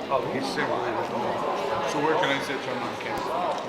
Oh, he's simply. So where can I sit on my camera?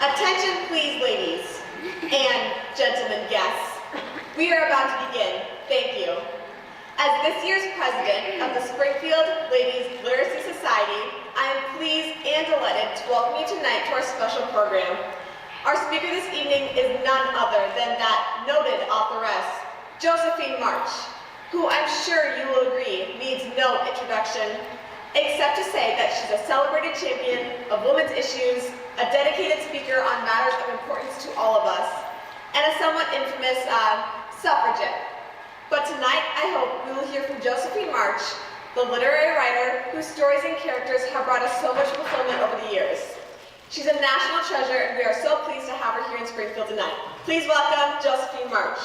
Attention please, ladies and gentlemen guests. We are about to begin. Thank you. As this year's president of the Springfield Ladies Literacy Society, I am pleased and delighted to welcome you tonight to our special program. Our speaker this evening is none other than that noted authoress, Josephine March, who I'm sure you will agree needs no introduction, except to say that she's a celebrated champion of women's issues, a dedicated speaker on matters of importance to all of us, and a somewhat infamous suffragette. But tonight, I hope we will hear from Josephine March, the literary writer whose stories and characters have brought us so much fulfillment over the years. She's a national treasure, and we are so pleased to have her here in Springfield tonight. Please welcome Josephine March.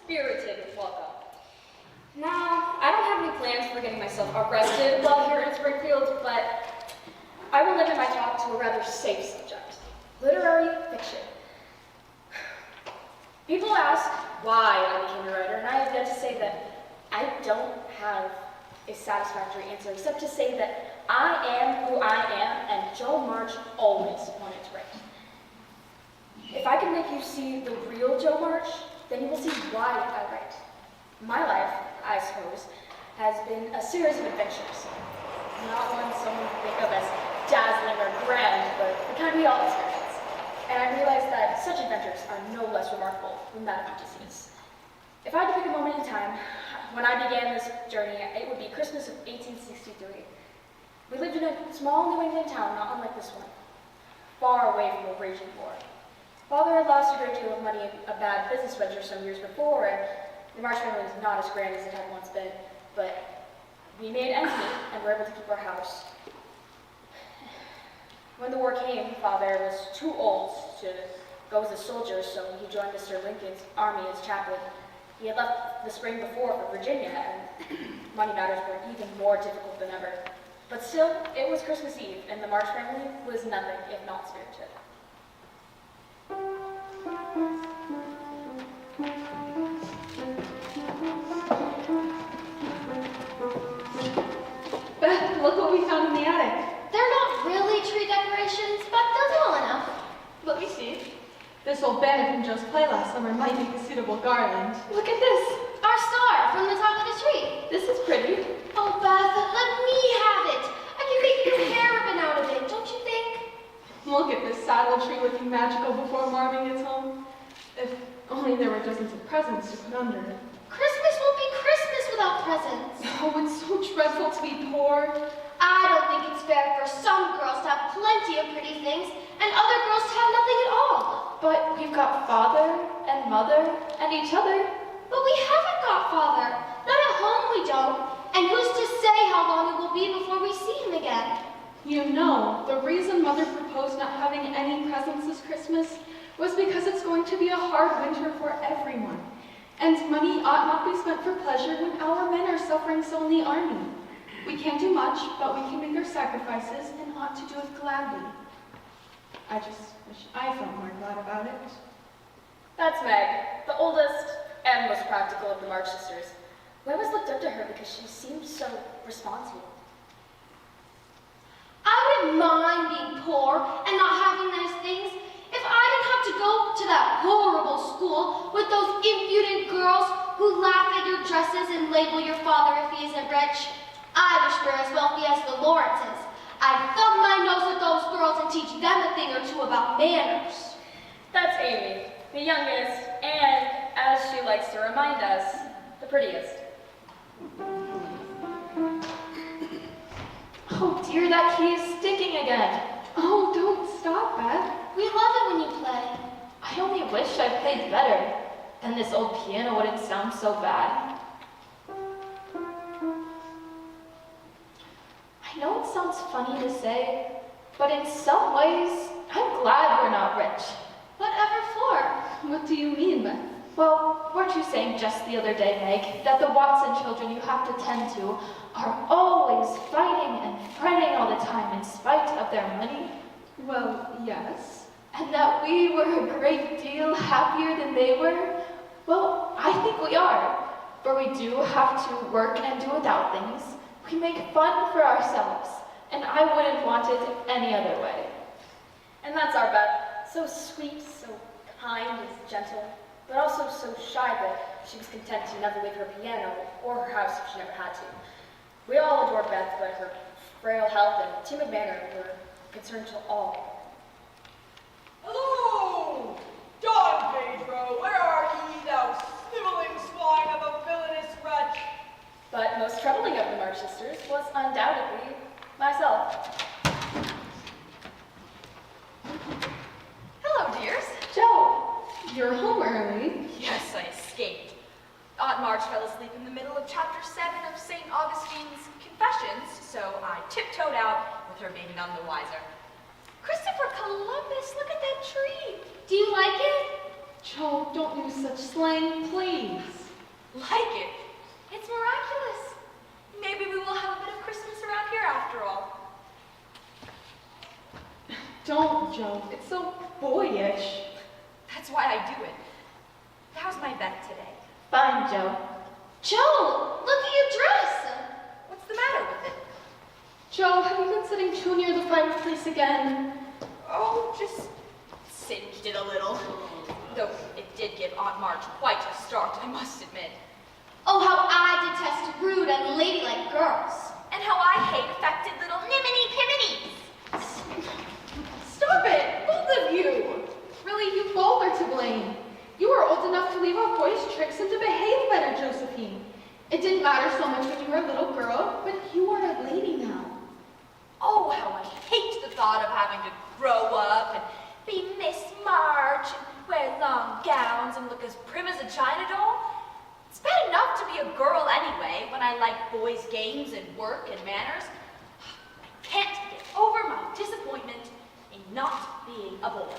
Spirited welcome. Now, I don't have any plans for getting myself arrested while here in Springfield, but I will limit my talk to a rather safe subject: literary fiction. People ask why I became a writer, and I have yet to say that I don't have a satisfactory answer, except to say that I am who I am, and Jo March always wanted to write. If I can make you see the real Jo March, then you will see why I write. My life, I suppose, has been a series of adventures. Not one someone would think of as dazzling or grand, but the kind we all experience. And I realize that such adventures are no less remarkable than that of Odysseus. If I had to pick a moment in time, when I began this journey, it would be Christmas of 1863. We lived in a small New England town, not unlike this one, far away from a raging war. Father had lost a great deal of money in a bad business venture some years before, and the March family was not as grand as it had once been, but we made ends meet and were able to keep our house. When the war came, Father was too old to go as a soldier, so he joined Mr. Lincoln's army as chaplain. He had left the spring before for Virginia, and money matters were even more difficult than ever. But still, it was Christmas Eve, and the March family was nothing if not spirited. Beth, look what we found in the attic. They're not really tree decorations, but they'll do well enough. Let me see. This old banner from Joe's play last summer might make a suitable garland. Look at this. Our star from the top of the tree. This is pretty. Oh, Beth, let me have it. I can make you a hair ribbon out of it, don't you think? Look at this saddle tree looking magical before Marvin gets home. If only there were dozens of presents to put under it. Christmas won't be Christmas without presents. Oh, it's so dreadful to be poor. I don't think it's fair for some girls to have plenty of pretty things and other girls to have nothing at all. But we've got father and mother and each other. But we haven't got Father. Not at home we don't. And who's to say how long it will be before we see him again? You know, the reason Mother proposed not having any presents this Christmas was because it's going to be a hard winter for everyone. And money ought not be spent for pleasure when our men are suffering so in the army. We can't do much, but we can make our sacrifices and ought to do it gladly. I just wish I felt more glad about it. That's Meg, the oldest and most practical of the March sisters. We always looked up to her because she seemed so responsible. I wouldn't mind being poor and not having nice things if I didn't have to go to that horrible school with those impudent girls who laugh at your dresses and label your father if he isn't rich. I wish we were as wealthy as the Lawrences. I'd thumb my nose at those girls and teach them a thing or two about manners. That's Amy, the youngest, and, as she likes to remind us, the prettiest. Oh dear, that key is sticking again. Oh, don't stop, Beth. We love it when you play. I only wish I played better. Then this old piano wouldn't sound so bad. I know it sounds funny to say, but in some ways, I'm glad we're not rich. Whatever for? What do you mean, Beth? Well, weren't you saying just the other day, Meg, that the Watson children you have to tend to are always fighting and fretting all the time in spite of their money? Well, yes. And that we were a great deal happier than they were? Well, I think we are, for we do have to work and do without things. We make fun for ourselves, and I wouldn't want it any other way. And that's our Beth, so sweet, so kind and gentle, but also so shy that she was content to never leave her piano or her house if she never had to. We all adored Beth, but her frail health and timid manner were a concern to all. Hello! Don Pedro, where are ye, thou sniveling swine of a villainous wretch? But most troubling of the March sisters was undoubtedly myself. Hello, dears. Joe, You're home early. Yes, I escaped. Aunt March fell asleep in the middle of chapter 7 of St. Augustine's Confessions, so I tiptoed out with her being none the wiser. Christopher Columbus, look at that tree. Do you like it? Joe, don't use such slang, please. Like it? It's miraculous. Maybe we will have a bit of Christmas around here after all. Don't, Joe. It's so boyish. That's why I do it. How's my Beth today? fine, Joe. Joe, look at your dress. What's the matter with it? Joe, have you been sitting too near the fireplace again? Oh, just singed it a little. Though it did give Aunt March quite a start, I must admit. Oh, how I detest rude and ladylike girls. And how I hate affected little niminy-piminies. Stop it, both of you! Really, you both are to blame. You were old enough to leave off boys' tricks and to behave better, Josephine. It didn't matter so much when you were a little girl, but you are a lady now. Oh, how I hate the thought of having to grow up and be Miss March and wear long gowns and look as prim as a china doll. It's bad enough to be a girl anyway, when I like boys' games and work and manners. I can't get over my disappointment in not being a boy.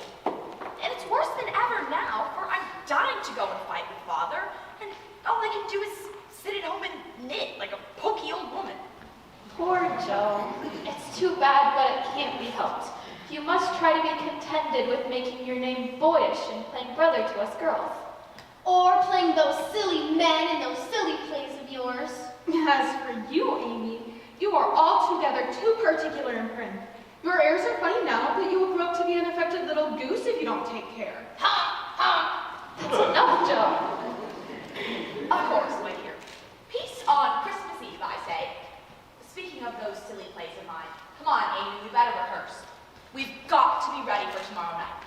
And it's worse than ever now, for I'm dying to go and fight with Father, and all I can do is sit at home and knit like a poky old woman. Poor Joe. It's too bad, but it can't be helped. You must try to be contented with making your name boyish and playing brother to us girls. Or playing those silly men in those silly plays of yours. As for you, Amy, you are altogether too particular and prim. Your airs are funny now, but you will grow up to be an affected little goose if you don't take care. That's enough, Joe. Of course, my dear. Peace on Christmas Eve, I say. Speaking of those silly plays of mine, come on, Amy, we better rehearse. We've got to be ready for tomorrow night.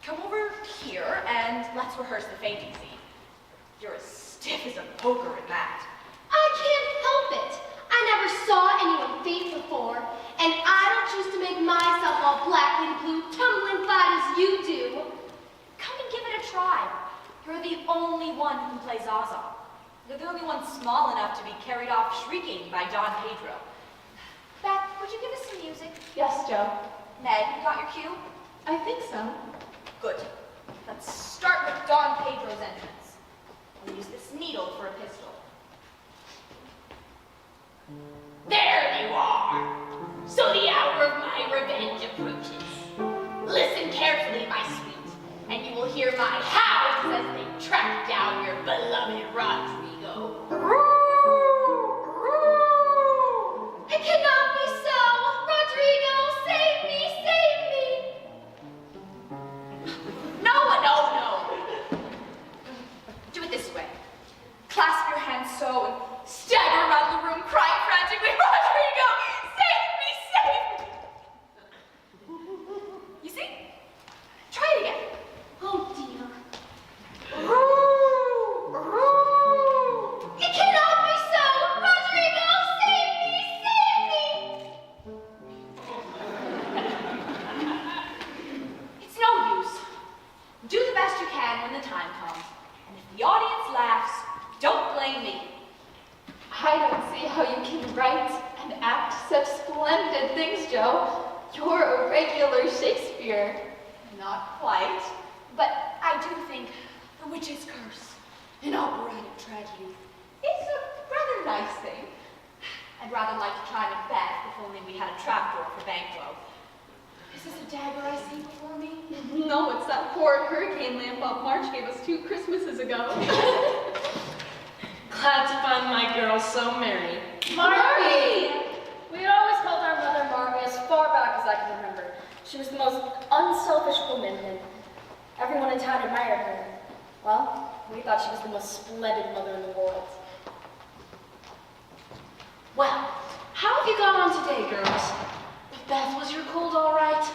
Come over here and let's rehearse the fainting scene. You're as stiff as a poker in that. I can't help it. I never saw anyone faint before, and I don't choose to make myself all black and blue, tumbling flat as you do. Come and give it a try. You're the only one who plays Zaza. You're the only one small enough to be carried off shrieking by Don Pedro. Beth, would you give us some music? Yes, Joe. Ned, you got your cue? I think so. Good. Let's start with Don Pedro's entrance. I'll use this needle for a pistol. There you are! So the hour of my revenge approaches. Listen carefully, my sweet, and you will hear my howls as they track down your beloved Rodrigo. It cannot be so! Rodrigo, save me, save me! No. Do it this way. Clasp your hands so and stagger around the room, crying frantically, Rodrigo, save me! You see? Try it again. Oh dear. It cannot be so! Rodrigo, save me, save me! It's no use. Do the best you can when the time comes. And if the audience laughs, don't blame me. I don't see how you can write and act such splendid things, Joe. You're a regular Shakespeare. Not quite, but I do think The Witch's Curse, an operatic tragedy, is a rather nice thing. I'd rather like to try Macbeth if only we had a trapdoor for Banquo. Is this a dagger I see before me? No, it's that horrid hurricane lamp Aunt March gave us 2 Christmases ago. Glad to find my girl was so merry. Marmy! We had always called our mother Marmy as far back as I can remember. She was the most unselfish woman, and everyone in town admired her. Well, we thought she was the most splendid mother in the world. Well, how have you got on today, girls? Beth, was your cold all right?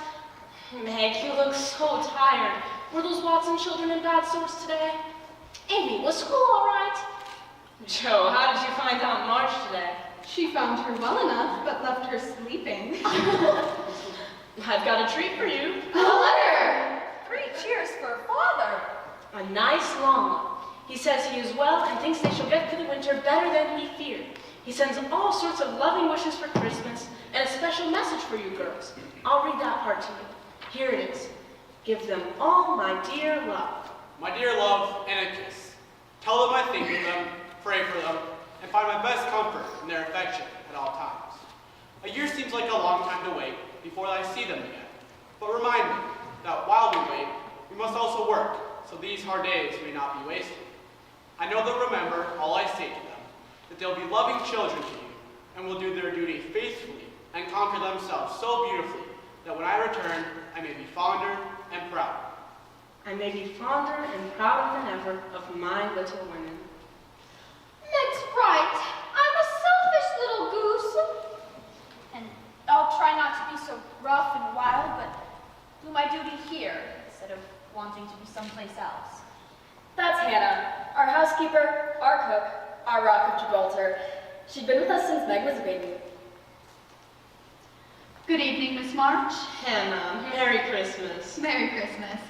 Meg, you look so tired. Were those Watson children in bad sorts today? Amy, was school all right? Joe, how did you find Aunt March today? She found her well enough, but left her sleeping. I've got a treat for you. A letter! 3 cheers for father. A nice long one. He says he is well and thinks they shall get through the winter better than he feared. He sends all sorts of loving wishes for Christmas and a special message for you girls. I'll read that part to you. Here it is. Give them all my dear love. My dear love and a kiss. Tell them I think of them, pray for them, and find my best comfort in their affection at all times. A year seems like a long time to wait before I see them again. But remind me that while we wait, we must also work, so these hard days may not be wasted. I know they'll remember all I say to them, that they'll be loving children to you, and will do their duty faithfully and conquer themselves so beautifully that when I return, I may be fonder and prouder. I may be fonder and prouder than ever of my little women. Meg's right. I'm a selfish little goose. And I'll try not to be so rough and wild, but do my duty here instead of wanting to be someplace else. That's Hannah, our housekeeper, our cook, our Rock of Gibraltar. She'd been with us since Meg was a baby. Good evening, Miss March. Hannah, Merry Christmas. Merry Christmas.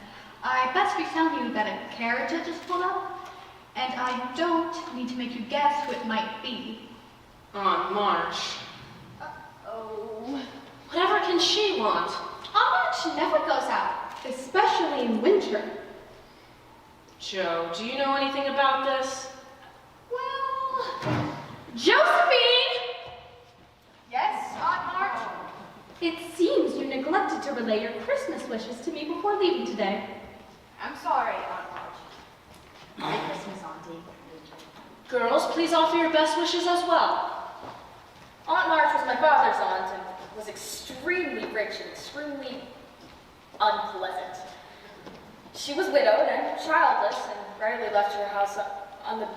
I best be telling you that a carriage had just pulled up, and I don't need to make you guess who it might be. Aunt March. Oh. Whatever can she want? Aunt March never goes out. Especially in winter. Joe, do you know anything about this? Well, Josephine! Yes, Aunt March? It seems you neglected to relay your Christmas wishes to me before leaving today. I'm sorry, Aunt March. Merry Christmas, Auntie. Girls, please offer your best wishes as well. Aunt March was my father's aunt and was extremely rich and extremely unpleasant. She was widowed and childless and rarely left her house on the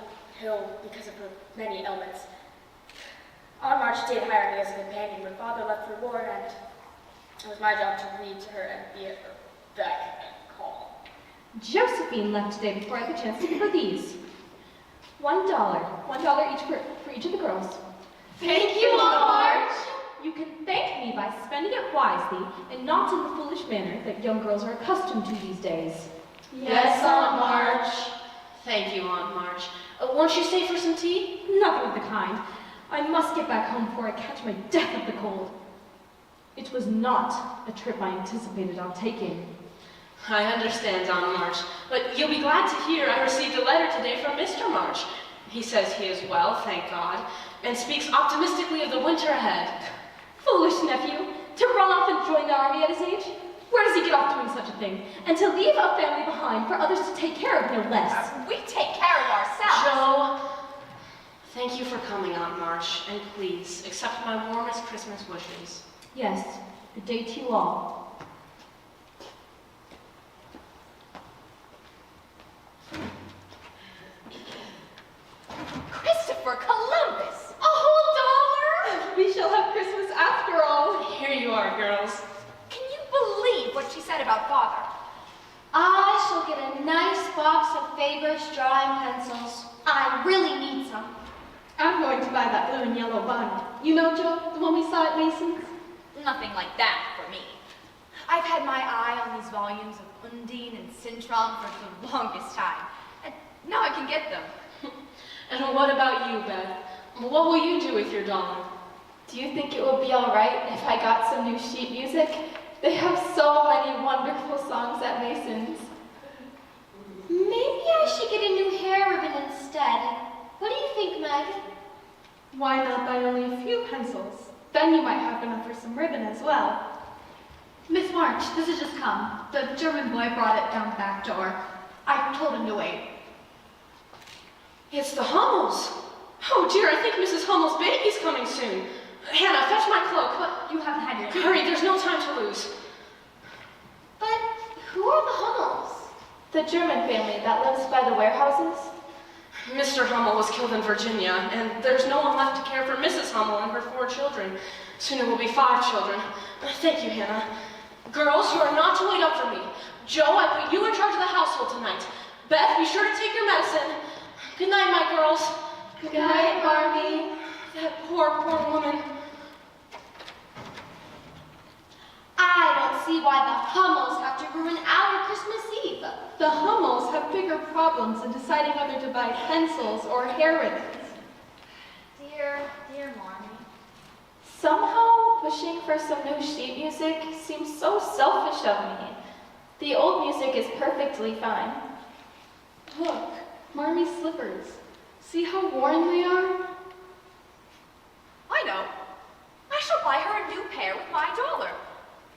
hill because of her many ailments. Aunt March did hire me as a companion when father left for war, and it was my job to read to her and be at her beck and call. Josephine left today before I had the chance to give her these. $1. $1 each for each of the girls. thank you, Aunt March. You can thank me by spending it wisely and not in the foolish manner that young girls are accustomed to these days. Yes, Aunt March. Thank you, Aunt March. Won't you stay for some tea? Nothing of the kind. I must get back home before I catch my death of the cold. It was not a trip I anticipated on taking. I understand, Aunt March, but you'll be glad to hear I received a letter today from Mr. March. He says he is well, thank God, and speaks optimistically of the winter ahead. Foolish nephew, to run off and join the army at his age? Where does he get off doing such a thing? And to leave a family behind for others to take care of, no less. We take care of ourselves. Joe, thank you for coming, Aunt March, and please accept my warmest Christmas wishes. Yes, good day to you all. Christopher Columbus! A whole $1? We shall have Christmas after all. Here you are, girls. Can you believe what she said about father? I shall get a nice box of Faber's drawing pencils. I really need some. I'm going to buy that blue and yellow bonnet. You know, Joe, the one we saw at Mason's? Nothing like that for me. I've had my eye on these volumes of Undine and Sintram for the longest time, and now I can get them. And what about you, Beth? What will you do with your dollar? Do you think it would be all right if I got some new sheet music? They have so many wonderful songs at Mason's. Maybe I should get a new hair ribbon instead. What do you think, Meg? Why not buy only a few pencils? Then you might have enough for some ribbon as well. Miss March, this has just come. The German boy brought it down the back door. I told him to wait. It's the Hummels. Oh dear, I think Mrs. Hummel's baby's coming soon. Hannah, fetch my cloak. But you haven't had your Hurry, there's no time to lose. But who are the Hummels? The German family that lives by the warehouses? Mr. Hummel was killed in Virginia, and there's no one left to care for Mrs. Hummel and her 4 children. Soon it will be 5 children. Thank you, Hannah. Girls, you are not to wait up for me. Joe, I put you in charge of the household tonight. Beth, be sure to take your medicine. Good night, my girls. Good night, Marmee. That poor, poor woman. I don't see why the Hummels have to ruin our Christmas Eve. The Hummels have bigger problems in deciding whether to buy pencils or hair ribbons. Dear Marmee. Somehow, wishing for some new sheet music seems so selfish of me. The old music is perfectly fine. Look, Marmee's slippers. See how worn they are? I know. I shall buy her a new pair with my $1.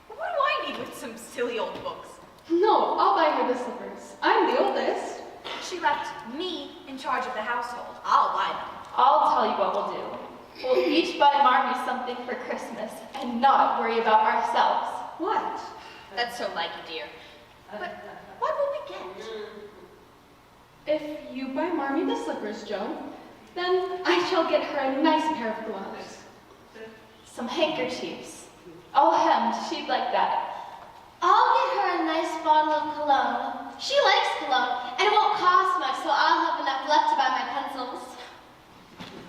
What do I need with some silly old books? No, I'll buy her the slippers. I'm the oldest. She left me in charge of the household. I'll buy them. I'll tell you what we'll do. We'll each buy Marmee something for Christmas and not worry about ourselves. What? That's so like you, dear. But what will we get? If you buy Marmee the slippers, Joe, then I shall get her a nice pair of gloves. Some handkerchiefs. All hemmed, she'd like that. I'll get her a nice bottle of cologne. She likes cologne, and it won't cost much, so I'll have enough left to buy my pencils.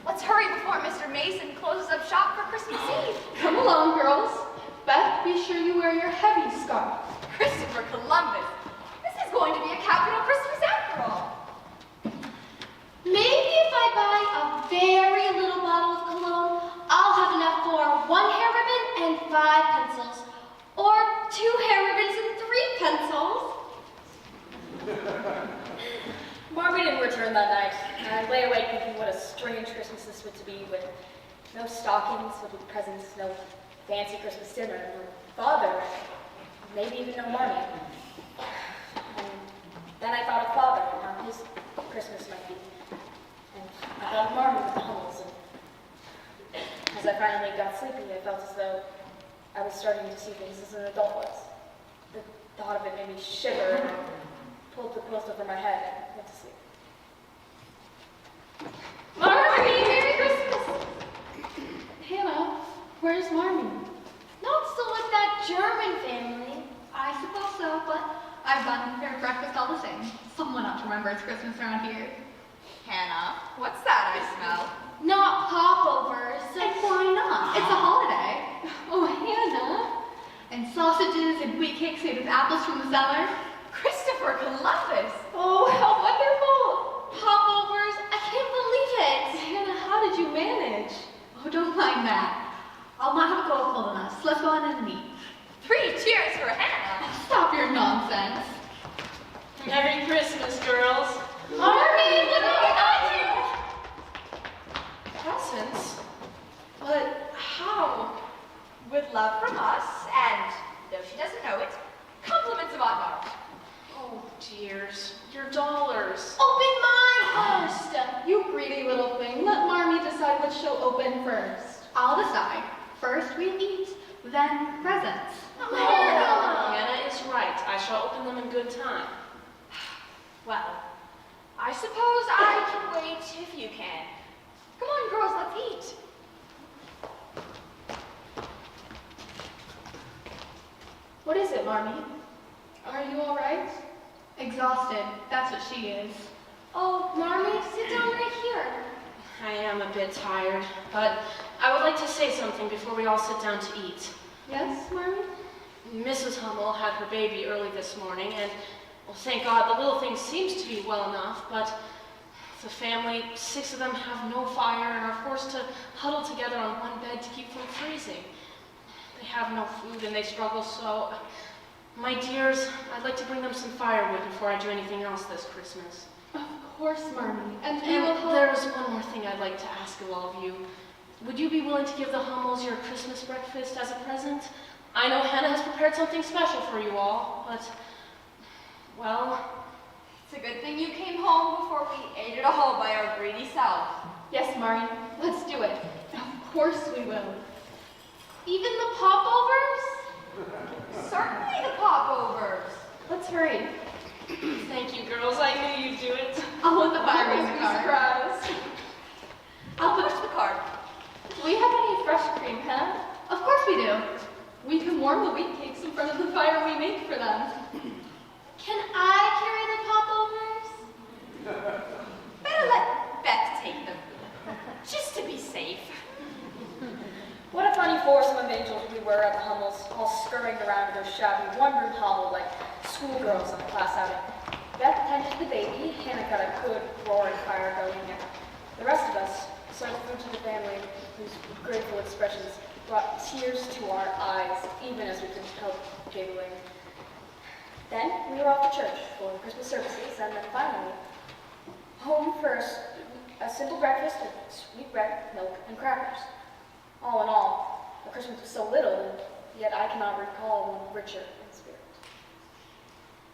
Let's hurry before Mr. Mason closes up shop for Christmas Eve. Come along, girls. Beth, be sure you wear your heavy scarf. Christopher Columbus. This is going to be a capital Christmas after all. Maybe if I buy a very little bottle of cologne, I'll have enough for 1 hair ribbon and 5 pencils. Or 2 hair ribbons and 3 pencils. Marmee didn't return that night, and I lay awake thinking what a strange Christmas this would be with no stockings, with presents, no fancy Christmas dinner, no father, maybe even no Marmee. And then I thought of father and how his Christmas might be. And I thought of Marmee with the Hummels. And as I finally got sleepy, I felt as though I was starting to see things as an adult was. The thought of it made me shiver, and I pulled the quilt over my head and went to sleep. Marmee, Merry Christmas! Hannah, where's Marmee? Not still with that German family. I suppose so, but I've gotten her breakfast all the same. Someone ought to remember it's Christmas around here. Hannah, what's that I smell? Not popovers. And why not? It's a holiday. Oh, Hannah. And sausages and wheat cakes made with apples from the cellar. Christopher Columbus. Oh, how wonderful! Popovers. I can't believe it. Hannah, how did you manage? Oh, don't mind that. I'll not have a cold cold on us. Let's go on and eat. 3 cheers for Hannah. Stop your nonsense. Merry Christmas, girls. Marmee, what have you got here? Presents? But how? With love from us, and though she doesn't know it, compliments of Aunt Marge. Oh, dears, your dollars. Open mine first. You greedy little thing. Let Marmee decide what she'll open first. I'll decide. First we eat, then presents. Hannah is right. I shall open them in good time. Well, I suppose I can wait if you can. Come on, girls, let's eat. What is it, Marmee? Are you all right? Exhausted. That's what she is. Oh, Marmee, sit down right here. I am a bit tired, but I would like to say something before we all sit down to eat. Yes, Marmee? Mrs. Hummel had her baby early this morning, and, well, thank God, the little thing seems to be well enough, but the family, 6 of them, have no fire and are forced to huddle together on one bed to keep from freezing. They have no food and they struggle so. My dears, I'd like to bring them some firewood before I do anything else this Christmas. Of course, Marmee. And we And will help. there's one more thing I'd like to ask of all of you. Would you be willing to give the Hummels your Christmas breakfast as a present? I know Hannah has prepared something special for you all, but, well, It's a good thing you came home before we ate it all by our greedy self. Yes, Maureen. Let's do it. Of course we will. Even the popovers? Certainly the popovers. Let's hurry. Thank you, girls. I knew you'd do it. I'll let the fire in the car. I'll push the cart. Do we have any fresh cream, Hannah? Of course we do. We can warm the wheat cakes in front of the fire we make for them. Can I carry the popovers? Better let Beth take them, just to be safe. What a funny foursome of angels we were at the Hummels, all scurrying around in their shabby one-room hollow like schoolgirls on a class outing. Beth tended the baby, Hannah got a good roaring fire going, and the rest of us served food to the family, whose grateful expressions brought tears to our eyes, even as we couldn't help giggling. Then we were off to church for Christmas services, and then finally home for a simple breakfast of sweet bread, milk, and crackers. All in all, the Christmas was so little, and yet I cannot recall one richer in spirit.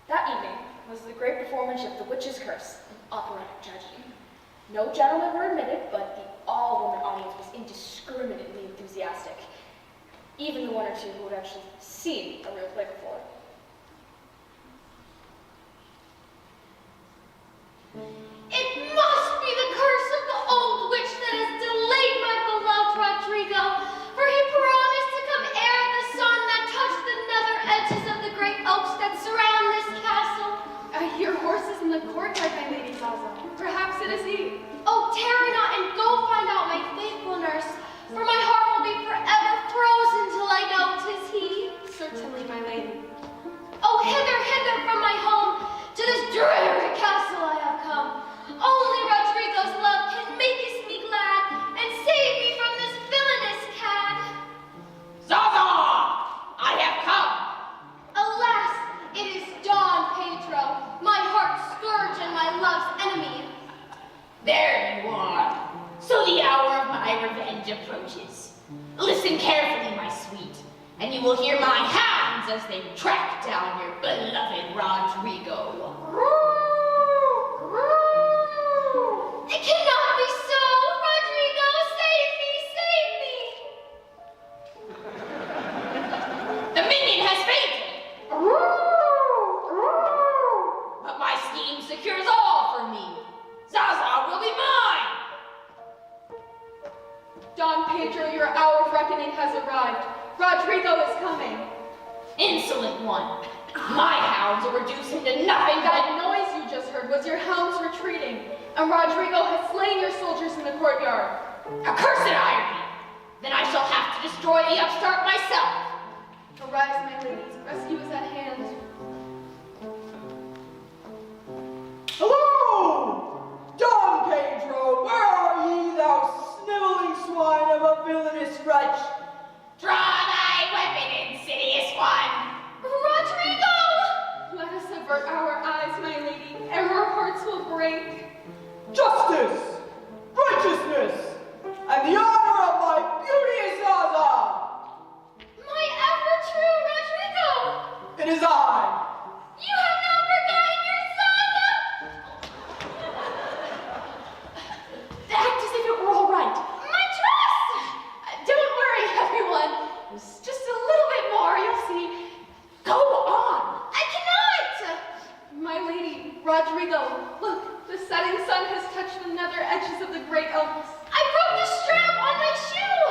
That evening was the great performance of The Witch's Curse, an operatic tragedy. No gentlemen were admitted, but the all-woman audience was indiscriminately enthusiastic. Even the one or two who had actually seen a real play before. It must be the curse of the old witch that has delayed my beloved Rodrigo, for he promised to come ere the sun that touched the nether edges of the great oaks that surround this castle. I hear horses in the courtyard, my lady Zaza. Perhaps it is he. Oh, tarry not and go find out my faithful nurse, for my heart will be forever frozen till I know 'tis he. Certainly, my lady. Oh, hither, hither from my home, to this dreary castle I have come. Only Rodrigo's love can make me glad and save me from this villainous cad. Zaza! I have come! Alas, it is Don Pedro, my heart's scourge and my love's enemy. There you are. So the hour of my revenge approaches. Listen carefully, my sweet, and you will hear my hounds as they track down your beloved Rodrigo. It cannot be so! Rodrigo, save me, save me! The minion has fainted. But my scheme secures all for me. Zaza will be mine. Don Pedro, your hour of reckoning has arrived. Rodrigo is coming. Insolent one. My hounds are reduced into nothing but... That noise you just heard was your hounds retreating, and Rodrigo has slain your soldiers in the courtyard. Accursed irony! Then I shall have to destroy the upstart myself. Arise, my ladies, rescue is at hand. Hello! Don Pedro, where are ye, thou sniveling swine of a villainous wretch? Draw thy weapon, insidious one! Rodrigo! Let us avert our eyes, my lady, ere our hearts will break. Justice, righteousness, and the honor of my beauteous Zaza! My ever-true Rodrigo! It is I! You have not forgotten your Zaza! Act as if it were all right. My dress! Don't worry, everyone. Just a little bit more, you'll see. Go on. I cannot! My lady, Rodrigo, look, the setting sun has touched the nether edges of the great oaks. I broke the strap on my shoe!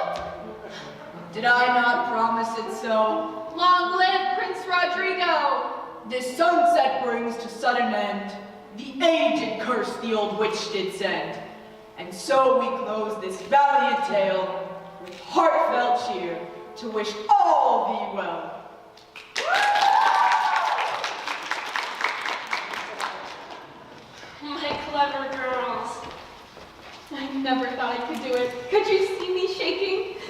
Did I not promise it so? Long live Prince Rodrigo! This sunset brings to sudden end the aged curse the old witch did send. And so we close this valiant tale with heartfelt cheer to wish all thee well. My clever girls. I never thought I could do it. Could you see me shaking?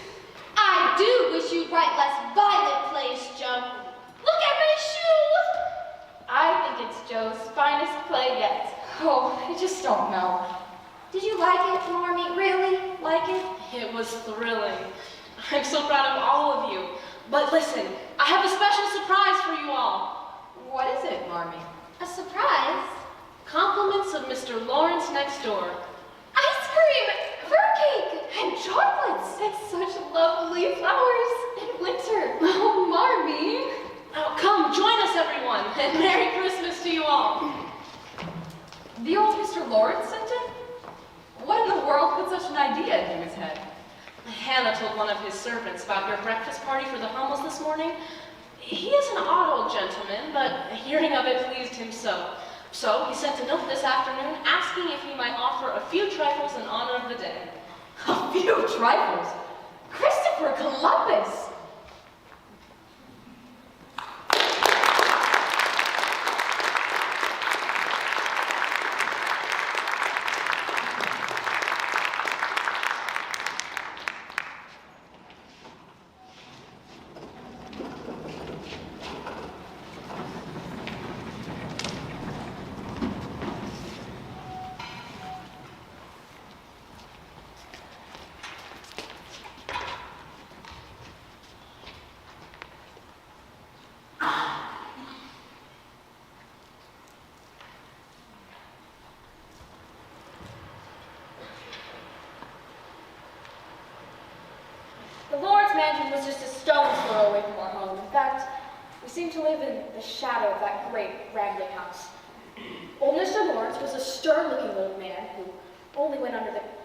I do wish you'd write less violent plays, Joe. Look at my shoe! I think it's Joe's finest play yet. Oh, I just don't know. Did you like it, Marmee? Really? Like it? It was thrilling. I'm so proud of all of you. But listen, I have a special surprise for you all. What is it, Marmee? A surprise? Compliments of Mr. Lawrence next door. Ice cream! For lovely flowers in winter. Oh, Marmee. Oh, come, join us, everyone, and Merry Christmas to you all. The old Mr. Lawrence sent it? What in the world put such an idea into his head? Hannah told one of his servants about your breakfast party for the Hummels this morning. He is an odd old gentleman, but hearing of it pleased him so. So he sent a note this afternoon asking if he might offer a few trifles in honor of the day. A few trifles? Christopher Columbus! The Lawrence mansion was just a stone's throw away from our home. In fact, we seemed to live in the shadow of that great rambling house. Old Mr. Lawrence was a stern-looking old man who only went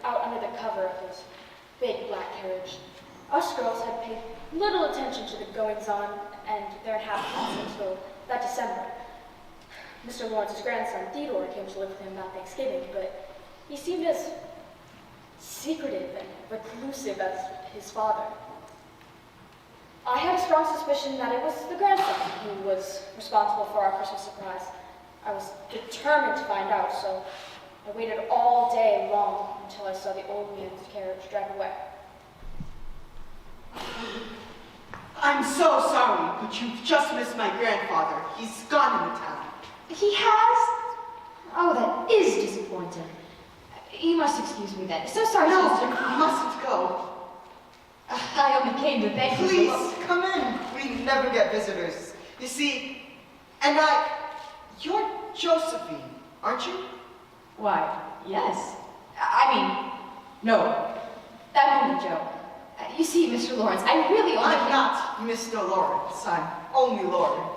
out under the cover of his big black carriage. Us girls had paid little attention to the goings-on and their inhabitants until that December. Mr. Lawrence's grandson, Theodore, came to live with him about Thanksgiving, but he seemed as secretive and reclusive as his father. I had a strong suspicion that it was the grandson who was responsible for our Christmas surprise. I was determined to find out, so I waited all day long until I saw the old man's carriage drive away. I'm so sorry, but you've just missed my grandfather. He's gone into town. He has? Oh, that is disappointing. You must excuse me then. So sorry. No, you mustn't go. I only came to beg you. Please, come in. We never get visitors. You see, and you're Josephine, aren't you? Why, yes. I mean, no. That won't be Joe. You see, Mr. Lawrence, I really only I'm not Mr. Lawrence. I'm only Laurie.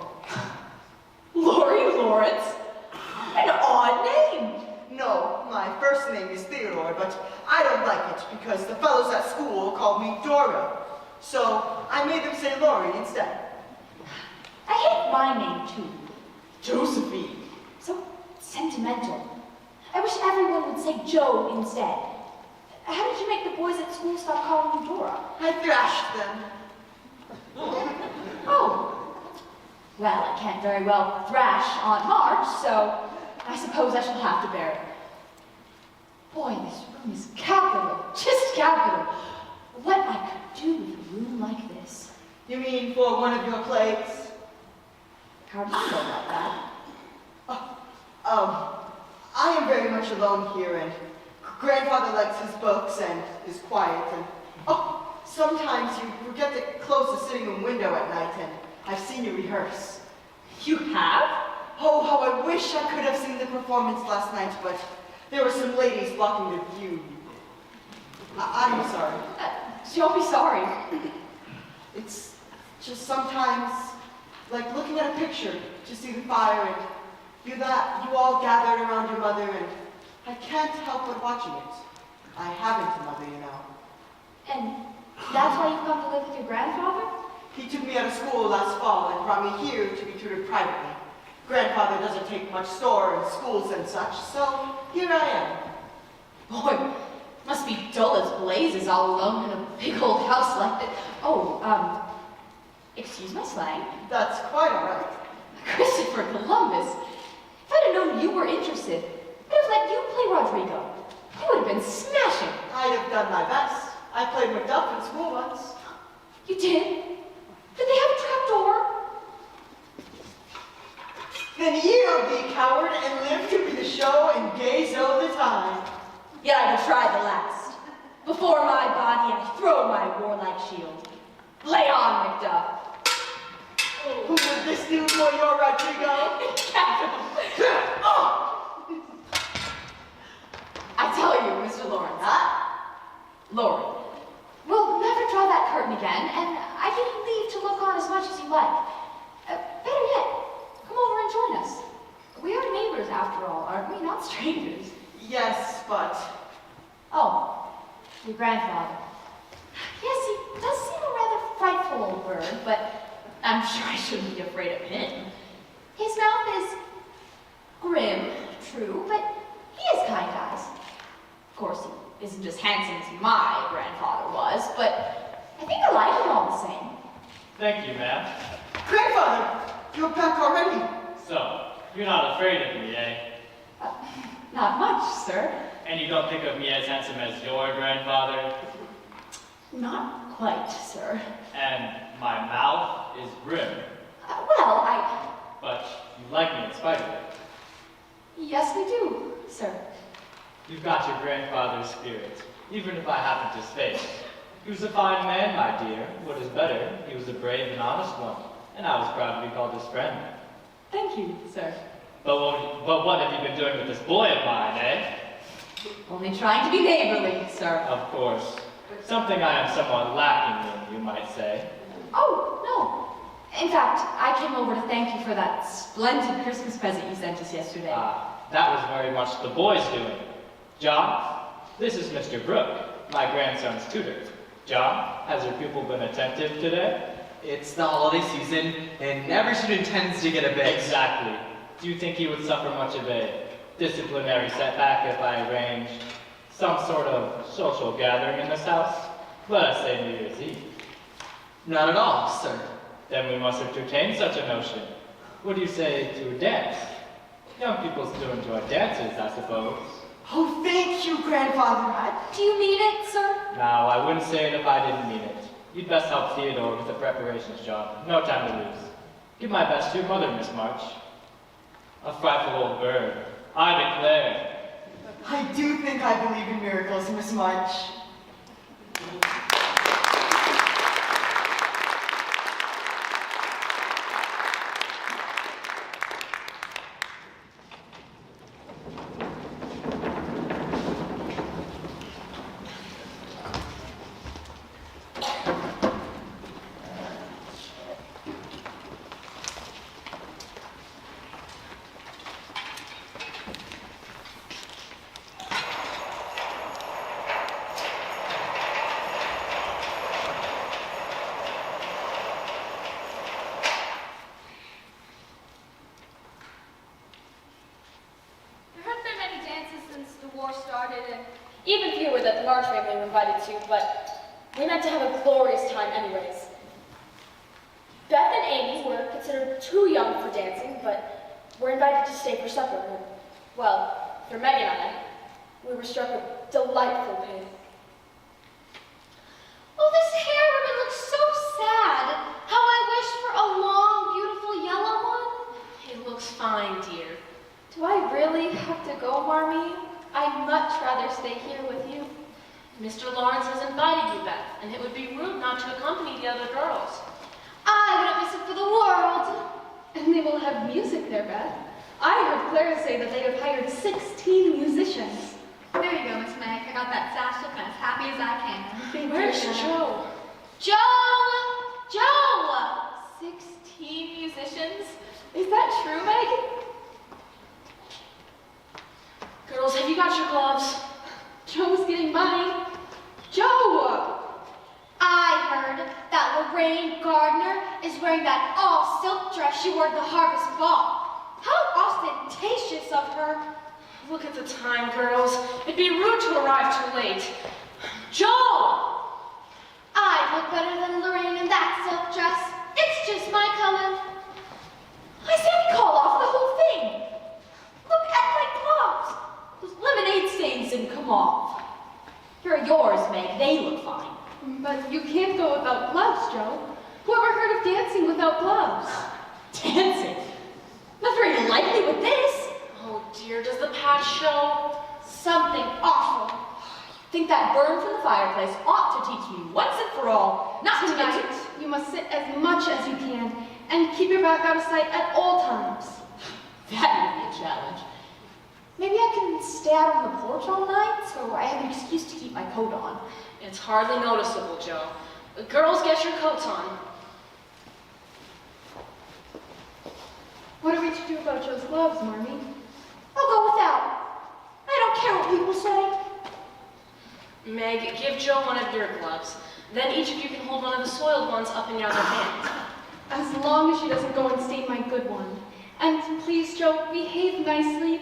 Laurie Lawrence? An odd name. No, my first name is Theodore, but I don't like it because the fellows at school called me Dora. So I made them say Laurie instead. I hate my name, too. Josephine. So sentimental. I wish everyone would say Joe instead. How did you make the boys at school stop calling you Dora? I thrashed them. Oh. Well, I can't very well thrash on March, so I suppose I shall have to bear it. Boy, this room is capital, just capital. What I could do with a room like this. You mean for one of your plays? How do you know about that? I am very much alone here, and Grandfather likes his books and is quiet, and sometimes you forget to close the sitting room window at night, and I've seen you rehearse. You have? Oh, how I wish I could have seen the performance last night, but there were some ladies blocking the view. I'm sorry. Don't be sorry. It's just sometimes like looking at a picture to see the fire and you all gathered around your mother, and I can't help but watching it. I haven't a mother, you know. And that's why you've come to live with your grandfather? He took me out of school last fall and brought me here to be tutored privately. Grandfather doesn't take much store and schools and such, so here I am. Boy, must be dull as blazes all alone in a big old house like this. Oh, excuse my slang. That's quite all right. Christopher Columbus. If I'd have known you were interested, I'd have let you play Rodrigo. You would have been smashing. I'd have done my best. I played Macduff in school once. You did? Did they have a trapdoor? Then yield, thee coward, and live to be the show and gaze o' the time. Yet I will try the last. Before my body I throw my warlike shield. Lay on, Macduff. Who would this do for your Rodrigo? I tell you, Mr. Lawrence, Laurie, we'll never draw that curtain kindergarten again, and I give you leave to look on as much as you like. Better yet, come over and join us. We are neighbors after all, aren't we? Not strangers. Yes, but... Oh, your grandfather. Yes, he does seem a rather frightful old bird, but I'm sure I shouldn't be afraid of him. His mouth is grim, true, but he has kind eyes. Of course, he isn't as handsome as my grandfather was, but I think I like him all the same. Thank you, ma'am. Grandfather, you're back already. So, you're not afraid of me, eh? Not much, sir. And you don't think of me as handsome as your grandfather? Not quite, sir. And my mouth is grim. Well, But you like me in spite of it. Yes, we do, sir. You've got your grandfather's spirit, even if I happen to stay. He was a fine man, my dear. What is better, he was a brave and honest one, and I was proud to be called his friend. Thank you, sir. But what have you been doing with this boy of mine, eh? Only trying to be neighborly, sir. Of course. Something I am somewhat lacking in, you might say. Oh, no. In fact, I came over to thank you for that splendid Christmas present you sent us yesterday. That was very much the boy's doing. John, this is Mr. Brooke, my grandson's tutor. John, has your pupil been attentive today? It's the holiday season, and every student tends to get a bit... Exactly. Do you think he would suffer much of a disciplinary setback if I arranged some sort of social gathering in this house? Let us say New Year's Eve. Not at all, sir. Then we must entertain such a notion. What do you say to a dance? Young people still enjoy dances, I suppose. Oh, thank you, Grandfather. Do you mean it, sir? Now, I wouldn't say it if I didn't mean it. You'd best help Theodore with the preparations, John. No time to lose. Give my best to your mother, Miss March. A frightful old bird, I declare. I do think I believe in miracles, Miss March. Even fewer that the March family were invited to, but we meant to have a glorious time anyways. Beth and Amy were considered too young for dancing, but were invited to stay for supper. And, well, for Meg and I, we were struck with delightful pain. Oh, this hair ribbon looks so sad. How I wished for a long, beautiful yellow one. It looks fine, dear. Do I really have to go, Marmee? I'd much rather stay here with you. Mr. Lawrence has invited you, Beth, and it would be rude not to accompany the other girls. I wouldn't miss it for the world. And they will have music there, Beth. I heard Clara say that they have hired 16 musicians. There you go, Miss Meg. I got that sash looking as happy as I can. Where's Joe? Joe! 16 musicians? Is that true, Meg? Girls, have you got your gloves? Joe's getting mine. Joe! I heard that Lorraine Gardner is wearing that all-silk dress she wore at the Harvest Ball. How ostentatious of her. Look at the time, girls. It'd be rude to arrive too late. Joe! I'd look better than Lorraine in that silk dress. It's just my color. I say we call off the whole thing. Look at my gloves. Those lemonade stains didn't come off. Here are yours, Meg. They look fine. But you can't go without gloves, Joe. Whoever heard of dancing without gloves? Dancing? Not very likely with this. Oh dear, does the patch show? Something awful. Think that burn from the fireplace ought to teach me once and for all not to Tonight, get you must sit as much as you can and keep your back out of sight at all times. That would be a challenge. Maybe I can stay out on the porch all night so I have an excuse to keep my coat on. It's hardly noticeable, Joe. Girls, get your coats on. What are we to do about Joe's gloves, Marmee? I'll go without. I don't care what people say. Meg, give Joe one of your gloves. Then each of you can hold one of the soiled ones up in your other hand. As long as she doesn't go and stain my good one. And please, Joe, behave nicely.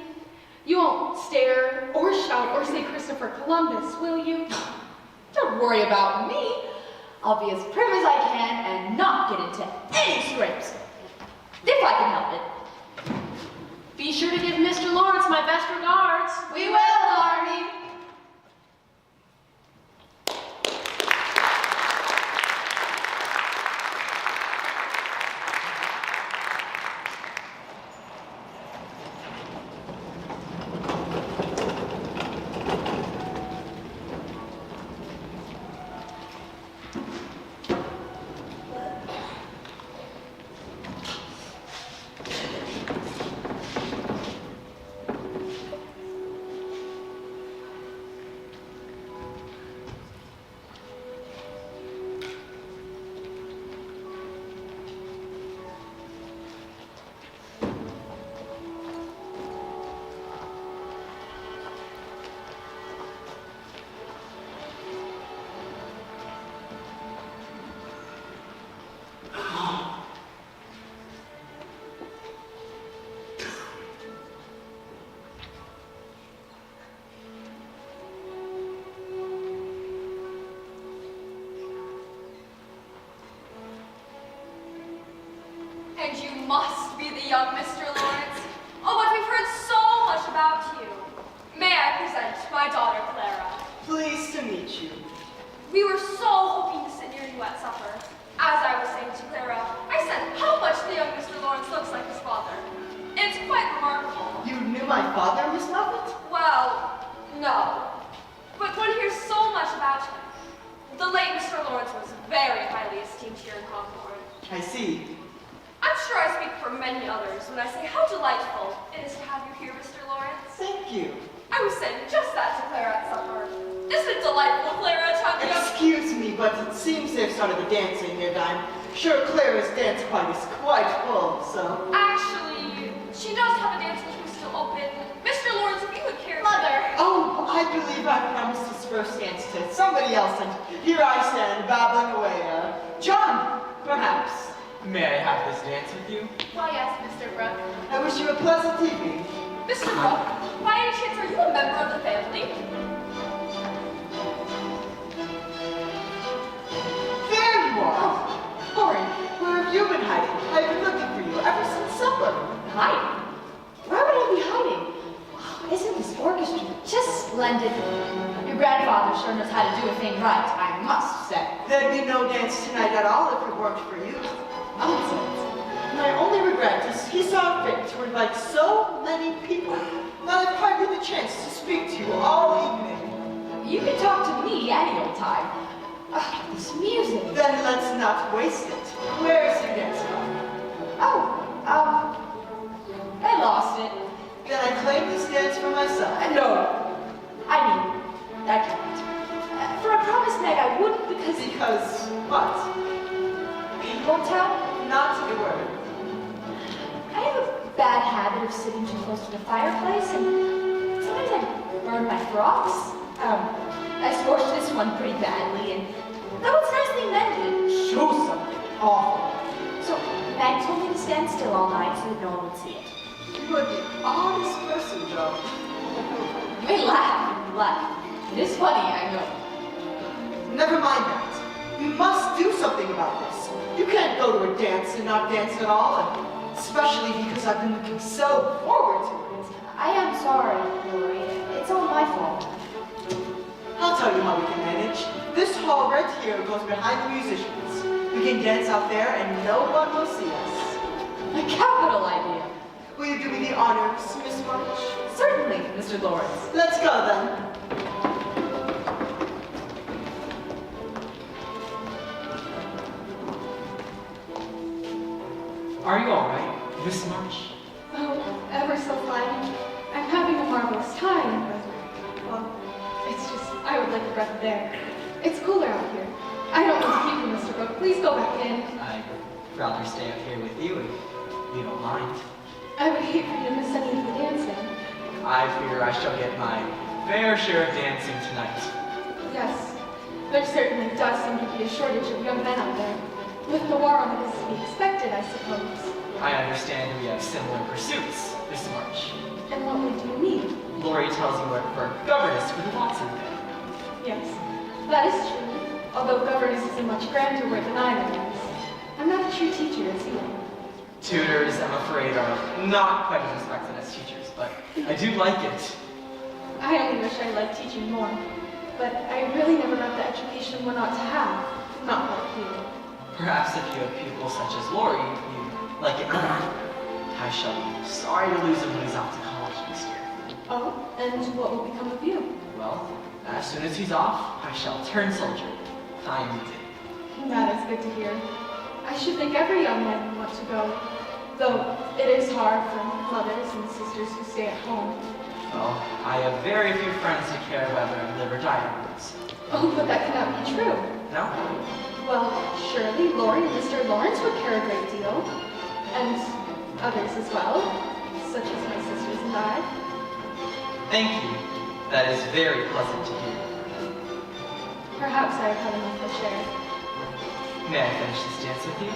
You won't stare or shout or say Christopher Columbus, will you? Don't worry about me. I'll be as prim as I can and not get into any scrapes. If I can help it. Be sure to give Mr. Lawrence my best regards. We will, Arnie. And you must be the young Mr. Lawrence. Oh, but we've heard so much about you. May I present my daughter, Clara. Pleased to meet you. We were so hoping to sit near you at supper. As I was saying to Clara, I said how much the young Mr. Lawrence looks like his father. It's quite remarkable. You knew my father, Miss Muffet? Well, no. But one hears so much about him. The late Mr. Lawrence was very highly esteemed here in Concord. I see. I'm sure I speak for many others when I say how delightful it is to have you here, Mr. Lawrence. Thank you. I was saying just that to Clara at supper. Isn't it delightful, Clara, to have you? Excuse me, but it seems they've started the dancing here, and I'm sure Clara's dance party is quite full, so... Actually, she does have a dance room still open. Mr. Lawrence, if you would care to... Mother! Oh, I believe I promised his first dance to somebody else, and here I stand, babbling away. John, perhaps. May I have this dance with you? Why, yes, Mr. Brooke. I wish you a pleasant evening. Mr. Brooke, by any chance, are you a member of the family? There you are. Hurry, where have you been hiding? I've been looking for you ever since supper. Hiding? Where would I be hiding? Oh, isn't this orchestra just splendid? Your grandfather sure knows how to do a thing right, I must say. There'd be no dance tonight at all if it weren't for you. Nonsense. My only regret is he saw fit to invite so many people that I've hardly the chance to speak to you all evening. You can talk to me any old time. This music. Then let's not waste it. Where's your dance card? I lost it. Then I claim this dance for myself. No. I mean, I can't. For a promise, Meg, I wouldn't because... Because what? You won't tell? Not a word. I have a bad habit of sitting too close to the fireplace, and sometimes I burn my frocks. I scorched this one pretty badly, and though it's nicely mended, it shows something awful. So Meg told me to stand still all night so that no one would see it. You are the oddest person, Joe. You may laugh if you like. It is funny, I know. Never mind that. We must do something about this. You can't go to a dance and not dance at all, and especially because I've been looking so forward to it. I am sorry, Lori. It's all my fault. I'll tell you how we can manage. This hall right here goes behind the musicians. We can dance out there and no one will see us. A capital idea. Will you do me the honors, Miss March? Certainly, Mr. Lawrence. Let's go then. Are you all right, Miss March? Oh, ever so fine. I'm having a marvelous time, but, well, it's just, I would like a breath of air. It's cooler out here. I don't want to keep you, Mr. Brooke. Please go back in. I'd rather stay up here with you if you don't mind. I would hate for you to miss any of the dancing. I fear I shall get my fair share of dancing tonight. Yes, there certainly does seem to be a shortage of young men out there. With the war on, it is to be expected, I suppose. I understand we have similar pursuits, Miss March. And what would you need? Lori tells you work for governess for the Watson family. Yes, that is true. Although governess is a much grander word than I realize. I'm not a true teacher, as you know. Tutors, I'm afraid, are not quite as respected as teachers, but I do like it. I only wish I liked teaching more. But I really never got the education one ought to have. Not like you. Perhaps if you have pupils such as Lori, you like it more. I shall be sorry to lose him when he's off to college next year. Oh, and what will become of you? Well, as soon as he's off, I shall turn soldier. I am did. That is good to hear. I should think every young man would want to go. Though it is hard for mothers and sisters who stay at home. Well, I have very few friends who care whether I live or die afterwards. Oh, but that cannot be true. No? Well, surely Lori and Mr. Lawrence would care a great deal. And others as well, such as my sisters and I. Thank you. That is very pleasant to hear. Perhaps I have had enough to share. May I finish this dance with you?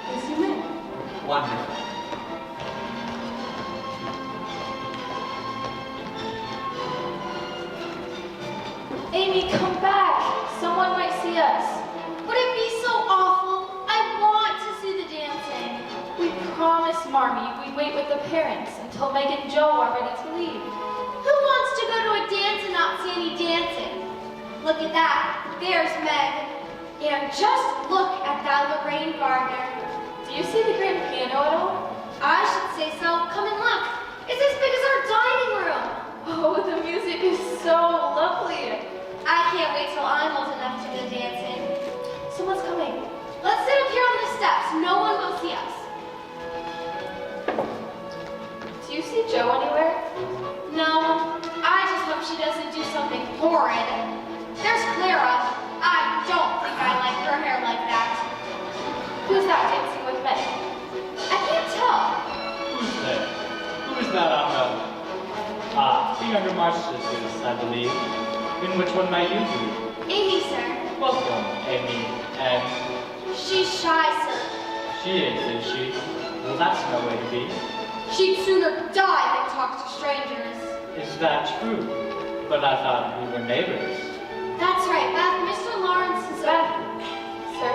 Yes, you may. Wonderful. Amy, come back. Someone might see us. Would it be so awful? I want to see the dancing. We promised, Marmee, we'd wait with the parents until Meg and Joe are ready to leave. Who wants to go to a dance and not see any dancing? Look at that. There's Meg. And just look at that Lorraine Gardner. Do you see the grand piano at all? I should say so. Come and look. It's as big as our dining room. Oh, the music is so lovely. I can't wait till I'm old enough to go dancing. Someone's coming. Let's sit up here on the steps. No one will see us. Do you see Joe anywhere? No. I just hope she doesn't do something horrid. There's Clara. I don't think I like her hair like that. Who's that dancing with Meg? I can't tell. Who's there? Who is that on the... the younger March sisters, I believe. In which one might you be? Amy, sir. Welcome, Amy. And She's shy, sir. she is she? Well, that's no way to be. She'd sooner die than talk to strangers. Is that true? But I thought we were neighbors. That's right, Beth. Mr. Lawrence is Beth. Sir?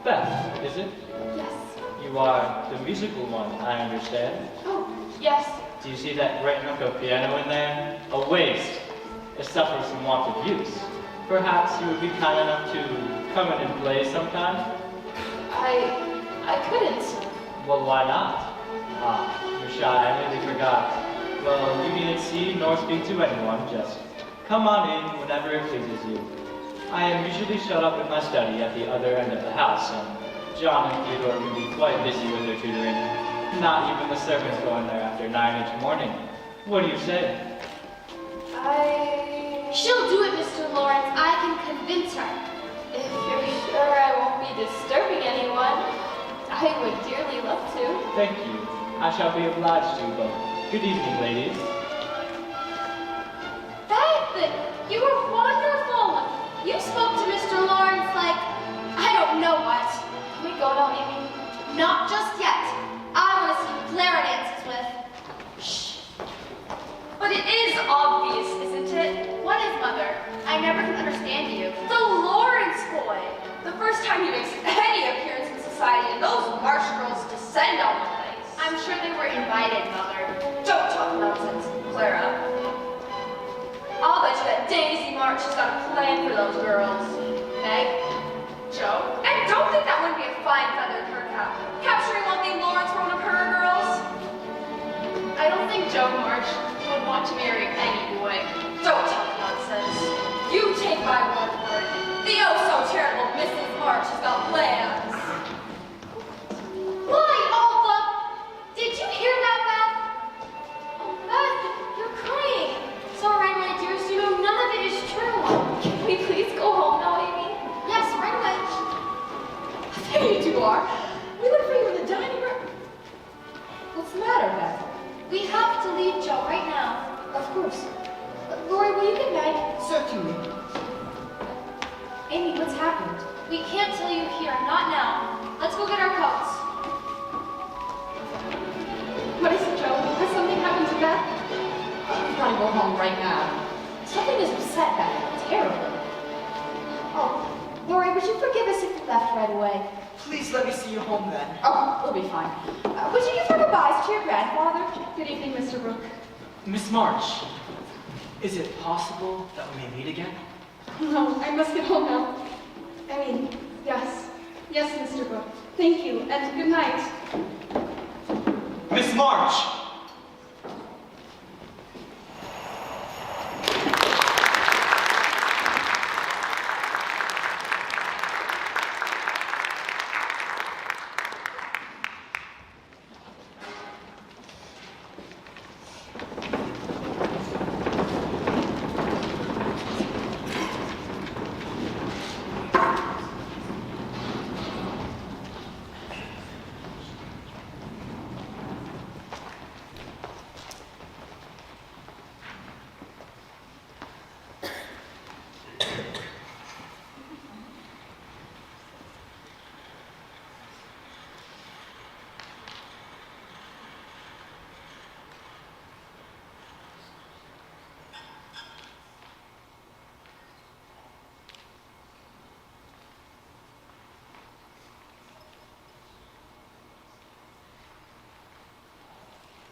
Beth, is it? Yes. You are the musical one, I understand. Oh, yes. Do you see that great nook of piano in there? A waste. It suffers from want of use. Perhaps you would be kind enough to come in and play sometime? I couldn't. Well, why not? Ah, you're shy, I nearly forgot. Well, you needn't see nor speak to anyone, just come on in whenever it pleases you. I am usually shut up in my study at the other end of the house, and John and Theodore can be quite busy with their tutoring. Not even the servants go in there after 9 each morning. What do you say? She'll do it, Mr. Lawrence. I can convince her. If you're sure I won't be disturbing anyone, I would dearly love to. Thank you. I shall be obliged to, but good evening, ladies. Beth, you were wonderful. You spoke to Mr. Lawrence like, I don't know what. Can we go now, Amy? Not just yet. I want to see who Clara dances with. Shh. But it is obvious, isn't it? What is, Mother? I never can understand you. The Lawrence boy. The first time he makes any appearance in society, and those Marsh girls descend on the place. I'm sure they were invited, Mother. Don't talk nonsense, Clara. I'll bet you that Daisy March has got a plan for those girls. Meg? Joe? And don't think that wouldn't be a fine feather in her cap. Capturing one thing Lawrence for one of her girls. I don't think Joe March would want to marry any boy. Don't talk nonsense. You take my word for it. The oh-so-charitable Mrs. March has got plans. Why, Alpha? Did you hear that, Beth? Oh, Beth, you're crying. Sorry, my dearest, you know none of it is true. Can we please go home now, Amy? Yes, right away. Amy, what's happened? We can't tell you here, not now. Let's go get our coats. What is it, Joe? Has something happened to Beth? I've got to go home right now. Something has upset Beth terribly. Oh, Lori, would you forgive us if we left right away? Please let me see you home then. Oh, we'll be fine. Would you give our goodbyes to your grandfather? Good evening, Mr. Brooke. Miss March, is it possible that we may meet again? No, I must get home now. I mean, yes. Yes, Mr. Brooke. Thank you, and good night. Miss March!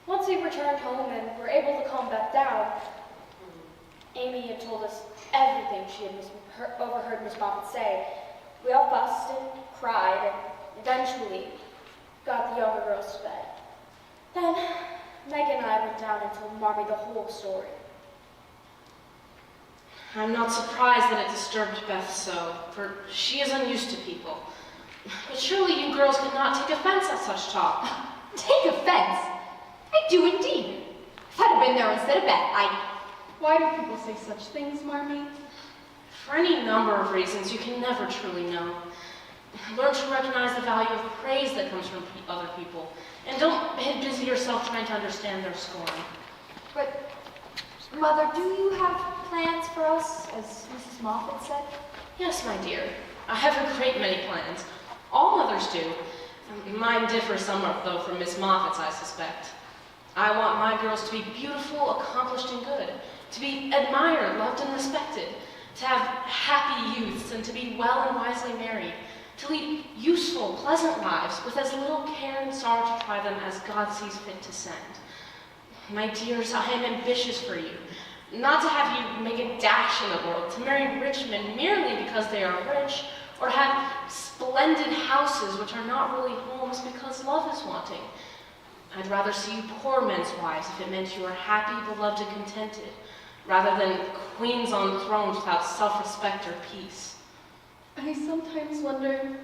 Once we returned home and were able to calm Beth down, Amy had told us everything she had overheard Miss Moffat say. We all fussed and cried and eventually got the younger girls to bed. Then Meg and I went down and told Marmy the whole story. I'm not surprised that it disturbed Beth so, for she is unused to people. But surely you girls could not take offense at such talk. Take offense? I do indeed. If I'd have been there instead of Beth, Why do people say such things, Marmy? For any number of reasons, you can never truly know. Learn to recognize the value of praise that comes from other people, and don't busy yourself trying to understand their scorn. But, Mother, do you have plans for us, as Mrs. Moffat said? Yes, my dear. I have a great many plans. All mothers do. Mine differ somewhat, though, from Miss Moffat's, I suspect. I want my girls to be beautiful, accomplished, and good, to be admired, loved, and respected, to have happy youths, and to be well and wisely married, to lead useful, pleasant lives with as little care and sorrow to try them as God sees fit to send. My dears, I am ambitious for you, not to have you make a dash in the world, to marry rich men merely because they are rich, or have splendid houses which are not really homes because love is wanting. I'd rather see you poor men's wives if it meant you were happy, beloved, and contented, rather than queens on thrones without self-respect or peace. I sometimes wonder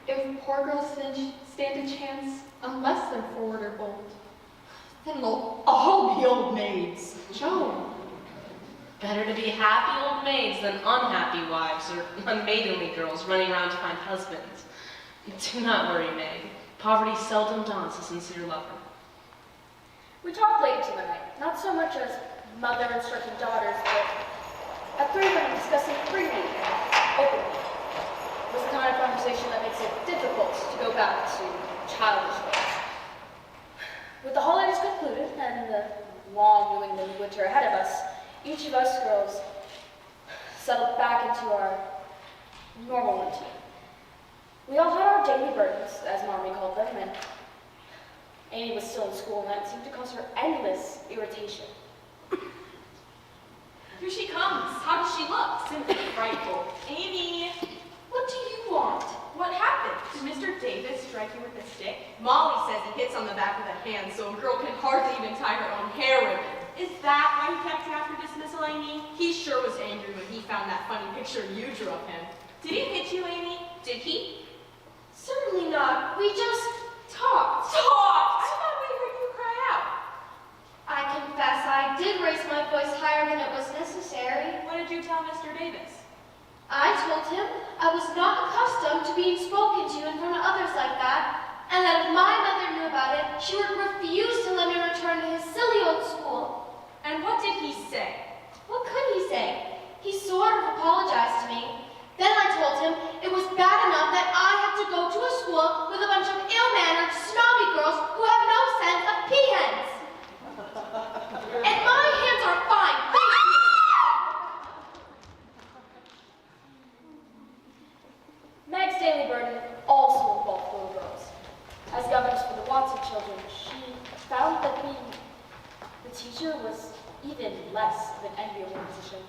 if poor girls stand a chance unless they're forward or bold. Then they'll all be old maids. Joe, better to be happy old maids than unhappy wives or unmaidenly girls running around to find husbands. Do not worry, Meg. Poverty seldom daunts a sincere lover. We talked late into the night, not so much as mother instructing daughters, but at 3:30 discussing freely and openly. It was the kind of conversation that makes it difficult to go back to childish ways. With the holidays concluded and the long New England winter ahead of us, each of us girls settled back into our normal routine. We all had our daily burdens, as Marmy called them, and Amy was still in school, and that seemed to cause her endless irritation. Here she comes. How does she look? Simply frightful. Amy, what do you want? What happened? Did Mr. Davis strike you with a stick? Molly says he hits on the back of the hand so a girl can hardly even tie her own hair ribbon. Is that why he kept you after dismissal, Amy? He sure was angry when he found that funny picture you drew of him. Did he hit you, Amy? Did he? Certainly not. We just talked. Talked? I thought we heard you cry out. I confess I did raise my voice higher than it was necessary. What did you tell Mr. Davis? I told him I was not accustomed to being spoken to in front of others like that, and that if my mother knew about it, she would refuse to let me return to his silly old school. And what did he say? What could he say? He sort of apologized to me. Then I told burden also involved little girls. As governess for the Watson children, she found that being the teacher was even less of an enviable position.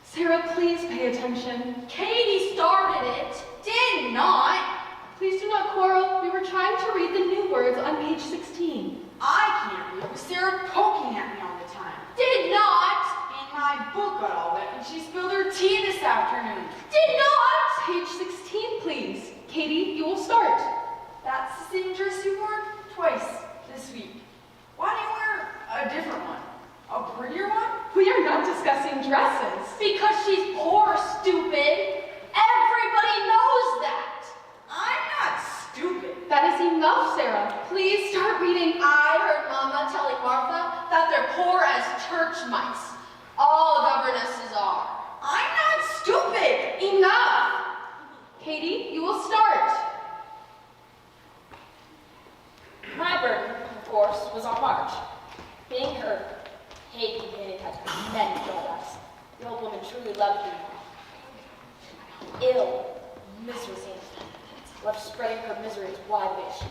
Sarah, please pay attention. Katie started it, did not. Please do not quarrel. We were trying to read the new words on page 16. I can't read with Sarah poking at me all the time. Did not. And my book got all wet when she spilled her tea this afternoon. Did not. Page 16, please. Katie, you will start. That's the same dress you wore twice this week. Why do you wear a different one? A prettier one? We are not discussing dresses. Because she's poor, stupid. Everybody knows that. I'm not stupid. That is enough, Sarah. Please start reading. I heard Mama telling Martha that they're poor as church mice. All governesses are. I'm not stupid. Enough. Katie, you will start. My burden, of course, was on March. Being her paid companion had many drawbacks. The old woman truly loved me. Ill, miserable, left spreading her misery as widely as she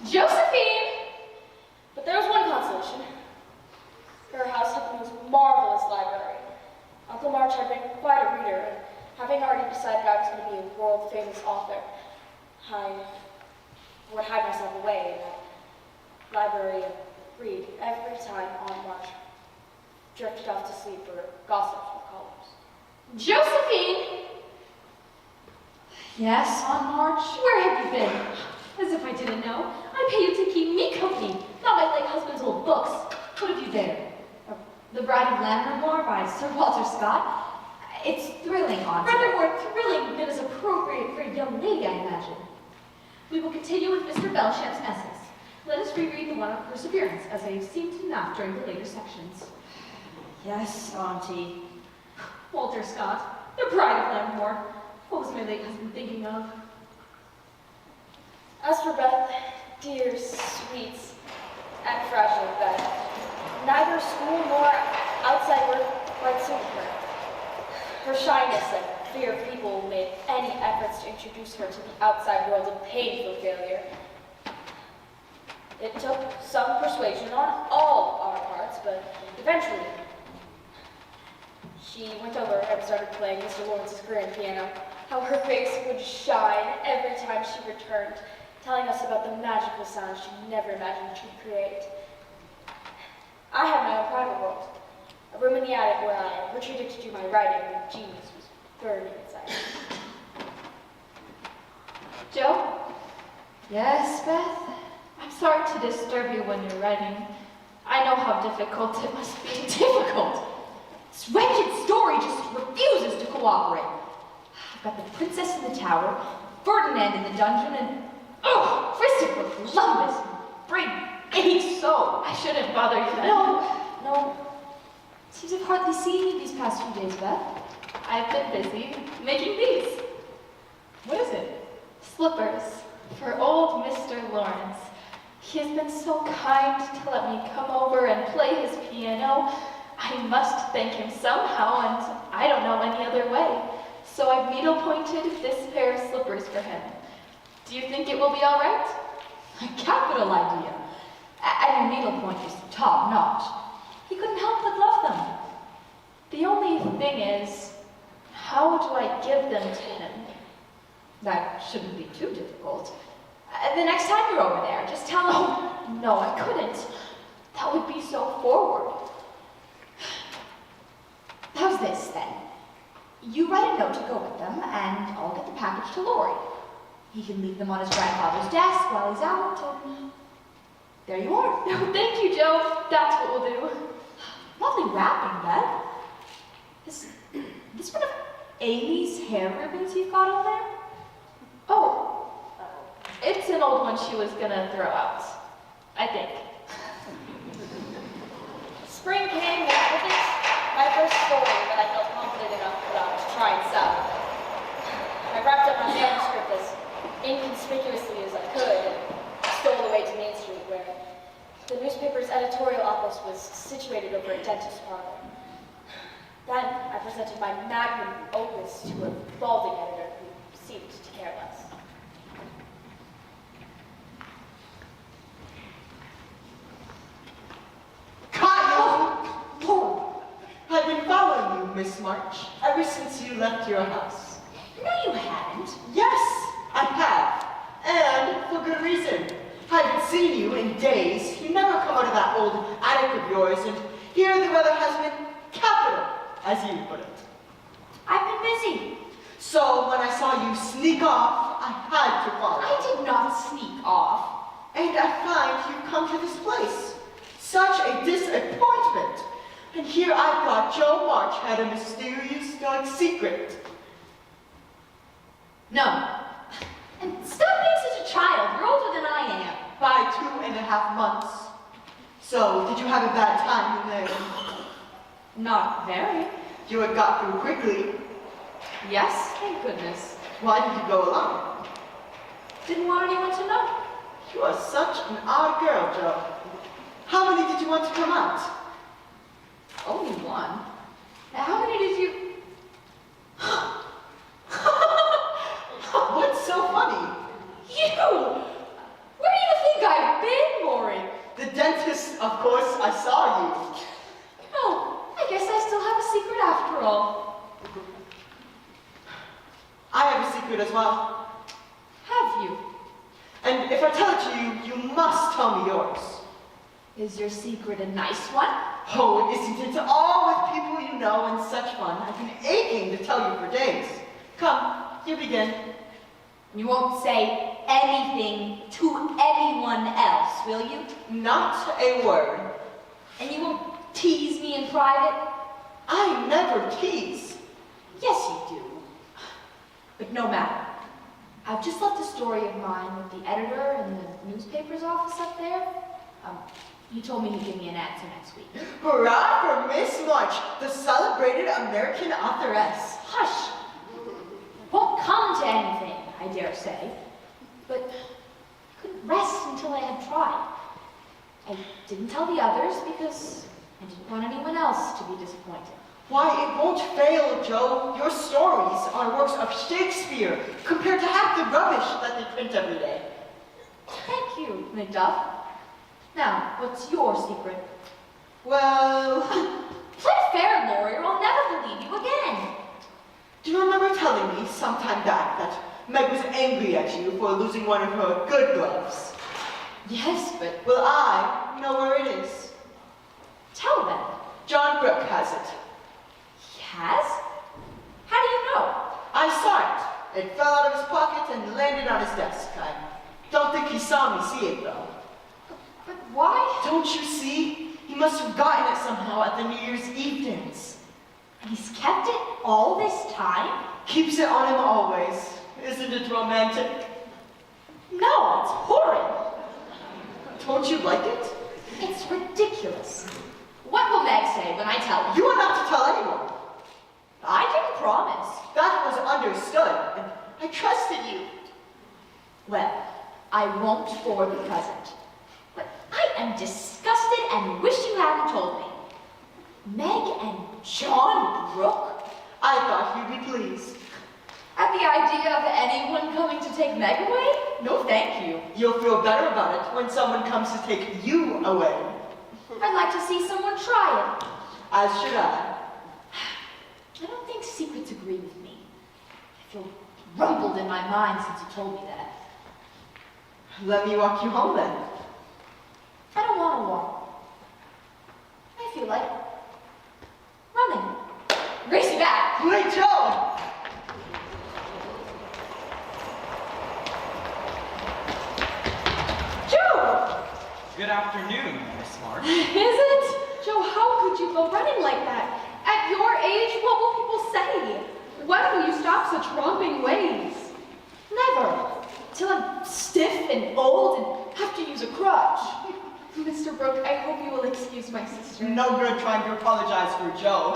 could. Josephine! But there was one consolation. Her house had the most marvelous library. Uncle March had been quite a reader, and having already decided I was going to be a world-famous author, I would hide myself away in that library and read every time on March drifted off to sleep or gossiped with callers. Josephine! Yes, Aunt March? Where have you been? As if I didn't know. I pay you to keep me company, not my late husband's old books. What have you there? The Bride of Lammermoor by Sir Walter Scott? It's thrilling, Auntie. Rather more thrilling than is appropriate for a young lady, I imagine. We will continue with Mr. Belshamp's essays. Let us reread the one on perseverance, as I have seemed enough during the later sections. Yes, Auntie. Walter Scott, the Bride of Lammermoor. What was my late husband thinking of? As for Beth, dear, sweet, and fragile Beth, neither school nor outside work quite suited her. Her shyness and fear of people made any efforts to introduce her to the outside world a painful failure. It took some persuasion on all our parts, but eventually she went over and started playing Mr. Lawrence's grand piano. How her face would shine every time she returned, telling us about the magical sounds she never imagined she could create. I had my own private world, a room in the attic where I retreated to do my writing when genius was burning inside. Joe? Yes, Beth? I'm sorry to disturb you when you're writing. I know how difficult it must be. Difficult? This wretched story just refuses to cooperate. I've got the princess in the tower, Ferdinand in the dungeon, and Christopher Columbus. Brain aches so. I shouldn't bother you then. No. Seems I've hardly seen you these past few days, Beth. I've been busy making these. What is it? Slippers for old Mr. Lawrence. He has been so kind to let me come over and play his piano. I must thank him somehow, and I don't know any other way. So I've needle-pointed this pair of slippers for him. Do you think it will be all right? A capital idea. And your needlepoint is top-notch. He couldn't help but love them. The only thing is, how do I give them to him? That shouldn't be too difficult. The next time you're over there, just tell him... Oh, no, I couldn't. That would be so forward. How's this, then? You write a note to go with them, and I'll get the package to Laurie. He can leave them on his grandfather's desk while he's out, and there you are. No, thank you, Joe. That's what we'll do. Lovely wrapping, Beth. Is this one of Amy's hair ribbons you've got on there? Oh, it's an old one she was gonna throw out, I think. Spring came, and with it, my first story that I felt confident enough to put out to try and sell. I wrapped up my manuscript as inconspicuously as I could and stole away to Main Street, where the newspaper's editorial office was situated over a dentist's parlor. Then I presented my magnum opus to a balding editor who seemed to care less. Kyle! Oh, I've been following you, Miss March, ever since you left your house. No, you haven't. Yes, I have. And for good reason. I haven't seen you in days. You never come out of that old attic of yours, and here the weather has been capital, as you put it. I've been busy. So when I saw you sneak off, I had to follow. I did not sneak off. And I find you've come to this place. Such a disappointment. And here I thought Joe March had a mysterious dark secret. No. And stop being such a child. You're older than I am. By 2.5 months. So, did you have a bad time in there? Not very. You had got through quickly. Yes, thank goodness. Why did you go alone? Didn't want anyone to know. You are such an odd girl, Joe. How many did you want to come out? Only one. Now, how many did you... What's so funny? You! Where do you think I've been, Maury? The dentist, of course, I saw you. Oh, I guess I still have a secret after all. I have a secret as well. Have you? And if I tell it to you, you must tell me yours. Is your secret a nice one? Oh, isn't it all with people you know and such fun? I've been aching to tell you for days. Come, you begin. You won't say anything to anyone else, will you? Not a word. And you won't tease me in private? I never tease. Yes, you do. But no matter. I've just left a story of mine with the editor in the newspaper's office up there. He told me he'd give me an answer next week. Hurrah for Miss March, the celebrated American authoress. Hush! Won't come to anything, I dare say. But I couldn't rest until I had tried. I didn't tell the others because I didn't want anyone else to be disappointed. Why, it won't fail, Joe. Your stories are works of Shakespeare compared to half the rubbish that they print every day. Thank you, McDuff. Now, what's your secret? Well... Play fair, Laurie, or I'll never believe you again. Do you remember telling me sometime back that Meg was angry at you for losing one of her good gloves? Yes, but... Well, I know where it is. Tell them. John Brooke has it. He has? How do you know? I saw it. It fell out of his pocket and landed on his desk. I don't think he saw me see it, though. But why? Don't you see? He must have gotten it somehow at the New Year's Eve dance. And he's kept it all this time? Keeps it on him always. Isn't it romantic? No, it's horrid. Don't you like it? It's ridiculous. What will Meg say when I tell her? You are not to tell anyone. I didn't promise. That was understood, and I trusted you. Well, I won't for the present. But I am disgusted and wish you hadn't told me. Meg and John Brooke? I thought you'd be pleased. At the idea of anyone coming to take Meg away? No, thank you. You'll feel better about it when someone comes to take you away. I'd like to see someone try it. As should I. I don't think secrets agree with me. I feel rumbled in my mind since you told me that. Let me walk you home then. I don't want to walk. I feel like running. Race back. Wait, Joe! Joe! Good afternoon, Miss March. Is it? Joe, how could you go running like that? At your age, what will people say? When will you stop such romping ways? Never. Till I'm stiff and old and have to use a crutch. Mr. Brooke, I hope you will excuse my sister. No good trying to apologize for Joe.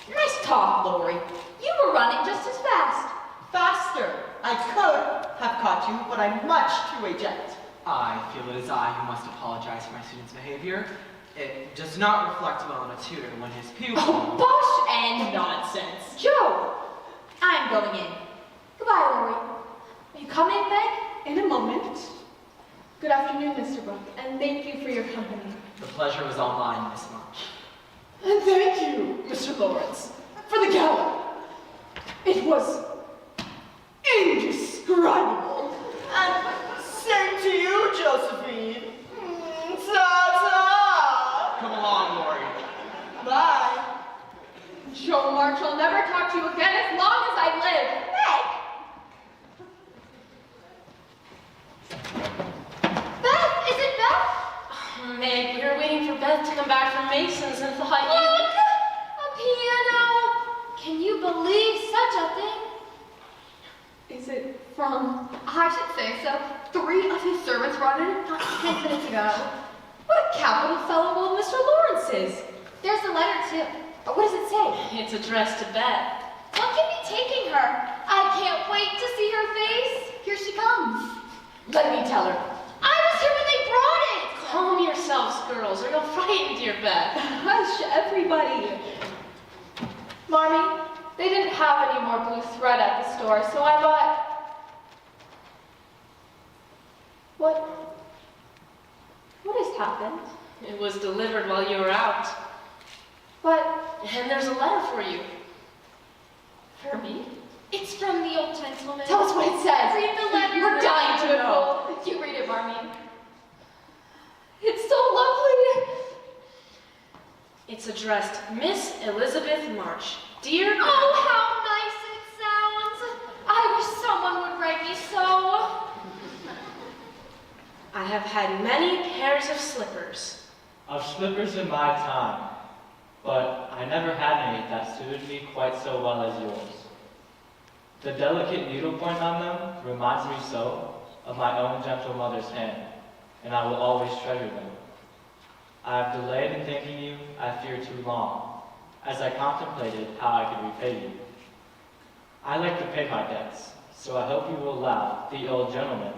Nice talk, Lori. You were running just as fast. Faster. I could have caught you, but I'm much too eject. I feel it is I who must apologize for my student's behavior. It does not reflect well on a tutor when his pupil... Oh, bosh and nonsense. nonsense. Joe! I'm going in. Goodbye, Lori. Are you coming, Meg? In a moment. Good afternoon, Mr. Brooke, and thank you for your company. The pleasure was all mine, Miss March. And thank you, Mr. Lawrence, for the gala. It was indescribable. And same to you, Josephine. Ta-ta! Come along, Lori. Bye. Joe March, I'll never talk to you again as long as I live. Beth, is it Beth? Meg, we were waiting for Beth to come back from Mason's and thought you... Look! A piano! Can you believe such a thing? Is it from... I should say so. 3 of his servants brought it in not 10 minutes ago. What a capital fellow old Mr. Lawrence is. There's a letter, too. What does it say? It's addressed to Beth. What can be taking her? I can't wait to see her face. Here she comes. Let me tell her. I was here when they brought it. Calm yourselves, girls, or you'll frighten dear Beth. Hush, everybody. Marmee, they didn't have any more blue thread at the store, so I bought... What has happened? It was delivered while you were out. But And there's a letter for you. for me? It's from the old gentleman. Tell us what it says. Read the letter. We're dying to know. You read it, Marmee. It's so lovely. It's addressed Miss Elizabeth March. Dear Oh, how nice it sounds. I wish someone would write me so. I have had many pairs of slippers. Of slippers in my time, but I never had any that suited me quite so well as yours. The delicate needlepoint on them reminds me so of my own gentle mother's hand, and I will always treasure them. I have delayed in thanking you, I fear too long, as I contemplated how I could repay you. I like to pay my debts, so I hope you will allow the old gentleman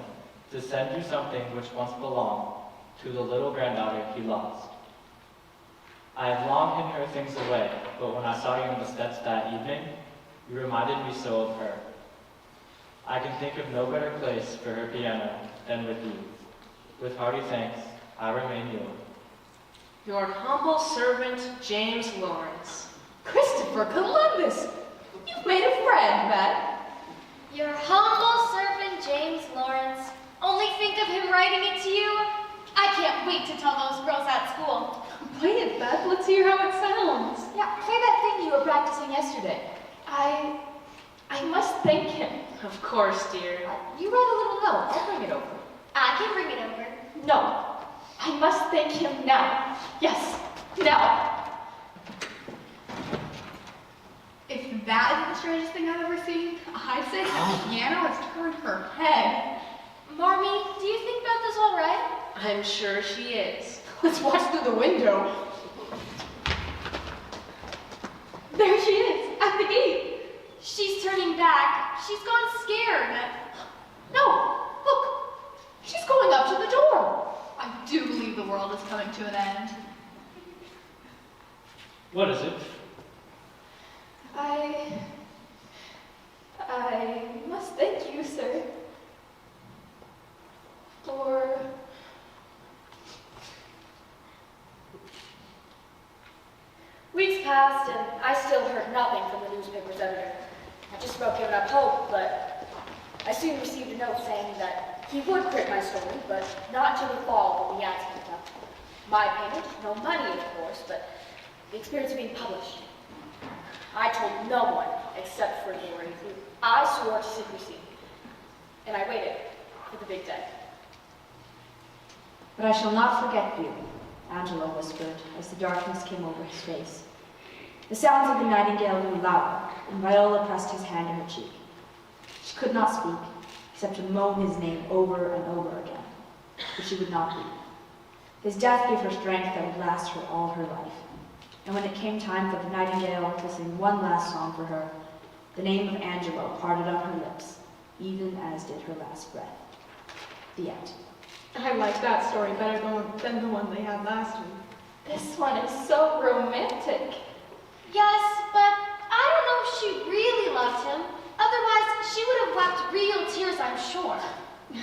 to send you something which once belonged to the little granddaughter he lost. I have long hidden her things away, but when I saw you on the steps that evening, you reminded me so of her. I can think of no better place for her piano than with you. With hearty thanks, I remain yours. Your humble servant, James Lawrence. Christopher Columbus! You've made a friend, Beth. Your humble servant, James Lawrence. Only think of him writing it to you. I can't wait to tell those girls at school. Play it, Beth. Let's hear how it sounds. Yeah, play that thing you were practicing yesterday. I must thank him. Of course, dear. You write a little note. I'll bring it over. I can bring it over. No, I must thank him now. Yes, now. If that isn't the strangest thing I've ever seen, I'd say that the piano has turned her head. Marmee, do you think Beth is all right? I'm sure she is. Let's watch through the window. There she is, at the gate. She's turning back. She's gone scared. No, look. She's going up to the door. I do believe the world is coming to an end. What is it? I must thank you, sir, for... Weeks passed, and I still heard nothing from the newspaper's editor. I just about given up hope, but I soon received a note saying that he would print my story, but not until the fall when the ads picked up. My payment, no money, of course, but the experience of being published. I told no one except for Lori, who I swore to secrecy, and I waited for the big day. But I shall not forget you, Angelo whispered as the darkness came over his face. The sounds of the nightingale grew louder, and Viola pressed his hand in her cheek. She could not speak, except to moan his name over and over again, but she would not weep. His death gave her strength that would last her all her life. And when it came time for the nightingale to sing one last song for her, the name of Angelo parted on her lips, even as did her last breath. The end. I like that story better than the one they had last week. This one is so romantic. Yes, but I don't know she would have wept real tears, I'm sure.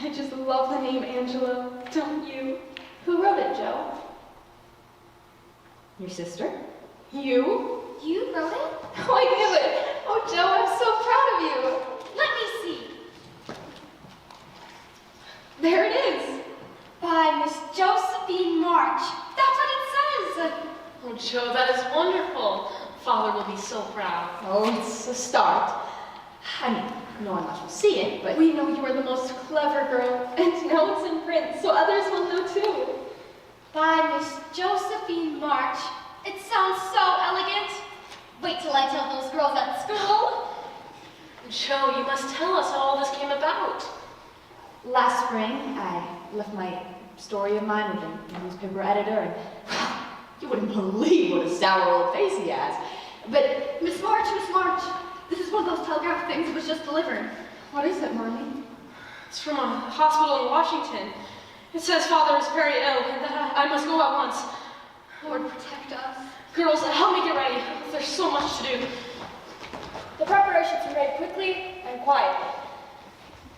I just love the name Angelo, don't you? Who wrote it, Joe? Your sister? You? You wrote it? Oh, I knew it. Oh, Joe, I'm so proud of you. Let me see. There it is. By Miss Josephine March. That's what it says. Oh, Joe, that is wonderful. Father will be so proud. Oh, it's a start. I mean, no one much will see it, but... We know you are the most clever girl, and now it's in print, so others will know too. By Miss Josephine March. It sounds so elegant. Wait till I tell those girls at school. Joe, you must tell us how all this came about. Last spring, I left my story of mine with a newspaper editor, and you wouldn't believe what a sour old face he has. But Miss March, this is one of those telegraph things that was just delivered. What is it, Marley? It's from a hospital in Washington. It says Father is very ill and that I must go at once. Lord, protect us. Girls, help me get ready. There's so much to do. The preparations were made quickly and quietly.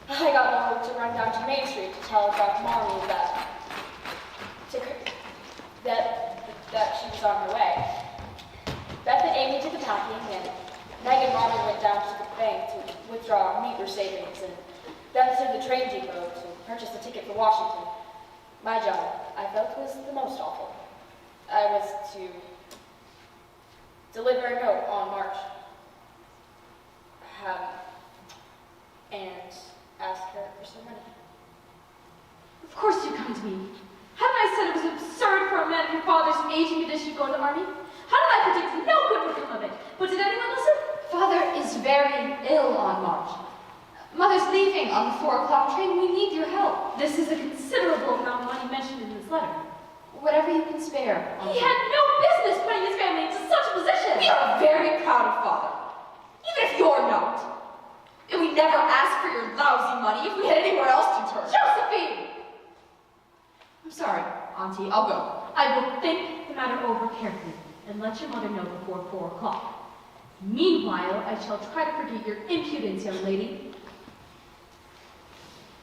I got Laura to run down to Main Street to tell Dr. Marley that she was on her way. Beth and Amy did the packing, and Meg and Robin went down to the bank to withdraw meager savings, and Beth to the train depot to purchase a ticket for Washington. My job, I felt, was the most awful. I was to deliver a note on March, and ask her for some money. Of course you come to me. Hadn't I said it was absurd for a man of your father's age and condition to go to the army? How did I predict no good would come of it? But did anyone listen? Father is very ill on March. Mother's leaving on the 4 o'clock train. We need your help. This is a considerable amount of money mentioned in this letter. Whatever you can spare. He had no business putting his family into such a position. We are very proud of Father, even if you're not. And we never asked for your lousy money if we had anywhere else to turn. Josephine! I'm sorry, Auntie. I'll go. I will think the matter over carefully and let your mother know before 4 o'clock. Meanwhile, I shall try to forget your impudence, young lady.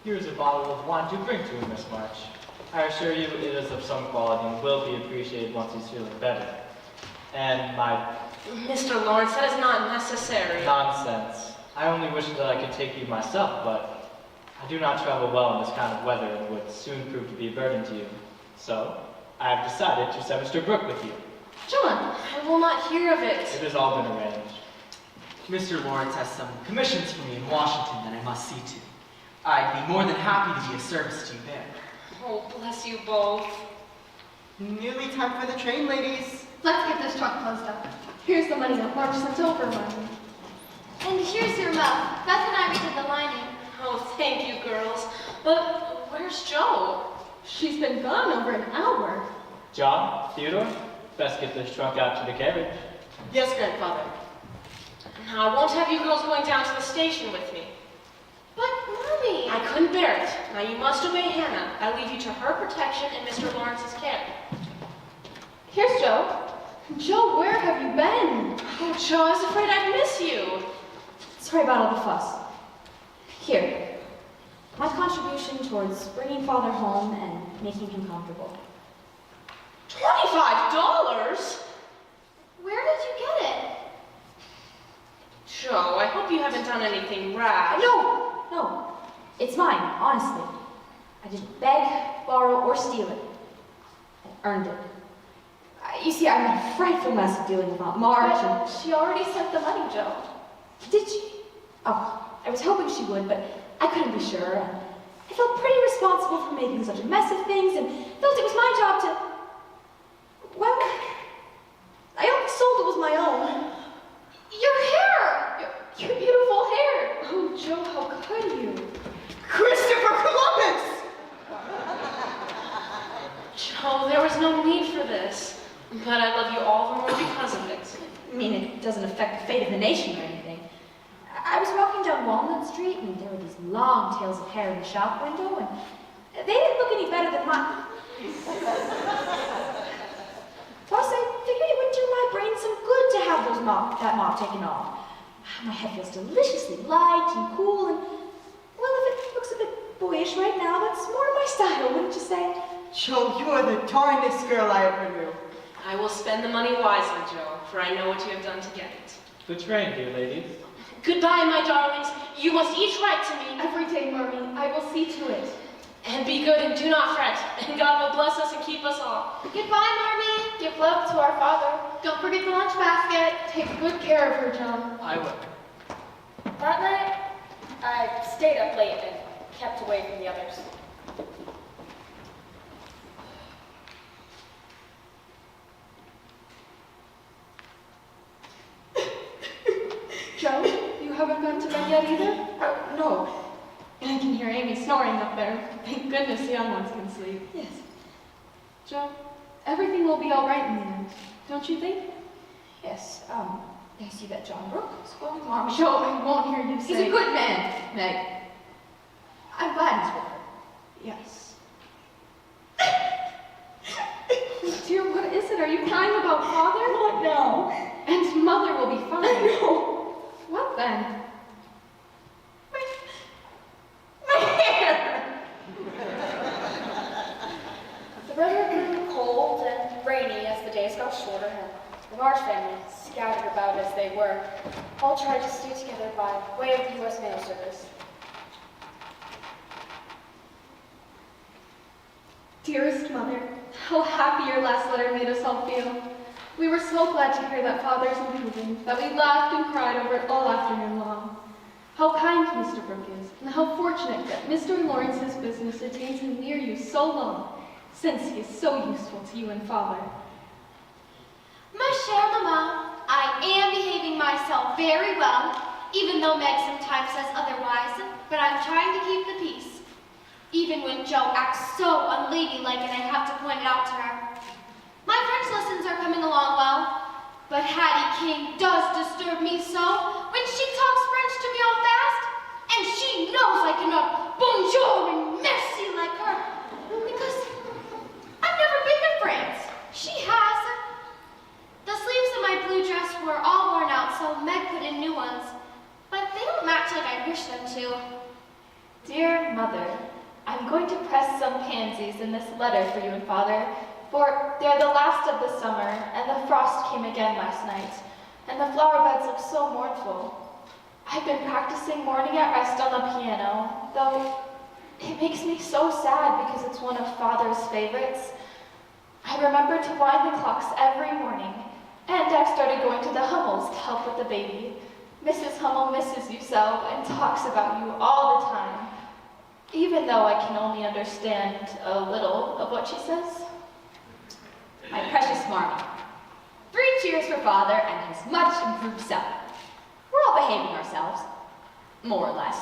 Here's a bottle of wine to bring to him, Miss March. I assure you it is of some quality and will be appreciated once he's feeling better. And my... Mr. Lawrence, that is not necessary. Nonsense. I only wish that I could take you myself, but I do not travel well in this kind of weather and would soon prove to be a burden to you. So, I have decided to send Mr. Brooke with you. John, I will not hear of it. It has all been arranged. Mr. Lawrence has some commissions for me in Washington that I must see to. I'd be more than happy to be of service to you there. Oh, bless you both. Nearly time for the train, ladies. Let's get this trunk closed up. Here's the money that March sent over, Marley. And here's your muff. Beth and I redid the lining. Oh, thank you, girls. But where's Joe? She's been gone over an hour. John, Theodore, best get this trunk out to the carriage. Yes, grandfather. Now, I won't have you girls going down to the station with me. But, Mommy! I couldn't bear it. Now, you must obey Hannah. I leave you to her protection and Mr. Lawrence's care. Here's Joe. Joe, where have you been? Oh, Joe, I was afraid I'd miss you. Sorry about all the fuss. Here, my contribution towards bringing Father home and making him comfortable. $25? Where did you get it? Joe, I hope you haven't done anything rash. No, it's mine, honestly. I didn't beg, borrow, or steal it. I earned it. You see, I'm in a frightful mess of dealing with Aunt March, and... She already sent the money, Joe. Did she? Oh, I was hoping she would, but I couldn't be sure. I felt pretty responsible for making such a mess of things, and felt it was my job to... Well, I always sold it was my own. Your hair! Your beautiful hair! Oh, Joe, how could you? Christopher Columbus! Joe, there was no need for this. But I love you all the more because of it. I mean, it doesn't affect the fate of the nation or anything. I was walking down Walnut Street, and there were these long tails of hair in the shop window, and they didn't look any better than mine. Plus, I figured it would do my brain some good to have that mop taken off. My head feels deliciously light and cool, and, well, if it looks a bit boyish right now, that's more my style, wouldn't you say? Joe, you are the darndest girl I ever knew. I will spend the money wisely, Joe, for I know what you have done to get it. Good train, dear ladies. Goodbye, my darlings. You must each write to me. Every day, Mommy. I will see to it. And be good and do not fret. And God will bless us and keep us all. Goodbye, Marmee. Give love to our father. Don't forget the lunch basket. Take good care of her, John. I will. That night, I stayed up late and kept away from the others. Joe, you haven't gone to bed yet either? No. I can hear Amy snoring up there. Thank goodness the young ones can sleep. Yes. Joe, everything will be all right in the end, don't you think? Yes, I see that John Brooke is going, Mom. Joe, I won't hear you say. He's a good man, Meg. I'm glad he's with her. Yes. Dear, what is it? Are you crying about Father? Not now. And Mother will be fine. I know. What then? My hair! The weather grew cold and rainy as the days got shorter, and the March family, scattered about as they were, all tried to stay together by way of the U.S. mail service. Dearest Mother, how happy your last letter made us all feel. We were so glad to hear that Father's leaving, that we laughed and cried over it all afternoon long. How kind Mr. Brooke is, and how fortunate that Mr. Lawrence's business detains him near you so long, since he is so useful to you and Father. Ma chère maman, I am behaving myself very well, even though Meg sometimes says otherwise, but I'm trying to keep the peace. Even when Joe acts so unladylike and I have to point it out to her. My French lessons are coming along well, but Hattie King does disturb me so when she talks French to me all fast, and she knows I cannot bonjour and merci like her, because I've never been to France. She has. The sleeves of my blue dress were all worn out, so Meg put in new ones, but they don't match like I wish them to. Dear Mother, I'm going to press some pansies in this letter for you and Father, for they're the last of the summer, and the frost came again last night, and the flower beds look so mournful. I've been practicing morning at rest on the piano, though it makes me so sad because it's one of Father's favorites. I remember to wind the clocks every morning, and I've started going to the Hummels to help with the baby. Mrs. Hummel misses you so and talks about you all the time, even though I can only understand a little of what she says. My precious Marmee, 3 cheers for Father and his much improved self. We're all behaving ourselves, more or less.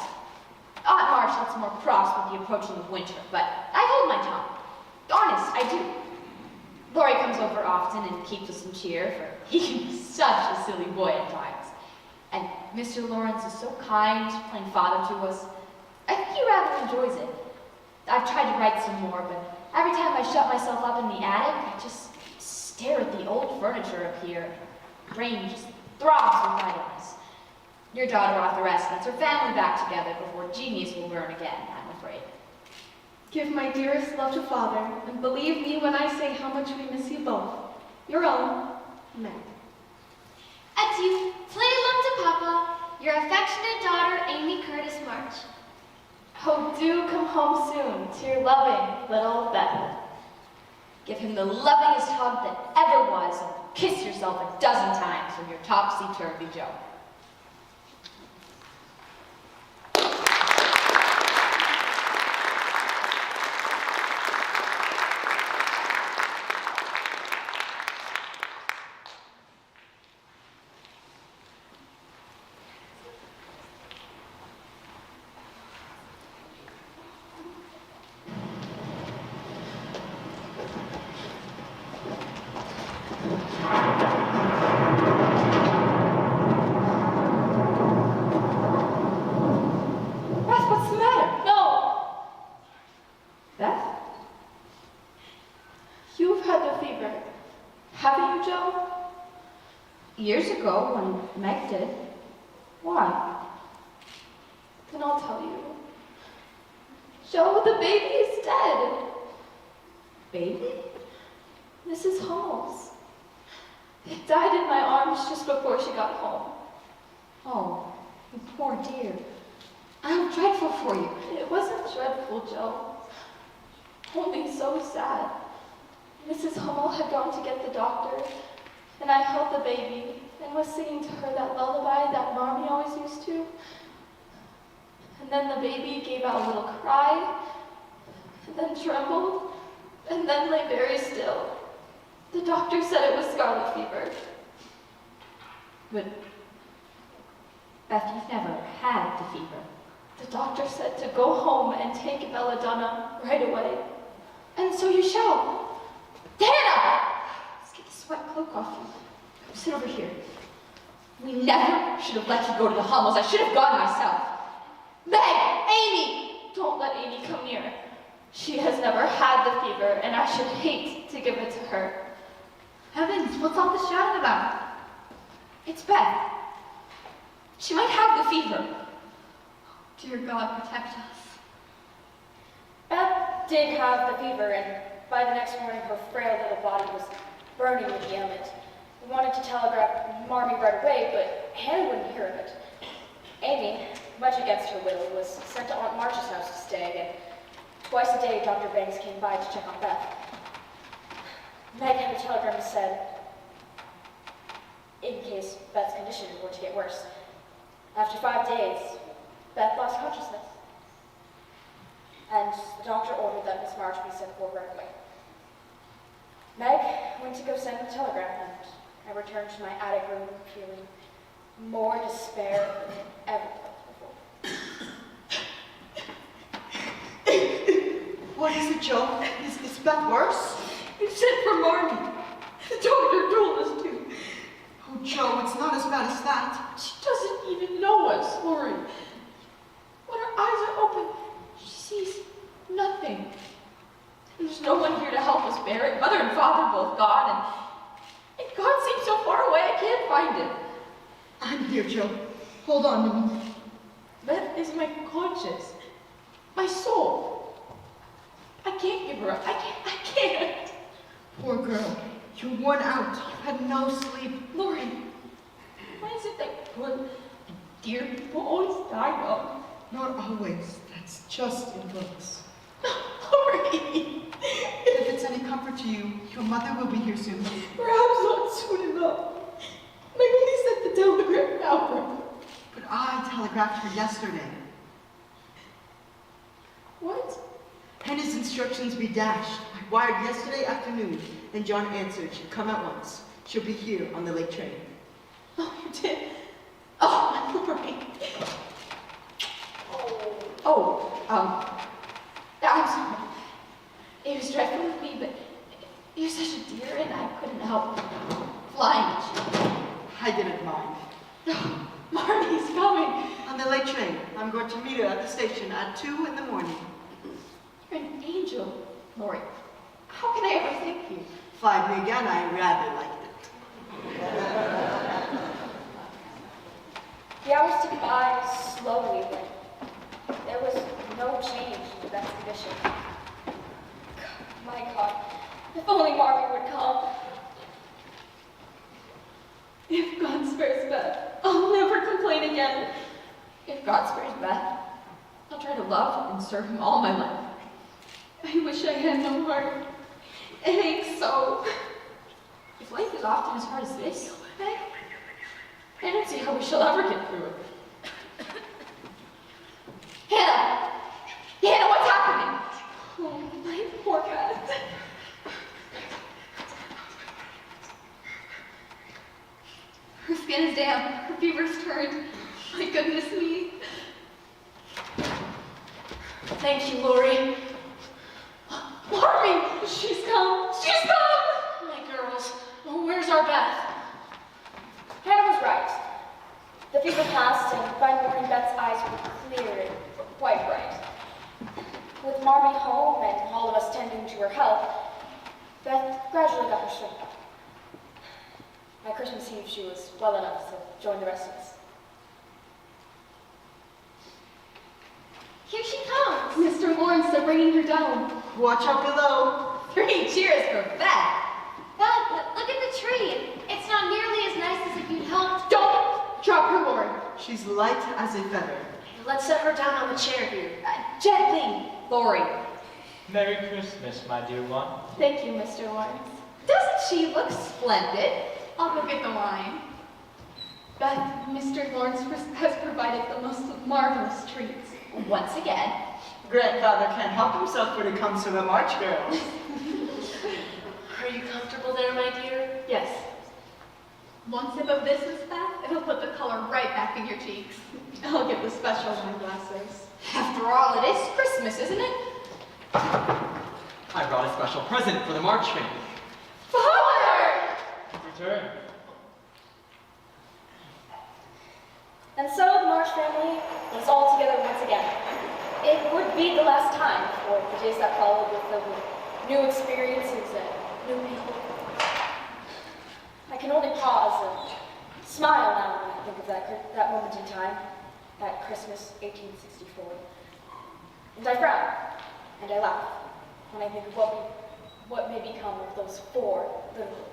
Aunt March looks more cross with the approaching of winter, but I hold my tongue. Honest, I do. Laurie comes over often and keeps us in cheer, for he can be such a silly boy at times. And Mr. Lawrence is so kind, playing Father to us. I think he rather enjoys it. I've tried to write some more, but every time I shut myself up in the attic, I just stare at the old furniture up here. Brain just throbs with idleness. Your daughter authoress wants her family back together before genius will burn again, I'm afraid. Give my dearest love to Father, and believe me when I say how much we miss you both. Your own, Meg. Adieu. Plenty love to Papa. Your affectionate daughter, Amy Curtis March. Oh, do come home soon to your loving little Beth. Give him the lovingest hug that ever was, and kiss yourself a dozen times from your topsy-turvy Joe. Years ago, when Meg did. Why? Then I'll tell you. Joe, the baby is dead. Baby? Mrs. Hummels. It died in my arms just before she got home. Oh, you poor dear. How dreadful for you. It wasn't dreadful, Joe. Only so sad. Mrs. Hummel had gone to get the doctor, and I held the baby and was singing to her that lullaby that Mommy always used to. And then the baby gave out a little cry, and then trembled, and then lay very still. The doctor said it was scarlet fever. But, Beth, you've never had the fever. The doctor said to go home and take belladonna right away. And so you shall. Hannah! Let's get the sweat cloak off you. Come sit over here. We never should have let you go to the Hummels. I should have gone myself. Meg! Amy! Don't let Amy come near. She has never had the fever, and I should hate to give it to her. Heavens, what's all this shouting about? It's Beth. She might have the fever. Dear God, protect us. Beth did have the fever, and by the next morning her frail little body was burning with the ailment. We wanted to telegraph Marmee right away, but Hannah wouldn't hear of it. Amy, much against her will, was sent to Aunt March's house to stay, and twice a day Dr. Banks came by to check on Beth. Meg had a telegram that said, in case Beth's condition were to get worse. After 5 days, Beth lost consciousness, and the doctor ordered that Miss March be sent for right away. Meg went to go send the telegram, and I returned to my attic room feeling more despair than ever felt before. What is it, Joe? Is Beth worse? You sent for Marmee. The doctor told us to. Oh, Joe, it's not as bad as that. She doesn't even know us, Lori. When her eyes are open, she sees nothing. There's no one here to help us bear it. Mother and father both gone, and God seems so far away I can't find him. I'm here, Joe. Hold on to me. Beth is my conscience, my soul. I can't give her up. I can't. Poor girl. You're worn out. You've had no sleep. Lori, why is it that good, dear people always die young? Not always. That's just in books. Lori! If it's any comfort to you, your mother will be here soon. Perhaps not soon enough. Meg only sent the telegram now for her. But I telegraphed her yesterday. What? Hannah's instructions be dashed. I wired yesterday afternoon, and John answered she'd come at once. She'll be here on the late train. Oh, you did? Oh, Lori. I'm sorry. It was dreadful of me, but you're such a dear, and I couldn't help flying at you. I didn't mind. No, Marmie's coming. On the late train. I'm going to meet her at the station at 2 in the morning. You're an angel, Lori. How can I ever thank you? Find me again, I rather liked it. The hours ticked by slowly, but there was no change in Beth's condition. My God, if only Marmee would come. If God spares Beth, I'll never complain again. If God spares Beth, I'll try to love and serve him all my life. I wish I had no heart. It aches so. If life is often as hard as this, I don't see how we shall ever get through it. Hannah! Hannah, what's happening? Oh, my poor Beth. Her skin is damp. Her fever's turned. My goodness me. Thank you, Lori. Marmee! She's come! She's come! My girls, where's our Beth? Hannah was right. The fever passed, and by morning Beth's eyes were clear and quite bright. With Marmee home and all of us tending to her health, Beth gradually got her strength back. By Christmas Eve, she was well enough to join the rest of us. Here she comes. Mr. Lawrence, they're bringing her down. Watch out below. 3 cheers for Beth. Beth, look at the tree. It's not nearly as nice as if you'd helped. Don't drop her, Lord. She's light as a feather. Let's set her down on the chair here. Gently, Lori. Merry Christmas, my dear one. Thank you, Mr. Lawrence. Doesn't she look splendid? I'll go get the wine. Beth, Mr. Lawrence has provided the most marvelous treats. Once again. Grandfather can't help himself when it comes to the March girls. Are you comfortable there, my dear? Yes. One sip of this, Miss Beth, it'll put the color right back in your cheeks. I'll get the special wine glasses. After all, it is Christmas, isn't it? I brought a special present for the March family. Father! Return. And so the March family was all together once again. It would be the last time for the days that followed with the new experiences and new people. I can only pause and smile now when I think of that moment in time, that Christmas 1864. And I frown, and I laugh when I think of what may become of those 4 little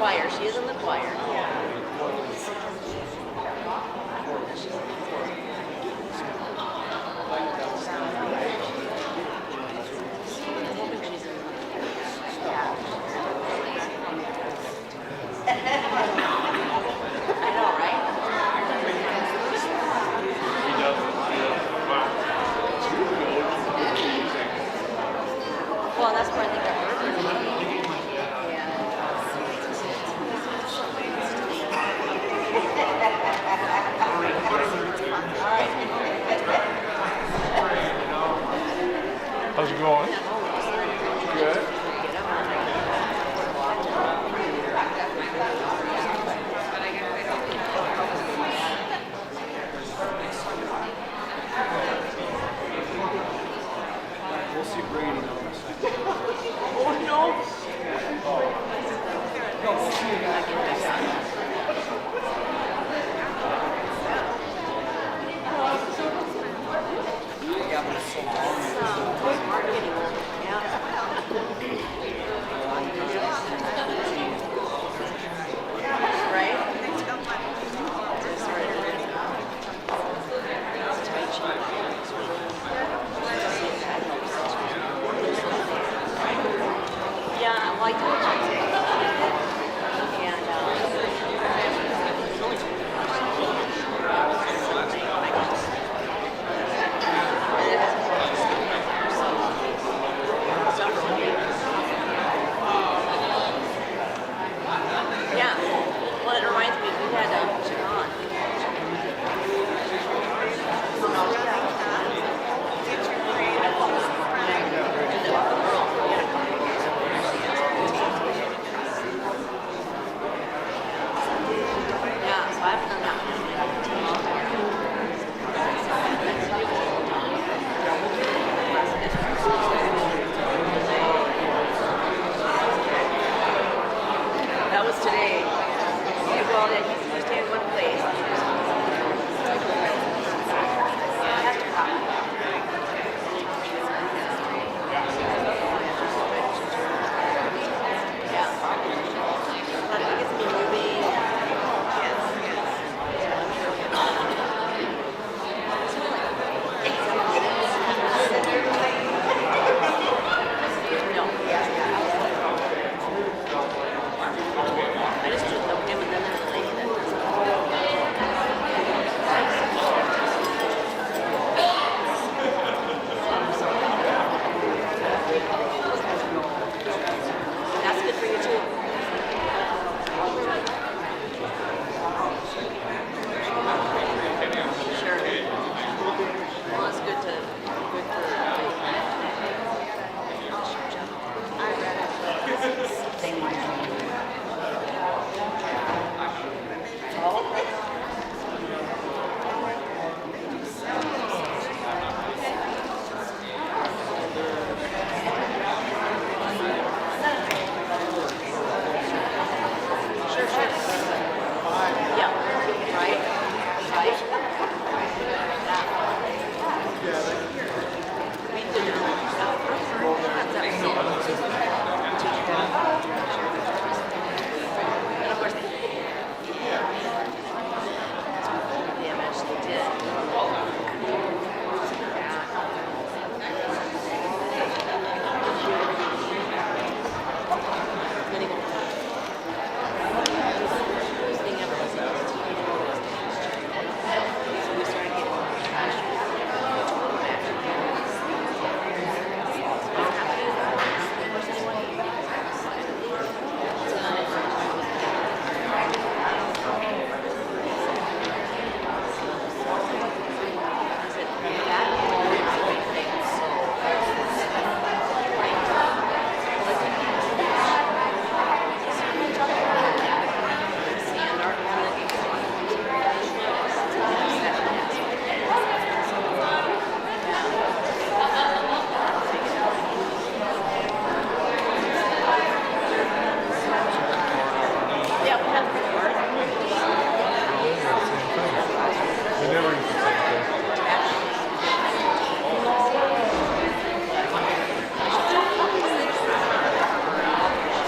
choir. She is in the choir. I know, right? Well, that's where I think that How's it going? Good. We'll see Brady in a second. Oh no! Yeah, well, I told you. Yeah, well, it reminds me, we had Siobhan. Yeah, so I haven't done that. That was today. Well, he's just in one place. I have to copy. Yeah. But it gets me moving. No. I just took him and then there's a lady that that's good for you too. Sure. Well, it's good for I read it. Sure, sure. Yeah, right? Right? We did it.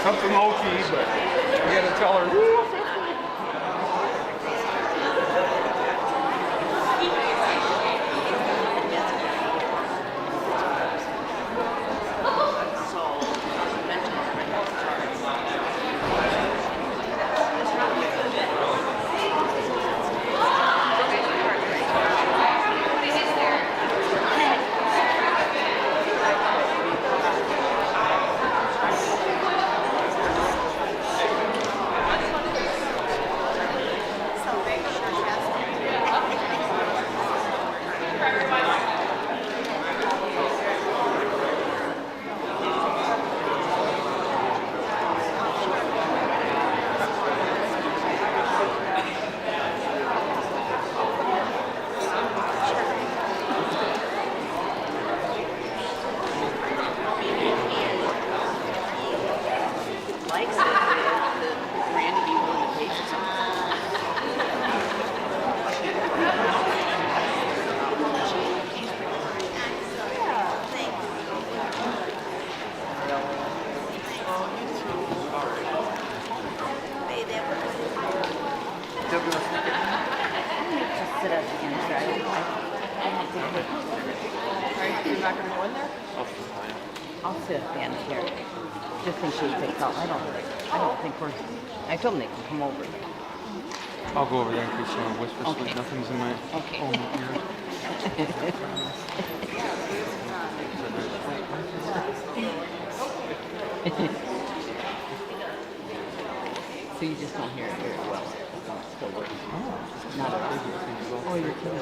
Something low key, but you gotta tell her, woo, 50. I'll sit at the end here, just in case they come. I don't think we're. I told them they can come over. I'll go over there in case someone whispers Okay. sweet nothings in my Okay. So you just don't hear it very well. It's still working. Oh, not at all. Oh, you're kidding.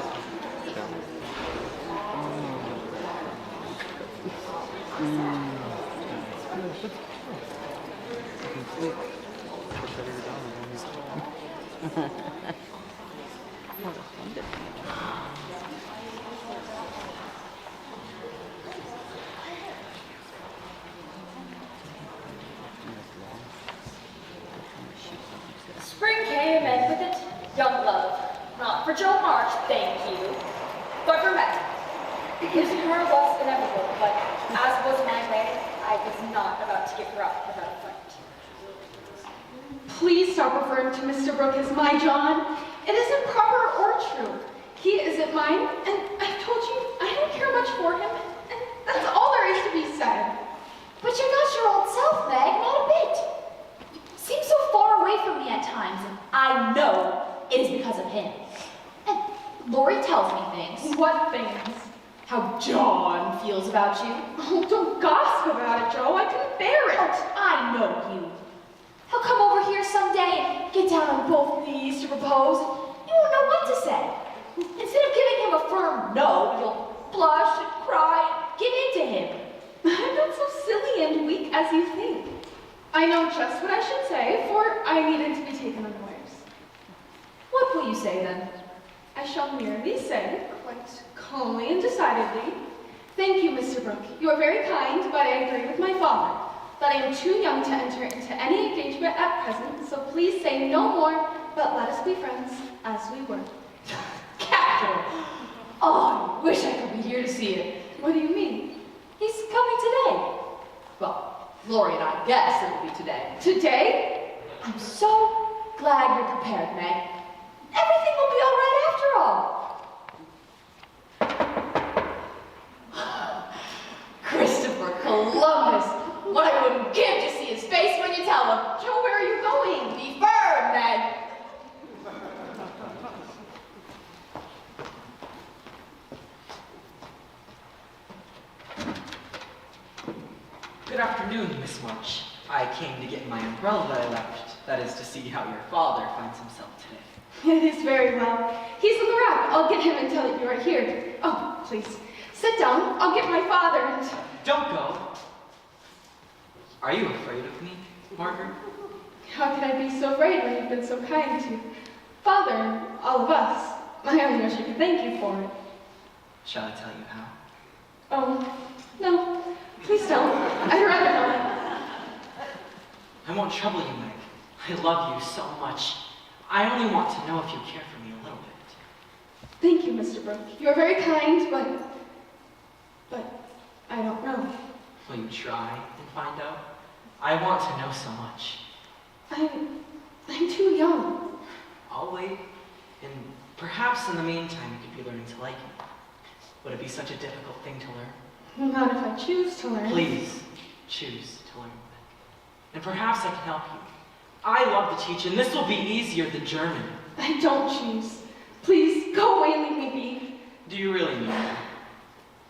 Spring came, and with it, young love. Not for Joe March, thank you, but for Meg. Losing her was inevitable, but as was my way, I was not about to give her up without a fight. Please stop referring to Mr. Brooke as my John. It isn't proper or true. He isn't mine, and I've told you I don't care much for him, and that's all there is to be said. But you're not your old self, Meg, not a bit. You seem so far away from me at times, and I know it is because of him. And Lori tells me things. What things? How John feels about you. Oh, don't gossip about it, Joe. I couldn't bear it. Oh, I know you. He'll come over here someday and get down on both knees to propose. You won't know what to say. Instead of giving him a firm no, you'll blush and cry and give in to him. I'm not so silly and weak as you think. I know just what I should say, for I needed to be taken unawares. What will you say then? I shall merely say, quite calmly and decidedly, thank you, Mr. Brooke. You are very kind, but I agree with my father that I am too young to enter into any engagement at present, so please say no more, but let us be friends as we were. Capital! Oh, I wish I could be here to see it. What do you mean? He's coming today. Well, Lori and I guess it'll be today. Today? I'm so glad you're prepared, Meg. Everything will be all right after all. Christopher Columbus! What I wouldn't give to see his face when you tell him. Joe, where are you going? Be firm, Meg. Good afternoon, Miss March. I came to get my umbrella that I left. That is to see how your father finds himself today. It is very well. He's in the rack. I'll get him and tell him you are here. Oh, please. Sit down. I'll get my father and... Don't go. Are you afraid of me, Margaret? How could I be so afraid when you've been so kind to Father and all of us? I only wish I could thank you for it. Shall I tell you how? Oh, no. Please don't. I'd rather not. I won't trouble you, Meg. I love you so much. I only want to know if you care for me a little bit. Thank you, Mr. Brooke. You are very kind, but I don't know. Will you try and find out? I want to know so much. I'm too young. I'll wait, and perhaps in the meantime you could be learning to like me. Would it be such a difficult thing to learn? Not if I choose to learn. Please, choose to learn. And perhaps I can help you. I love to teach, and this will be easier than German. I don't choose. Please, go away and leave me be. Do you really mean that?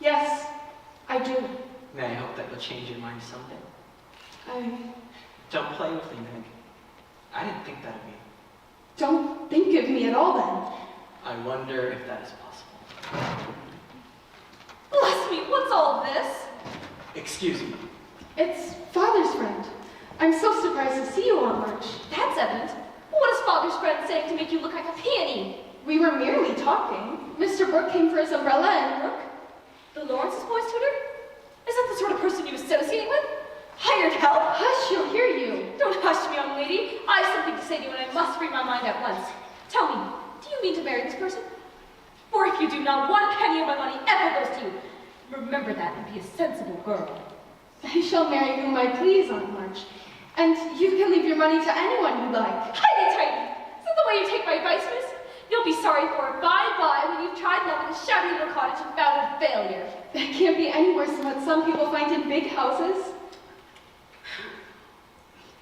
Yes, I do. May I hope that you'll change your mind someday? Don't play with me, Meg. I didn't think that of you. Don't think of me at all, then. I wonder if that is possible. Bless me, what's all this? Excuse me. It's Father's friend. I'm so surprised to see you, Aunt March. That's evident. What is Father's friend saying to make you look like a peony? We were merely talking. Mr. Brooke came for his umbrella and... Brooke? The Lawrence's boy's tutor? Is that the sort of person you associate with? Hired help? Hush, she'll hear you. Don't hush me, young lady. I have something to say to you and I must free my mind at once. Tell me, do you mean to marry this person? For if you do, not one penny of my money ever goes to you. Remember that and be a sensible girl. I shall marry whom I please, Aunt March. And you can leave your money to anyone you like. Highty-tighty! Is that the way you take my advice, miss? You'll be sorry for it by when you've tried love in a shabby little cottage and found a failure. That can't be any worse than what some people find in big houses.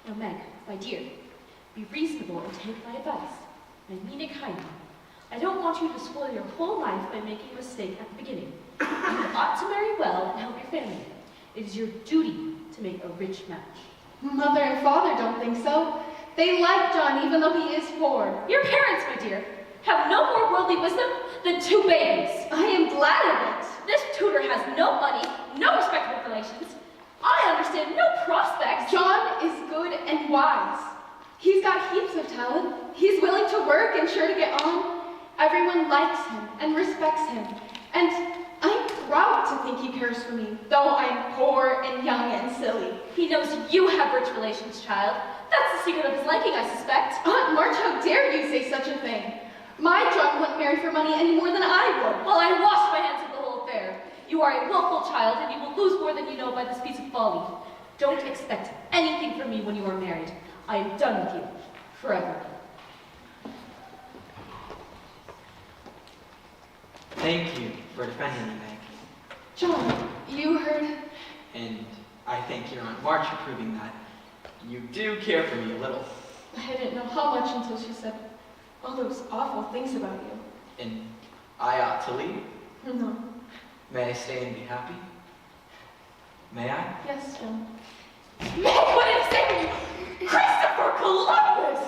Now, Meg, my dear, be reasonable and take my advice. I mean it kindly. I don't want you to spoil your whole life by making a mistake at the beginning. You ought to marry well and help your family. It is your duty to make a rich match. Mother and Father don't think so. They like John even though he is poor. Your parents, my dear, have no more worldly wisdom than two babies. I am glad of it. This tutor has no money, no respectable relations. I understand no prospects. John is good and wise. He's got heaps of talent. He's willing to work and sure to get on. Everyone likes him and respects him. And I'm proud to think he cares for me, though I'm poor and young and silly. He knows you have rich relations, child. That's the secret of his liking, I suspect. Aunt March, how dare you say such a thing? My John wouldn't marry for money any more than I would. Well, I wash my hands of the whole affair. You are a willful child, and you will lose more than you know by this piece of folly. Don't expect anything from me when you are married. I am done with you, forever. Thank you for defending me, Meg. John, you heard... And I thank your Aunt March for proving that you do care for me a little. I didn't know how much until she said all those awful things about you. And I ought to leave? No. May I stay and be happy? May I? Yes, John. Meg, what did he say to you? Christopher Columbus!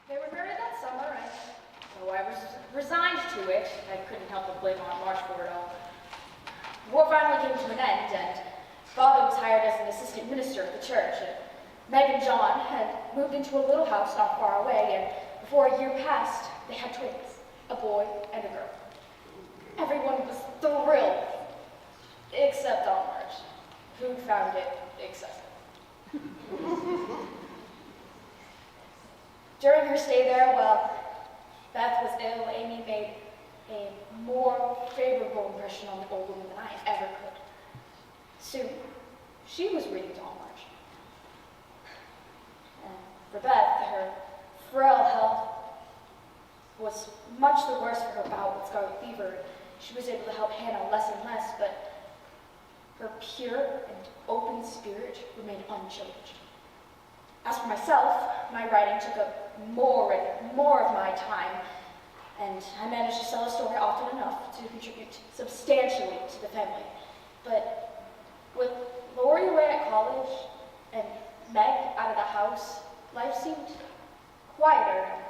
They were married that summer, and though I was resigned to it, I couldn't help but blame Aunt March for it all. War finally came to an end, and Father was hired as an assistant minister at the church, and Meg and John had moved into a little house not far away, and before a year passed, they had twins, a boy and a girl. Everyone was thrilled, except Aunt March, who found it excessive. During her stay there, while Beth was ill, Amy made a more favorable impression on the old woman than I ever could. Soon, she was reading to Aunt March. And for Beth, her frail health was much the worse for her bout with scarlet fever. She was able to help Hannah less and less, but her pure and open spirit remained unchanged. As for myself, my writing took up more and more of my time, and I managed to sell a story often enough to contribute substantially to the family. But with Lori away at college and Meg out of the house, life seemed quieter and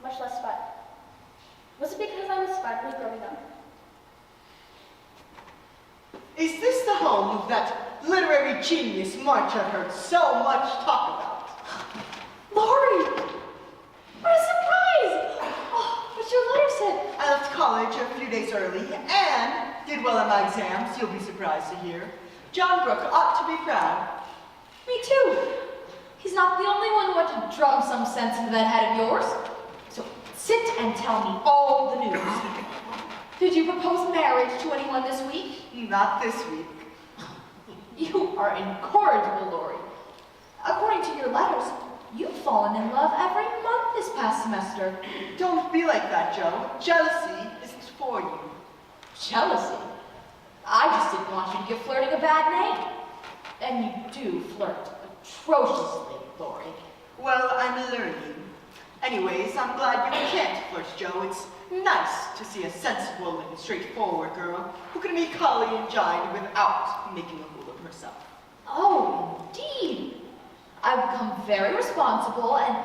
much less fun. Was it because I was finally growing up? Is this the home of that literary genius March I've heard so much talk about? Lori! What a surprise! Oh, what's your letter said? I left college a few days early and did well in my exams, you'll be surprised to hear. John Brooke ought to be proud. Me too. He's not the only one who had to drum some sense into that head of yours. So Sit and tell me all the news. Did you propose marriage to anyone this week? Not this week. You are incorrigible, Lori. According to your letters, you've fallen in love every month this past semester. Don't be like that, Joe. Jealousy isn't for you. Jealousy? I just didn't want you to give flirting a bad name. And you do flirt atrociously, Lori. Well, I'm learning. Anyways, I'm glad you can't flirt, Joe. It's nice to see a sensible and straightforward girl who can be collie and jine without making a fool of herself. Oh, indeed. I've become very responsible and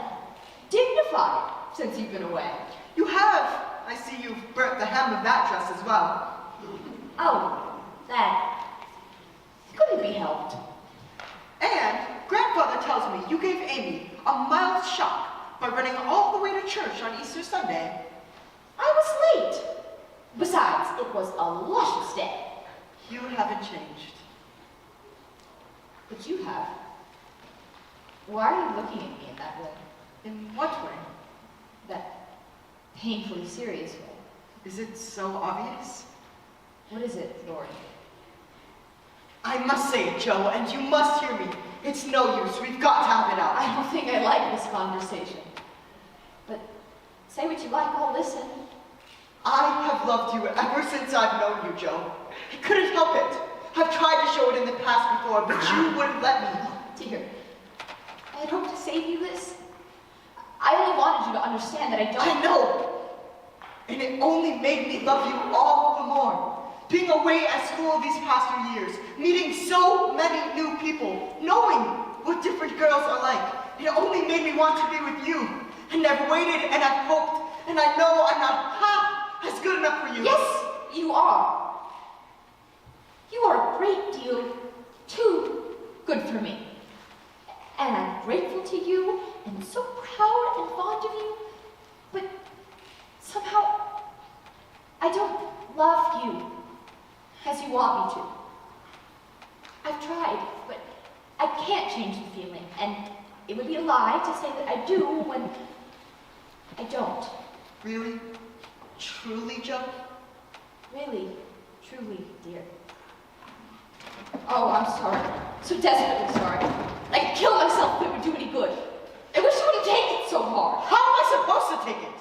dignified since you've been away. You have. I see you've burnt the hem of that dress as well. Oh, that couldn't be helped. And grandfather tells me you gave Amy a mild shock by running all the way to church on Easter Sunday. I was late. Besides, it was a luscious day. You haven't changed. But you have. Why are you looking at me in that way? In what way? That painfully serious way. Is it so obvious? What is it, Lori? I must say it, Joe, and you must hear me. It's no use. We've got to have it out. I don't think I like this conversation. But say what you like, I'll listen. I have loved you ever since I've known you, Joe. I couldn't help it. I've tried to show it in the past before, but you wouldn't let me. Dear, I had hoped to save you this. I only wanted you to understand that I don't... I know. And it only made me love you all the more. Being away at school these past 2 years, meeting so many new people, knowing what different girls are like, it only made me want to be with you. And I've waited and I've hoped, and I know I'm not half as good enough for you. Yes, you are. You are a great deal too good for me. And I'm grateful to you and so proud and fond of you. But somehow, I don't love you as you want me to. I've tried, but I can't change the feeling, and it would be a lie to say that I do when I don't. Really? Truly, Joe? Really, truly, dear. Oh, I'm sorry. So desperately sorry. I could kill myself if it would do any good. I wish you wouldn't take it so hard. How am I supposed to take it?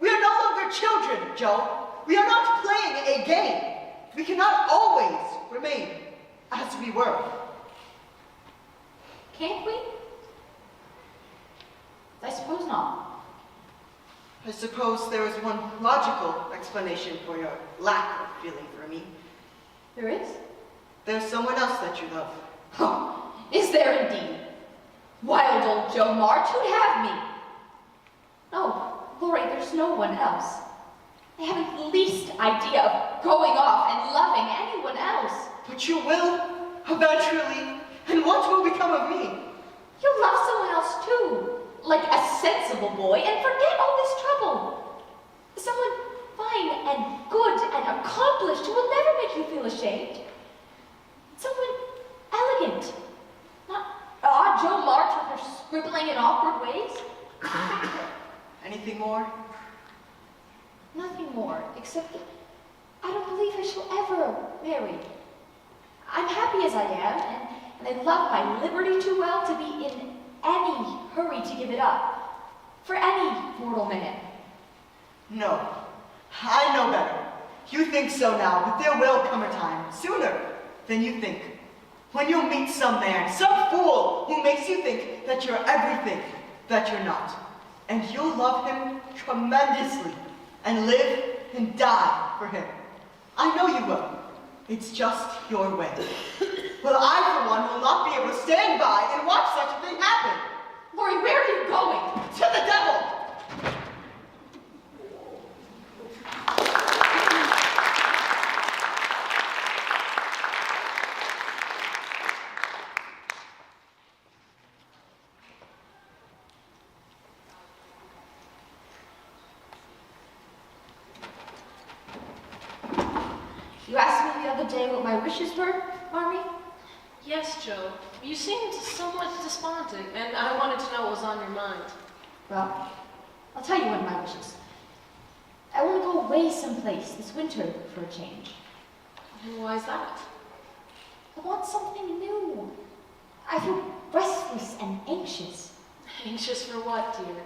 We are no longer children, Joe. We are not playing a game. We cannot always remain as we were. Can't we? I suppose not. I suppose there is one logical explanation for your lack of feeling for me. There is? There's someone else that you love. Oh, is there indeed? Wild old Joe March, who'd have me? No, Lori, there's no one else. I haven't the least idea of going off and loving anyone else. But you will, eventually. And what will become of me? You'll love someone else too, like a sensible boy, and forget all this trouble. Someone fine and good and accomplished who will never make you feel ashamed. Someone elegant, not odd Joe March with her scribbling in awkward ways. Anything more? Nothing more, except that I don't believe I shall ever marry. I'm happy as I am, and I love my liberty too well to be in any hurry to give it up for any mortal man. No, I know better. You think so now, but there will come a time, sooner than you think, when you'll meet some man, some fool who makes you think that you're everything that you're not. And you'll love him tremendously and live and die for him. I know you will. It's just your way. Well, I, for one, will not be able to stand by and watch such a thing happen. Lori, where are you going? To the devil! You asked me the other day what my wishes were, Marmy? Yes, Joe. You seemed somewhat despondent, and I wanted to know what was on your mind. Well, I'll tell you one of my wishes. away someplace this winter for a change. And why is that? I want something new. I feel restless and anxious. Anxious for what, dear?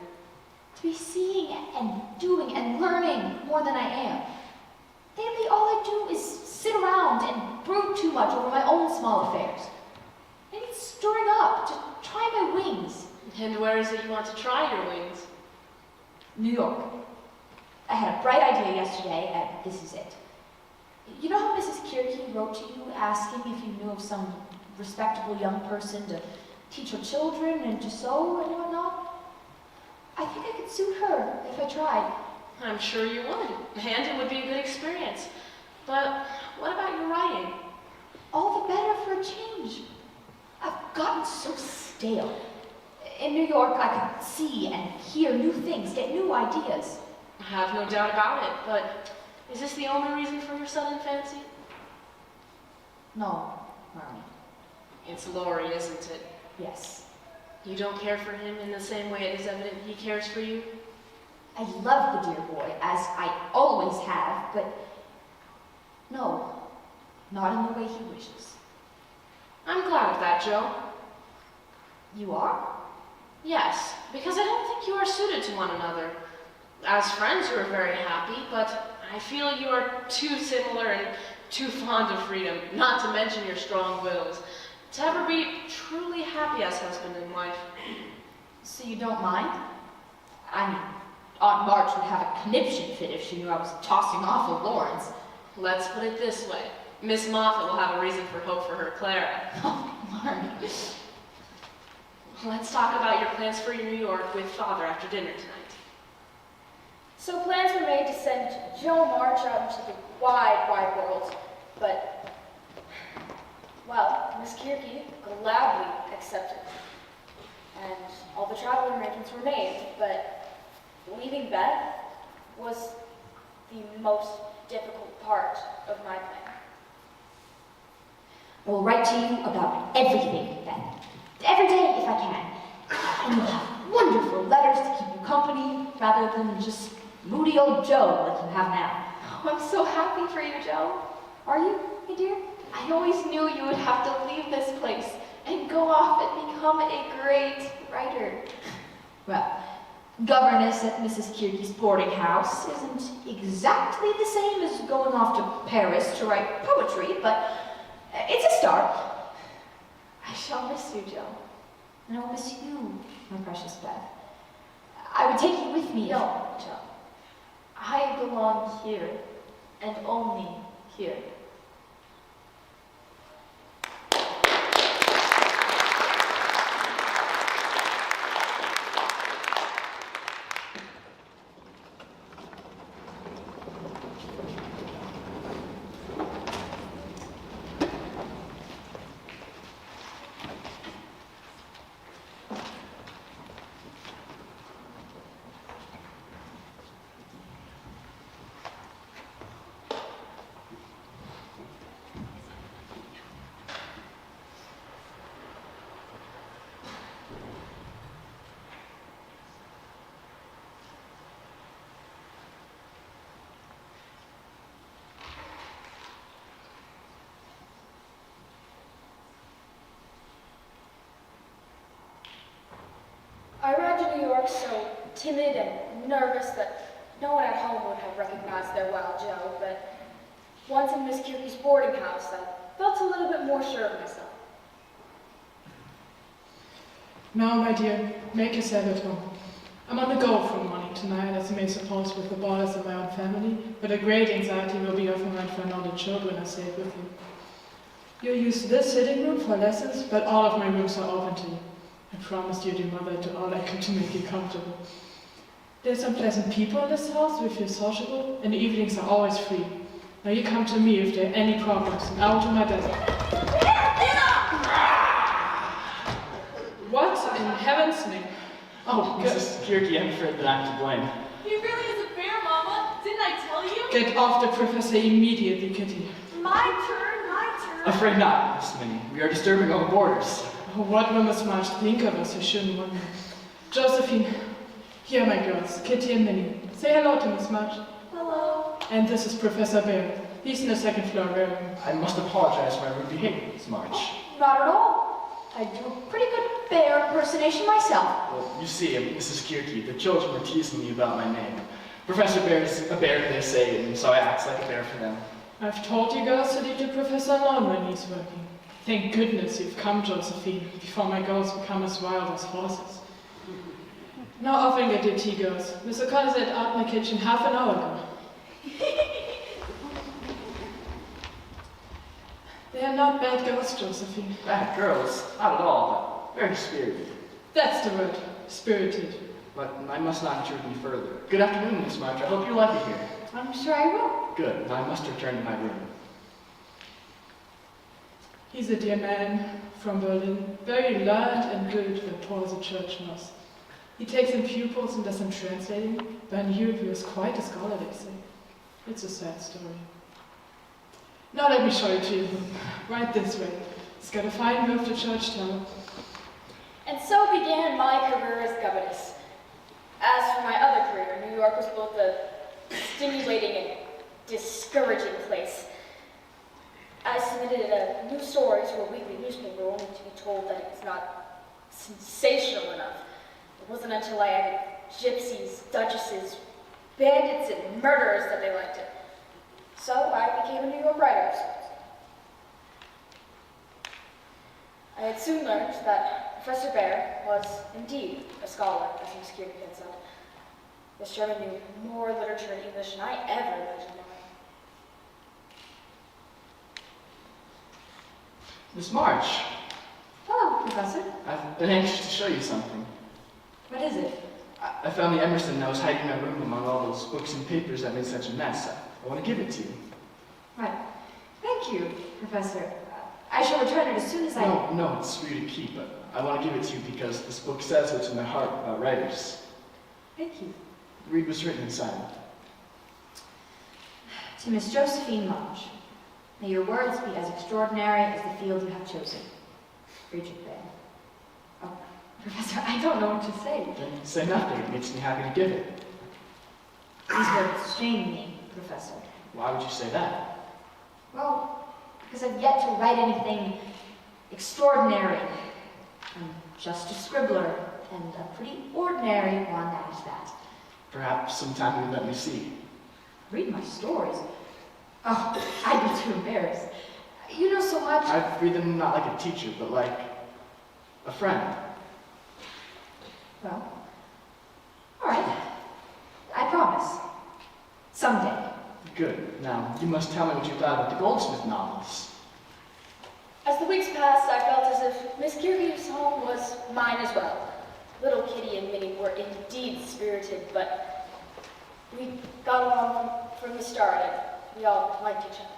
To be seeing and doing and learning more than I am. Lately, all I do is sit around and brood too much over my own small affairs. I need stirring up to try my wings. And where is it you want to try your wings? New York. I had a bright idea yesterday, and this is it. You know how Mrs. Kierke wrote to you asking if you knew of some respectable young person to teach her children and to sew and whatnot? I think I could suit her if I tried. I'm sure you would, and it would be a good experience. But what about your writing? All the better for a change. I've gotten so stale. In New York, I could see and hear new things, get new ideas. I have no doubt about it, but is this the only reason for your sudden fancy? No, Marnie. It's Laurie, isn't it? Yes. You don't care for him in the same way it is evident he cares for you? I love the dear boy, as I always have, but no, not in the way he wishes. I'm glad of that, Joe. You are? Yes, because I don't think you are suited to one another. As friends, you are very happy, but I feel you are too similar and too fond of freedom, not to mention your strong wills, to ever be truly happy as husband and wife. So you don't mind? I mean, Aunt March would have a conniption fit if she knew I was tossing off of Lawrence. Let's put it this way. Miss Moffat will have a reason for hope for her Clara. Oh, Marnie. Let's talk about your plans for New York with Father after dinner tonight. So plans were made to send Joe March out into the wide, wide world, but, well, Miss Kierke gladly accepted. And all the travel arrangements were made, but leaving Beth was the most difficult part of my plan. I will write to you about everything, then. Every day, if I can. And you'll have wonderful letters to keep you company, rather than just moody old Joe like you have now. Oh, I'm so happy for you, Joe. Are you, my dear? I always knew you would have to leave this place and go off and become a great writer. Well, governess at Mrs. Kierke's boarding house isn't exactly the same as going off to Paris to write poetry, but it's a start. I shall miss you, Joe. And I'll miss you, my precious Beth. I would take you with me. No, Joe. I belong here, and only here. I arrived in New York so timid and nervous that no one at home would have recognized their wild Joe, but once in Miss Kierke's boarding house, I felt a little bit more sure of myself. Now, my dear, make yourself at home. I'm on the go for morning tonight, as you may suppose, with the boys of my own family, but a great anxiety will be of mine for all the children I stayed with you. You'll use this sitting room for lessons, but all of my rooms are open to you. I promised you, dear mother, to all I could to make you comfortable. There's some pleasant people in this house with you sociable, and the evenings are always free. Now you come to me if there are any problems, and I will do my best. What in heaven's name? Oh, Mrs. Kierke, I'm afraid that I'm to blame. He really is a bear, Mama. Didn't I tell you? Get off the professor immediately, Kitty. My turn, my turn. Afraid not, Miss Minnie. We are disturbing our boarders. Oh, what will Miss March think of us? You shouldn't wonder. Josephine, here are my girls, Kitty and Minnie. Say hello to Miss March. Hello. And this is Professor Bear. He's in the second floor room. I must apologize for my rude behavior, Miss March. Not at all. I do a pretty good bear impersonation myself. Well, you see, Mrs. Kirky, the children were teasing me about my name. Professor Bear is a bear, they say, and so I act like a bear for them. I've told you girls to leave the professor alone when he's working. Thank goodness you've come, Josephine, before my girls become as wild as horses. Now off and get your tea, girls. Mr. Collins had out in the kitchen half an hour ago. They are not bad girls, Josephine. Bad girls? Not at all, but very spirited. That's the word, spirited. But I must not intrude any further. Good afternoon, Miss March. I hope you like it here. I'm sure I will. Good. Now I must return to my room. He's a dear man from Berlin, very learned and good when poor as a church mouse. He takes in pupils and does some translating, but in Europe he was quite a scholar, they say. It's a sad story. Now let me show you to your room. Right this way. It's got a fine view of the church tower. And so began my career as governess. As for my other career, New York was both a stimulating and discouraging place. I submitted a new story to a weekly newspaper only to be told that it's not sensational enough. It wasn't until I added gypsies, duchesses, bandits, and murderers that they liked it. So I became a New York writer of sorts. I had soon learned that Professor Bear was indeed a scholar, as Miss Kirby had said. This German knew more literature and English than I ever imagined knowing. Miss March. Hello, Professor. I've been anxious to show you something. What is it? I found the Emerson that was hiding in my room among all those books and papers that made such a mess. I want to give it to you. Right. Thank you, Professor. I shall return it as soon as I... No, it's for you to keep, but I want to give it to you because this book says what's in my heart about writers. Thank you. Read what's written inside. To Miss Josephine March, may your words be as extraordinary as the field you have chosen. Bridget Bear. Oh, Professor, I don't know what to say. Then say nothing. It makes me happy to give it. These words shame me, Professor. Why would you say that? Well, because I've yet to write anything extraordinary. I'm just a scribbler, and a pretty ordinary one at that. Perhaps sometime you'll let me see. Read my stories? Oh, I'd be too embarrassed. You know so much. I'd read them not like a teacher, but like a friend. Well, all right. I promise. Someday. Good. Now, you must tell me what you thought about the Goldsmith novels. As the weeks passed, I felt as if Miss Kirby's home was mine as well. Little Kitty and Minnie were indeed spirited, but we got along from the start, and we all liked each other.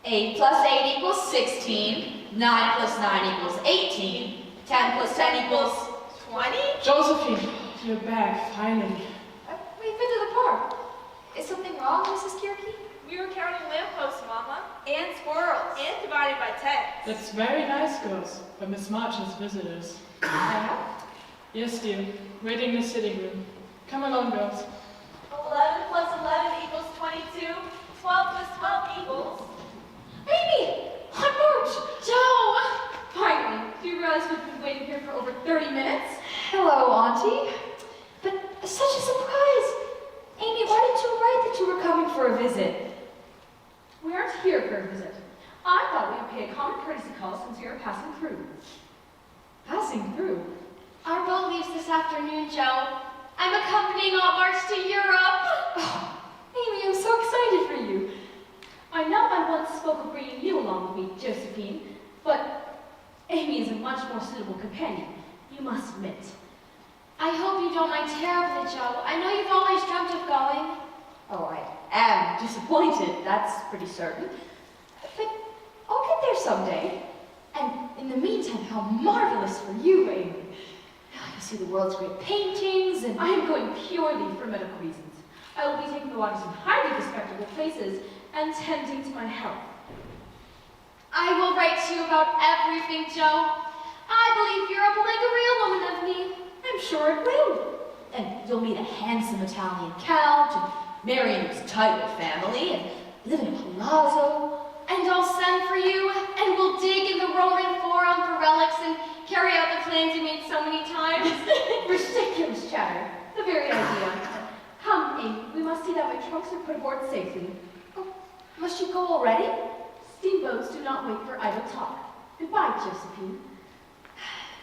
8 plus 8 equals 16. 9 plus 9 equals 18. 10 plus 10 equals 20. Josephine, you're back, finally. We've been to the park. Is something wrong, Mrs. Kirky? We were counting lampposts, Mama, and squirrels, and dividing by 10. That's very nice, girls, but Miss March has visitors. I know. Yes, dear. Waiting in the sitting room. Come along, girls. 11 plus 11 equals 22. 12 plus 12 equals... Amy! On March! Joe! Finally, do you realize we've been waiting here for over 30 minutes? Hello, Auntie. But such a surprise! Amy, why didn't you write that you were coming for a visit? We aren't here for a visit. I thought we would pay a common courtesy call since we are passing through. Passing through? Our boat leaves this afternoon, Joe. I'm accompanying Aunt March to Europe. Oh, Amy, I'm so excited for you. I know I once spoke of bringing you along with me, Josephine, but Amy is a much more suitable companion, you must admit. I hope you don't mind terribly, Joe. I know you've always dreamt of going. Oh, I am disappointed, that's pretty certain. But I'll get there someday. And in the meantime, how marvelous for you, Amy. You'll see the world's great paintings and... I am going purely for medical reasons. I will be taking the waters in highly respectable places and tending to my health. I will write to you about everything, Joe. I believe Europe will make a real woman of me. I'm sure it will. And you'll meet a handsome Italian count, and marry into his title family, and live in a palazzo. And I'll send for you, and we'll dig in the Roman Forum for relics and carry out the plans you made so many times. Ridiculous chatter. The very idea. Come, Amy, we must see that my trunks are put aboard safely. Oh, must you go already? Steamboats do not wait for idle talk. Goodbye, Josephine.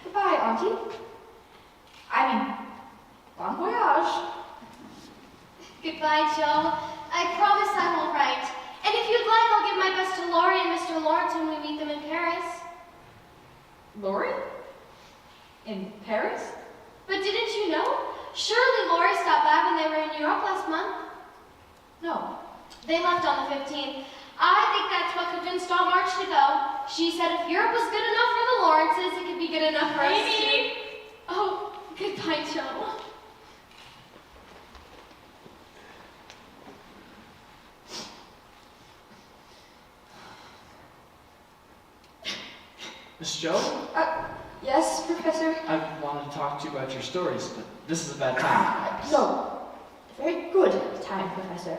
Goodbye, Auntie. I mean, bon voyage. Goodbye, Joe. I promise I will write. And if you'd like, I'll give my best to Laurie and Mr. Lawrence when we meet them in Paris. Laurie? In Paris? But didn't you know? Surely Laurie stopped by when they were in New York last month. No. They left on the 15th. I think that's what convinced Aunt March to go. She said if Europe was good enough for the Lawrences, it could be good enough for us too. Oh, goodbye, Joe. Miss Joe? Yes, Professor? I wanted to talk to you about your stories, but this is a bad time. No. Very good time, Professor.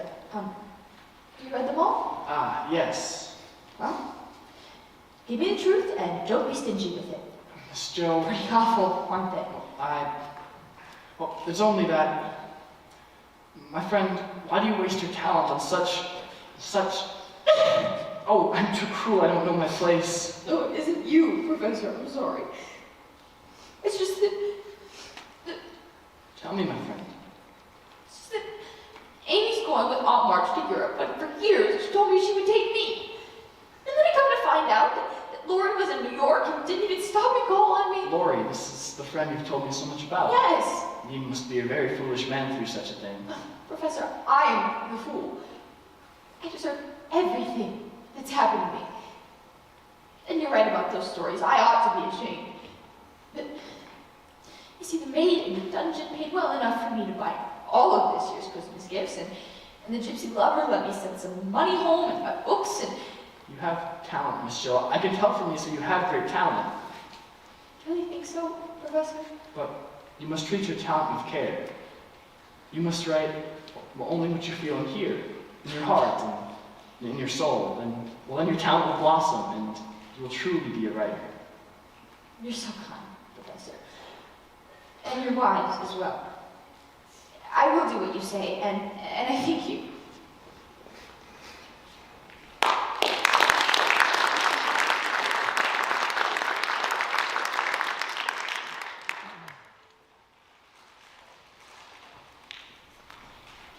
You read them all? Yes. Well, give me the truth and don't be stingy with it. Miss Joe... Pretty awful, aren't they? Well, it's only that... My friend, why do you waste your talent on such... Oh, I'm too cruel, I don't know my place. Oh, it isn't you, Professor, I'm sorry. It's just that... Tell me, my friend. It's just that Amy's going with Aunt March to Europe, but for years she told me she would take me. And then I come to find out that Laurie was in New York and didn't even stop and call on me. Laurie, this is the friend you've told me so much about. Yes. You must be a very foolish man through such a thing. Professor, I am the fool. I deserve everything that's happened to me. And you're right about those stories. I ought to be ashamed. But, you see, the maid in the dungeon paid well enough for me to buy all of this year's Christmas gifts, and the gypsy lover let me send some money home and buy books, and... You have talent, Miss Joe. I can tell from you, so you have great talent. Do you really think so, Professor? But you must treat your talent with care. You must write only what you feel in here, in your heart, and in your soul, and well, then your talent will blossom, and you will truly be a writer. You're so kind, Professor. And you're wise as well. I will do what you say, and I thank you.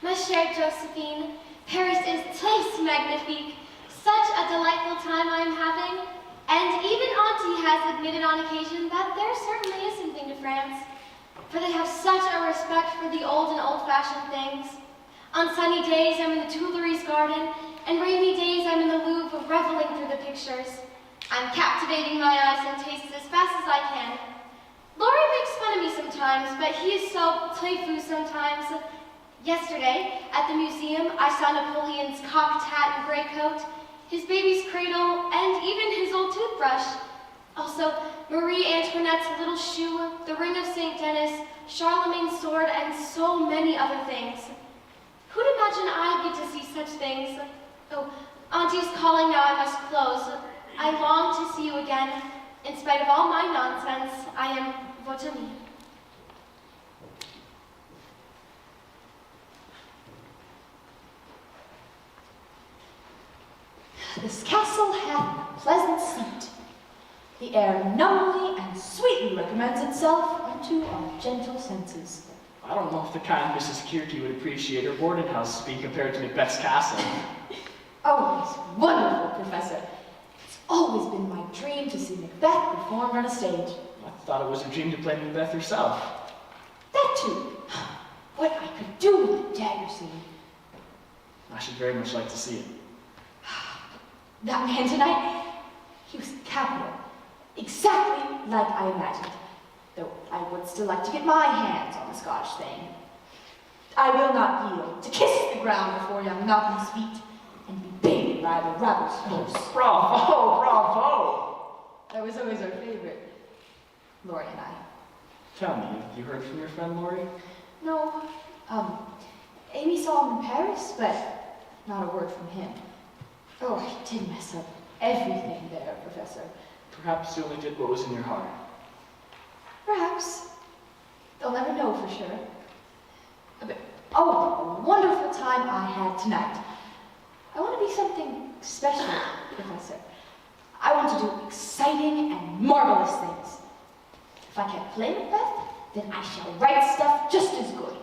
Ma chère Josephine, Paris is très magnifique. Such a delightful time I am having. And even Auntie has admitted on occasion that there certainly is something to France. For they have such a respect for the old and old-fashioned things. On sunny days, I'm in the Tuileries garden, and rainy days, I'm in the Louvre reveling through the pictures. I'm captivating my eyes and tastes as fast as I can. Laurie makes fun of me sometimes, but he is so playful sometimes. Yesterday, at the museum, I saw Napoleon's cocked hat and gray coat, his baby's cradle, and even his old toothbrush. Also, Marie Antoinette's little shoe, the ring of St. Denis, Charlemagne's sword, and so many other things. Who'd imagine I'd get to see such things? Oh, Auntie's calling now, I must close. I long to see you again. In spite of all my nonsense, I am votre amie. This castle hath a pleasant seat. The air numbly and sweetly recommends itself unto our gentle senses. I don't know if the kind Mrs. Kirky would appreciate her boarding house being compared to Macbeth's castle. Oh, it's wonderful, Professor. It's always been my dream to see Macbeth performed on a stage. I thought it was your dream to play Macbeth yourself. That too. What I could do with the dagger scene. I should very much like to see it. That man tonight, he was capital. Exactly like I imagined. Though I would still like to get my hands on the Scottish thing. I will not yield to kiss the ground before young Malcolm's feet and be baited by the rabbit's horse. Bravo, bravo! That was always our favorite, Laurie and I. Tell me, have you heard from your friend Laurie? No, Amy saw him in Paris, but not a word from him. Oh, he did mess up everything there, Professor. Perhaps you only did what was in your heart. Perhaps. They'll never know for sure. But, oh, a wonderful time I had tonight. I want to be something special, Professor. I want to do exciting and marvelous things. If I can't play Macbeth, then I shall write stuff just as good.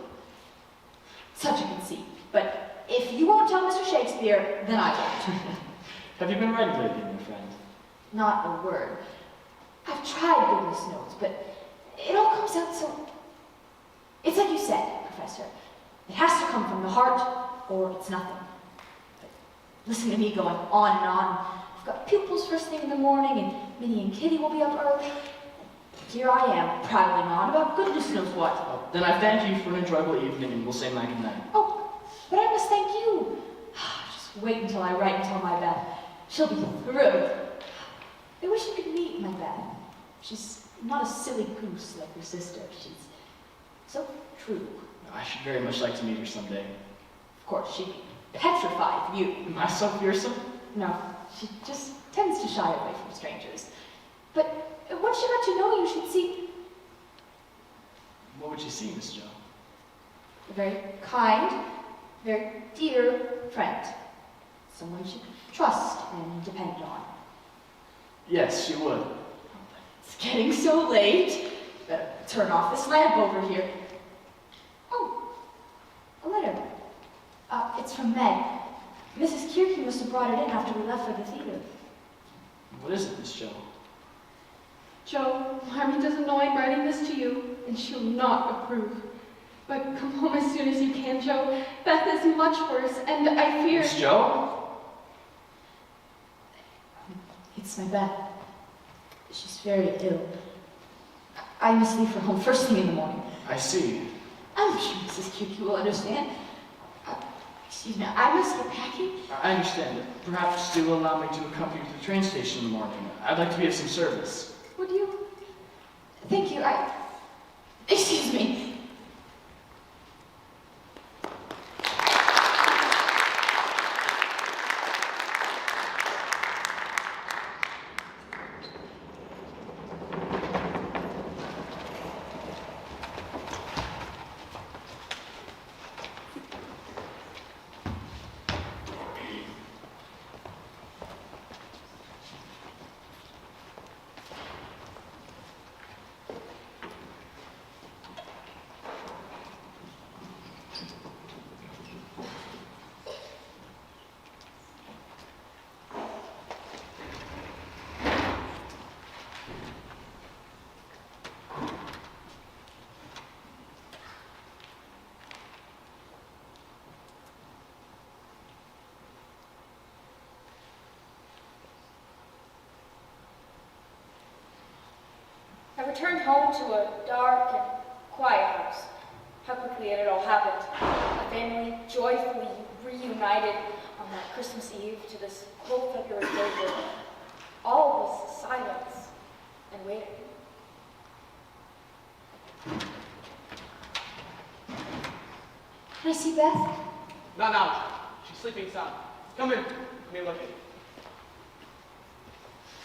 Such a conceit. But if you won't tell Mr. Shakespeare, then I won't. Have you been writing lately, my friend? Not a word. I've tried goodness knows, but it all comes out so... It's like you said, Professor. It has to come from the heart, or it's nothing. But listen to me going on and on. I've got pupils first thing in the morning, and Minnie and Kitty will be up early. Here I am, prattling on about goodness knows what. Well, then I thank you for an enjoyable evening, and we'll say my goodnight. Oh, but I must thank you. Just wait until I write and tell my Beth. She'll be thrilled. I wish you could meet my Beth. She's not a silly goose like her sister. She's so true. I should very much like to meet her someday. Of course, she'd be petrified of you. Am I so fearsome? No, she just tends to shy away from strangers. But once she got to know you, she'd see What would you see, Miss Jo? a very kind, very dear friend. Someone she could trust and depend on. Yes, she would. It's getting so late. Better turn off this lamp over here. Oh, a letter. It's from Meg. Mrs. Kierke must have brought it in after we left for the theater. What is it, Miss Jo? Joe, Marmee doesn't know I'm writing this to you, and she'll not approve. But come home as soon as you can, Joe. Beth is much worse, and I fear... Miss Jo? It's my Beth. She's very ill. I must leave for home first thing in the morning. I see. I'm sure Mrs. Kierke will understand. Excuse me, I must get packing. I understand. Perhaps you will allow me to accompany you to the train station in the morning. I'd like to be of some service. Would you? Thank you, Excuse me. I returned home to a dark and quiet house. How quickly it had all happened. A family joyfully reunited on that Christmas Eve to this cold February day where all was silence and waiting. Can I see Beth? Not now. She's sleeping sound. Come in. Let me look at you.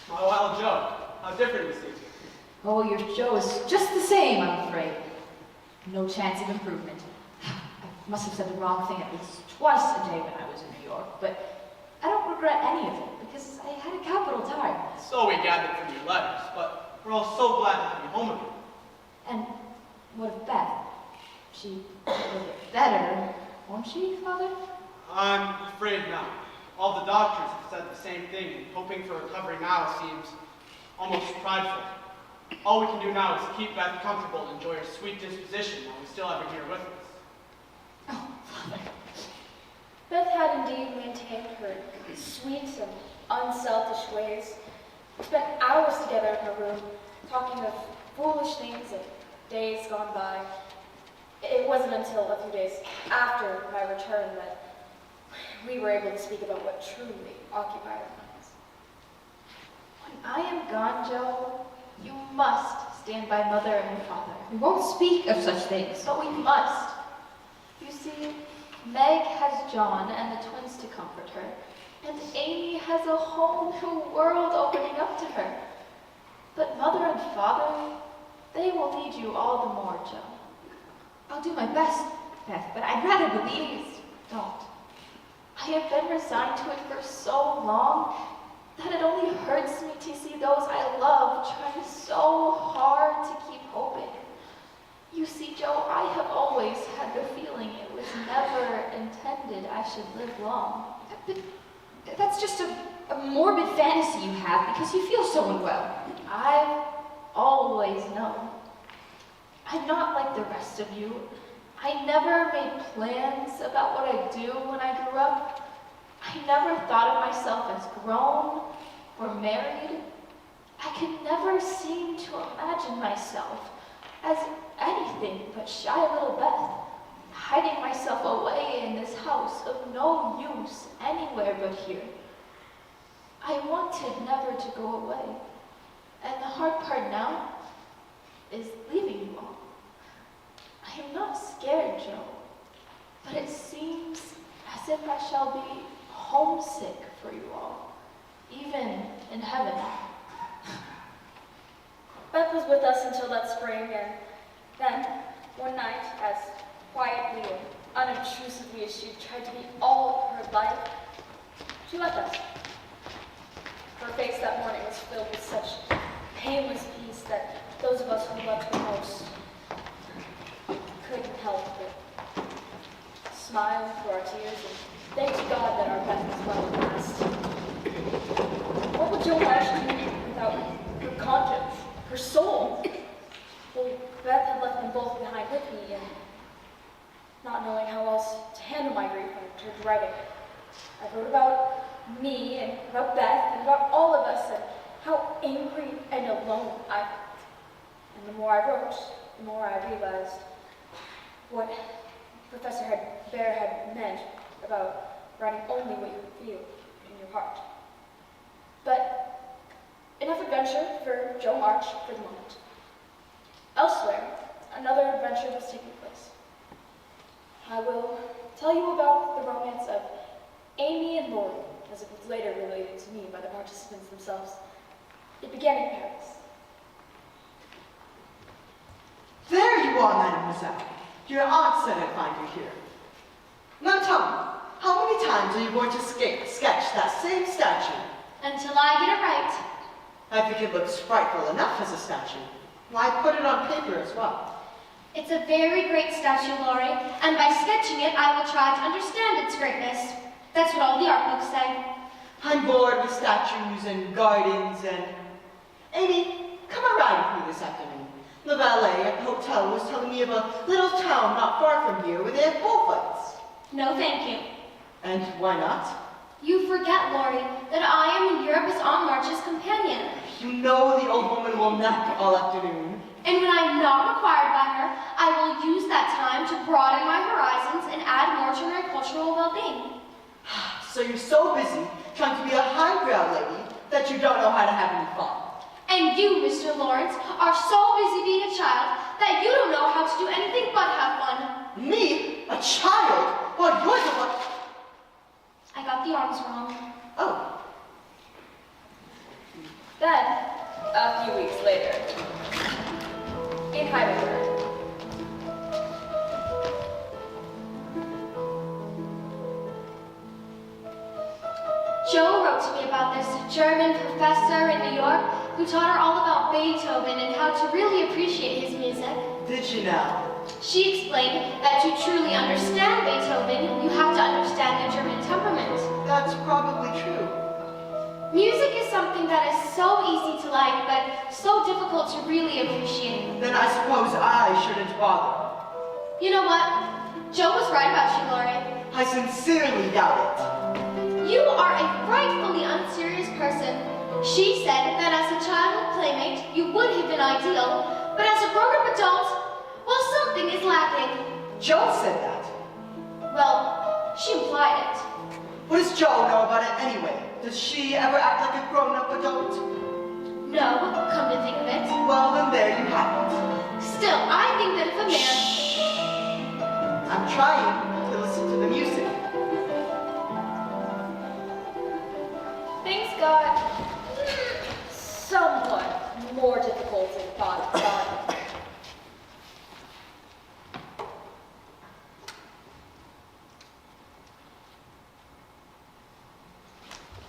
My wild Joe. How different we seem. Oh, your Joe is just the same, I'm afraid. No chance of improvement. I must have said the wrong thing at least twice a day when I was in New York, but I don't regret any of it because I had a capital time. So we gathered from your letters, but we're all so glad to have you home again. And what of Beth? She will get better, won't she, Father? I'm afraid not. All the doctors have said the same thing, and hoping for recovery now seems almost prideful. All we can do now is keep Beth comfortable and enjoy her sweet disposition while we still have her here with us. Oh, Father. Beth had indeed maintained her sweet and unselfish ways. We spent hours together in her room, talking of foolish things and days gone by. It wasn't until a few days after my return that we were able to speak about what truly occupied our minds. When I am gone, Joe, you must stand by mother and father. We won't speak of such things. But we must. You see, Meg has John and the twins to comfort her, and Amy has a whole new world opening up to her. But mother and father, they will need you all the more, Joe. I'll do my best, Beth, but I'd rather believe. Please, don't. I have been resigned to it for so long that it only hurts me to see those I love trying so hard to keep hoping. You see, Joe, I have always had the feeling it was never intended I should live long. But that's just a morbid fantasy you have because you feel so unwell. I've always known. I'm not like the rest of you. I never made plans about what I'd do when I grew up. I never thought of myself as grown or married. I could never seem to imagine myself as anything but shy little Beth, hiding myself away in this house of no use anywhere but here. I wanted never to go away, and the hard part now is leaving you all. I am not scared, Joe, but it seems as if I shall be homesick for you all, even in heaven. Beth was with us until that spring, and then, one night, as quietly and unobtrusively as she tried to be all her life, she left us. Her face that morning was filled with such painless peace that those of us who loved her most couldn't help but smile through our tears and thank God that our Beth was well at last. What would Joe Marsh do without her conscience, her soul? Well, Beth had left them both behind with me, and not knowing how else to handle my grief, I turned to writing. I wrote about me and about Beth and about all of us and how angry and alone I felt. And the more I wrote, the more I realized what Professor Bear had meant about writing only what you feel in your heart. But enough adventure for Joe March for the moment. Elsewhere, another adventure was taking place. I will tell you about the romance of Amy and Laurie, as it was later related to me by the participants themselves. It began in Paris. There you are, mademoiselle. Your aunt said I'd find you here. Now tell me, how many times are you going to sketch that same statue? Until I get it right. I think it looks frightful enough as a statue. Why put it on paper as well? It's a very great statue, Laurie, and by sketching it, I will try to understand its greatness. That's what all the art books say. I'm bored with statues and gardens and... Amy, come a ride with me this afternoon. The valet at the hotel was telling me of a little town not far from here where they have bullfights. No, thank you. And why not? You forget, Laurie, that I am in Europe as Aunt March's companion. You know the old woman will nap all afternoon. And when I'm not required by her, I will use that time to broaden my horizons and add more to her cultural well-being. So you're so busy trying to be a highbrow lady that you don't know how to have any fun. And you, Mr. Lawrence, are so busy being a child that you don't know how to do anything but have fun. Me? A child? Well, you're the one... I got the arms wrong. Oh. Then, a few weeks later, in Heidelberg, Joe wrote to me about this German professor in New York who taught her all about Beethoven and how to really appreciate his music. Did you now? She explained that to truly understand Beethoven, you have to understand the German temperament. That's probably true. Music is something that is so easy to like, but so difficult to really appreciate. Then I suppose I shouldn't bother. You know what? Joe was right about you, Laurie. I sincerely doubt it. You are a frightfully unserious person. She said that as a childhood playmate, you would have been ideal, but as a grown-up adult, well, something is lacking. Joe said that. Well, she implied it. What does Joe know about it anyway? Does she ever act like a grown-up adult? No, come to think of it. Well, then there you have it. Still, I think that if a man... I'm trying to listen to the music. Things got somewhat more difficult than thought at the time.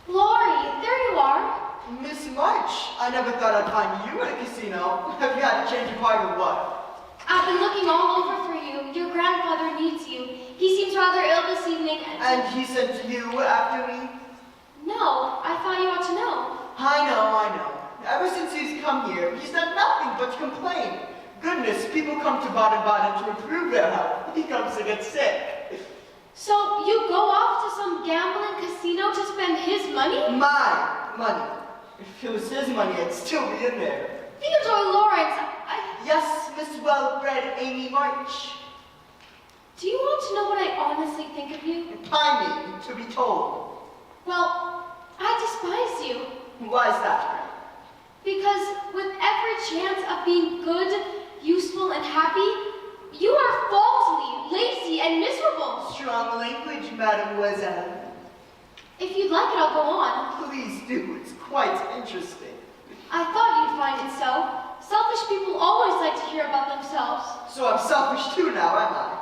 Lori, there you are. Miss March, I never thought I'd find you at a casino. Have you had a change of heart or what? I've been looking all over for you. Your grandfather needs you. He seems rather ill this evening. And he sent you after me? No, I thought you ought to know. I know. Ever since he's come here, he's done nothing but complain. Goodness, people come to Baden-Baden to improve their health. He comes to get sick. So you go off to some gambling casino to spend his money? My money. If it was his money, I'd still be in there. Theodore Lawrence, Yes, Miss Well-bred Amy March. Do you want to know what I honestly think of you? I mean, to be told. Well, I despise you. Why is that? Because with every chance of being good, useful, and happy, you are faulty, lazy, and miserable. Strong language, mademoiselle. If you'd like it, I'll go on. Please do, it's quite interesting. I thought you'd find it so. Selfish people always like to hear about themselves. So I'm selfish too now, am I?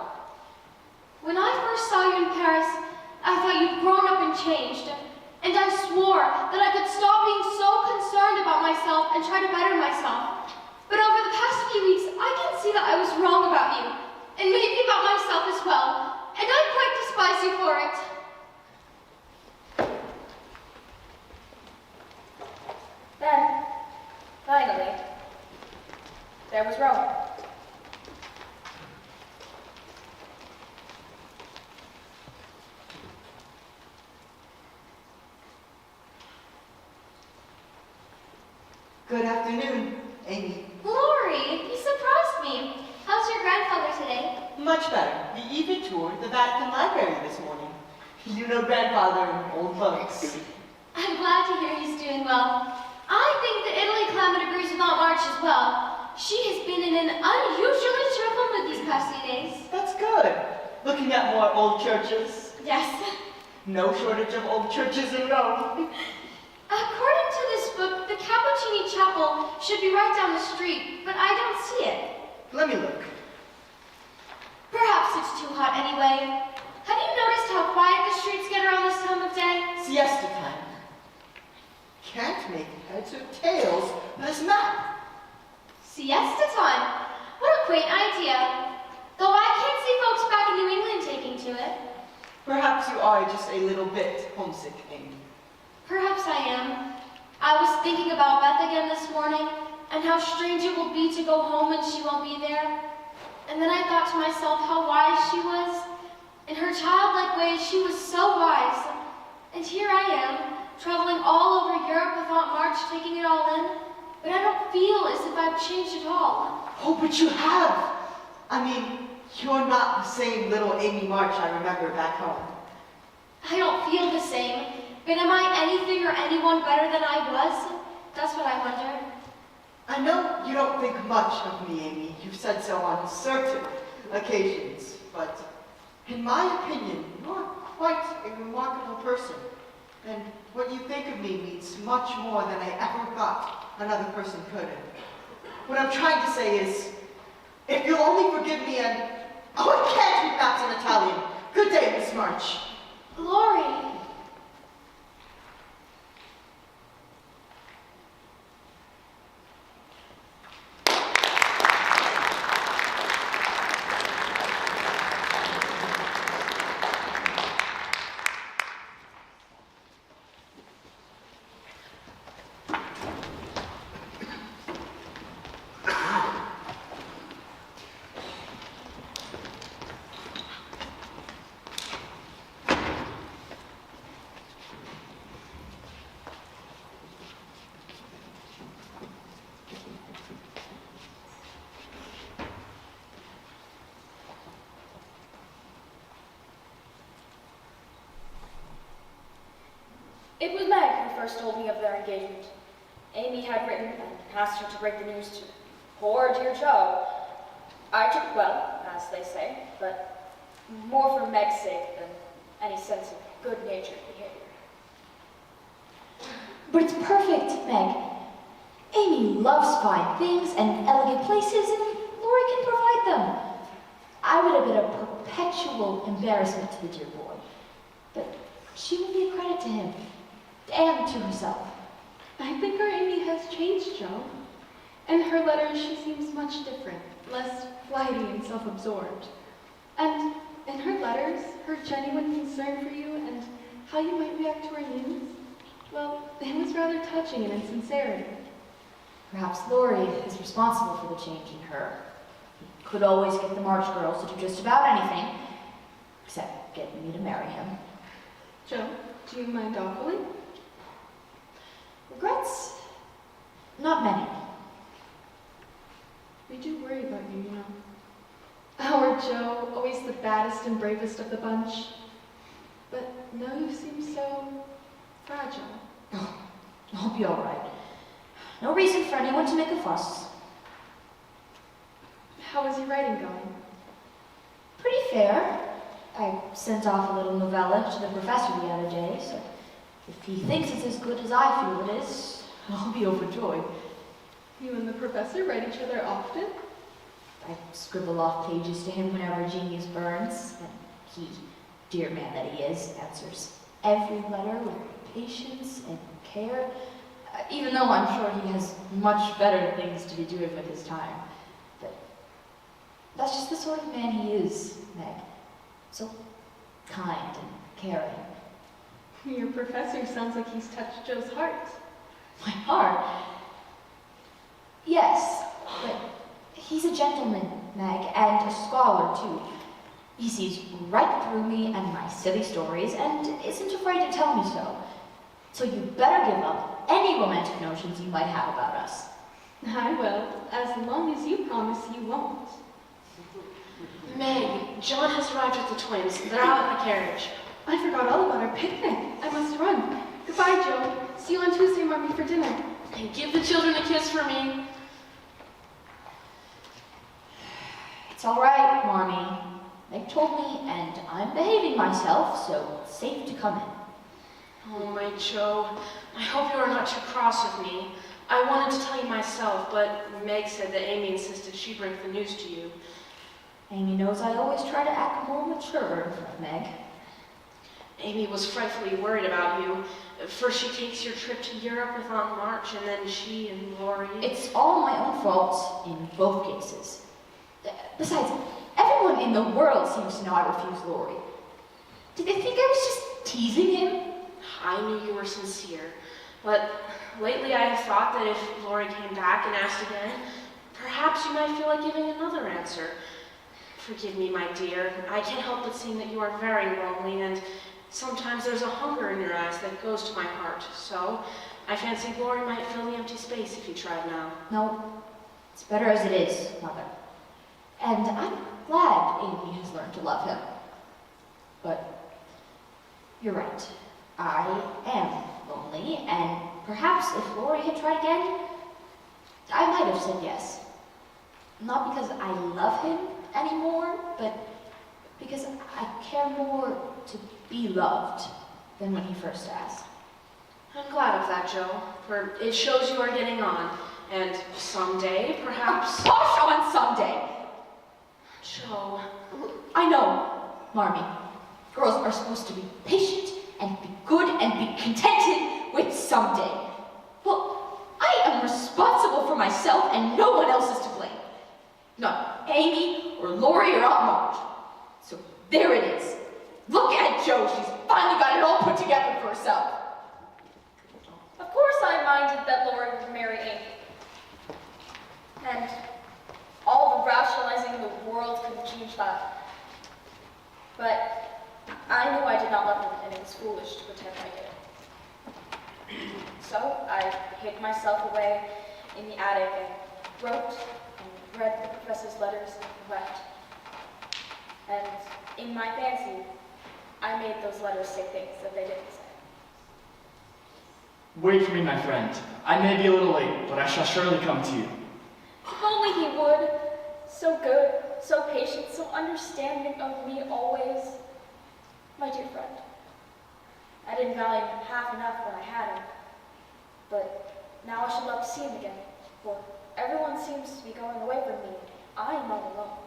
When I first saw you in Paris, I thought you'd grown up and changed. And I swore that I could stop being so concerned about myself and try to better myself. But over the past few weeks, I can see that I was wrong about you. And maybe about myself as well. And I quite despise you for it. Then, finally, there was Rome. Good afternoon, Amy. Lori, you surprised me. How's your grandfather today? Much better. He even toured the Vatican Library this morning. You know grandfather and old folks. I'm glad to hear he's doing well. I think that Italy climate agrees with Aunt March as well. She has been in an unusually cheerful mood these past few days. That's good. Looking at more old churches. Yes. No shortage of old churches in Rome. According to this book, the Cappuccini Chapel should be right down the street, but I don't see it. Let me look. Perhaps it's too hot anyway. Have you noticed how quiet the streets get around this time of day? Siesta time. Can't make heads or tails of this map. Siesta time? What a quaint idea. Though I can't see folks back in New England taking to it. Perhaps you are just a little bit homesick, Amy. Perhaps I am. I was thinking about Beth again this morning, and how strange it will be to go home and she won't be there. And then I thought to myself how wise she was. In her childlike ways, she was so wise. And here I am, traveling all over Europe with Aunt March, taking it all in. But I don't feel as if I've changed at all. Oh, but you have. I mean, you're not the same little Amy March I remember back home. I don't feel the same. But am I anything or anyone better than I was? That's what I wonder. I know you don't think much of me, Amy. You've said so on certain occasions. But in my opinion, you're quite a remarkable person. And what you think of me means much more than I ever thought another person could. What I'm trying to say is, if you'll only forgive me and... Oh, I can't read maps in Italian. Good day, Miss March. Lori. It was Meg who first told me of their engagement. Amy had written and asked her to break the news to poor dear Joe, I took well, as they say, but more for Meg's sake than any sense of good-natured behavior. But it's perfect, Meg. Amy loves fine things and elegant places, and Lori can provide them. I would have been a perpetual embarrassment to the dear boy, but she will be a credit to him and to herself. I think our Amy has changed, Joe. In her letters, she seems much different, less flighty and self-absorbed. And in her letters, her genuine concern for you and how you might react to our news, well, it was rather touching in its sincerity. Perhaps Lori is responsible for the change in her. He could always get the March girls to do just about anything, except getting me to marry him. Joe, do you mind awfully? Regrets? Not many. We do worry about you, you know. Our Joe, always the baddest and bravest of the bunch. But now you seem so fragile. Oh, I'll be all right. No reason for anyone to make a fuss. How is your writing going? Pretty fair. I sent off a little novella to the professor the other day, so if he thinks it's as good as I feel it is, I'll be overjoyed. You and the professor write each other often? I scribble off pages to him whenever genius burns, and he, dear man that he is, answers every letter with patience and care, even though I'm sure he has much better things to be doing with his time. But that's just the sort of man he is, Meg. So kind and caring. Your professor sounds like he's touched Joe's heart. My heart? Yes, but he's a gentleman, Meg, and a scholar, too. He sees right through me and my silly stories, and isn't afraid to tell me so. So you better give up any romantic notions you might have about us. I will, as long as you promise you won't. Meg, John has arrived with the twins. They're out in the carriage. I forgot all about our picnic. I must run. Goodbye, Joe. See you on Tuesday, Mommy, for dinner. And give the children a kiss for me. It's all right, Marmee. They told me, and I'm behaving myself, so it's safe to come in. Oh, my Joe. I hope you are not too cross with me. I wanted to tell you myself, but Meg said that Amy insisted she bring the news to you. Amy knows I always try to act more mature in front of Meg. Amy was frightfully worried about you. First she takes your trip to Europe with Aunt March, and then she and Lori... It's all my own fault in both cases. Besides, everyone in the world seems to know I refused Lori. Did they think I was just teasing him? I knew you were sincere, but lately I have thought that if Lori came back and asked again, perhaps you might feel like giving another answer. Forgive me, my dear. I can't help but seeing that you are very lonely, and sometimes there's a hunger in your eyes that goes to my heart. So I fancy Lori might fill the empty space if you tried now. No, it's better as it is, Mother. And I'm glad Amy has learned to love him. But you're right. I am lonely, and perhaps if Lori had tried again, I might have said yes. Not because I love him anymore, but because I care more to be loved than when he first asked. I'm glad of that, Joe, for it shows you are getting on, and someday, perhaps... Gosh, on someday! Joe... I know, Marmee. Girls are supposed to be patient and be good and be contented with someday. Well, I am responsible for myself and no one else is to blame. Not Amy or Lori or Aunt Marge. So there it is. Look at Jo, she's finally got it all put together for herself. Of course I minded that Lori would marry Amy. And all the rationalizing in the world couldn't change that. But I knew I did not love him, and it was foolish to pretend I did. So I hid myself away in the attic and wrote and read the professor's letters and wept. And in my fancy, I made those letters say things that they didn't say. Wait for me, my friend. I may be a little late, but I shall surely come to you. If only he would. So good, so patient, so understanding of me always. My dear friend, I didn't value him half enough when I had him, but now I should love to see him again, for everyone seems to be going away from me. I am all alone.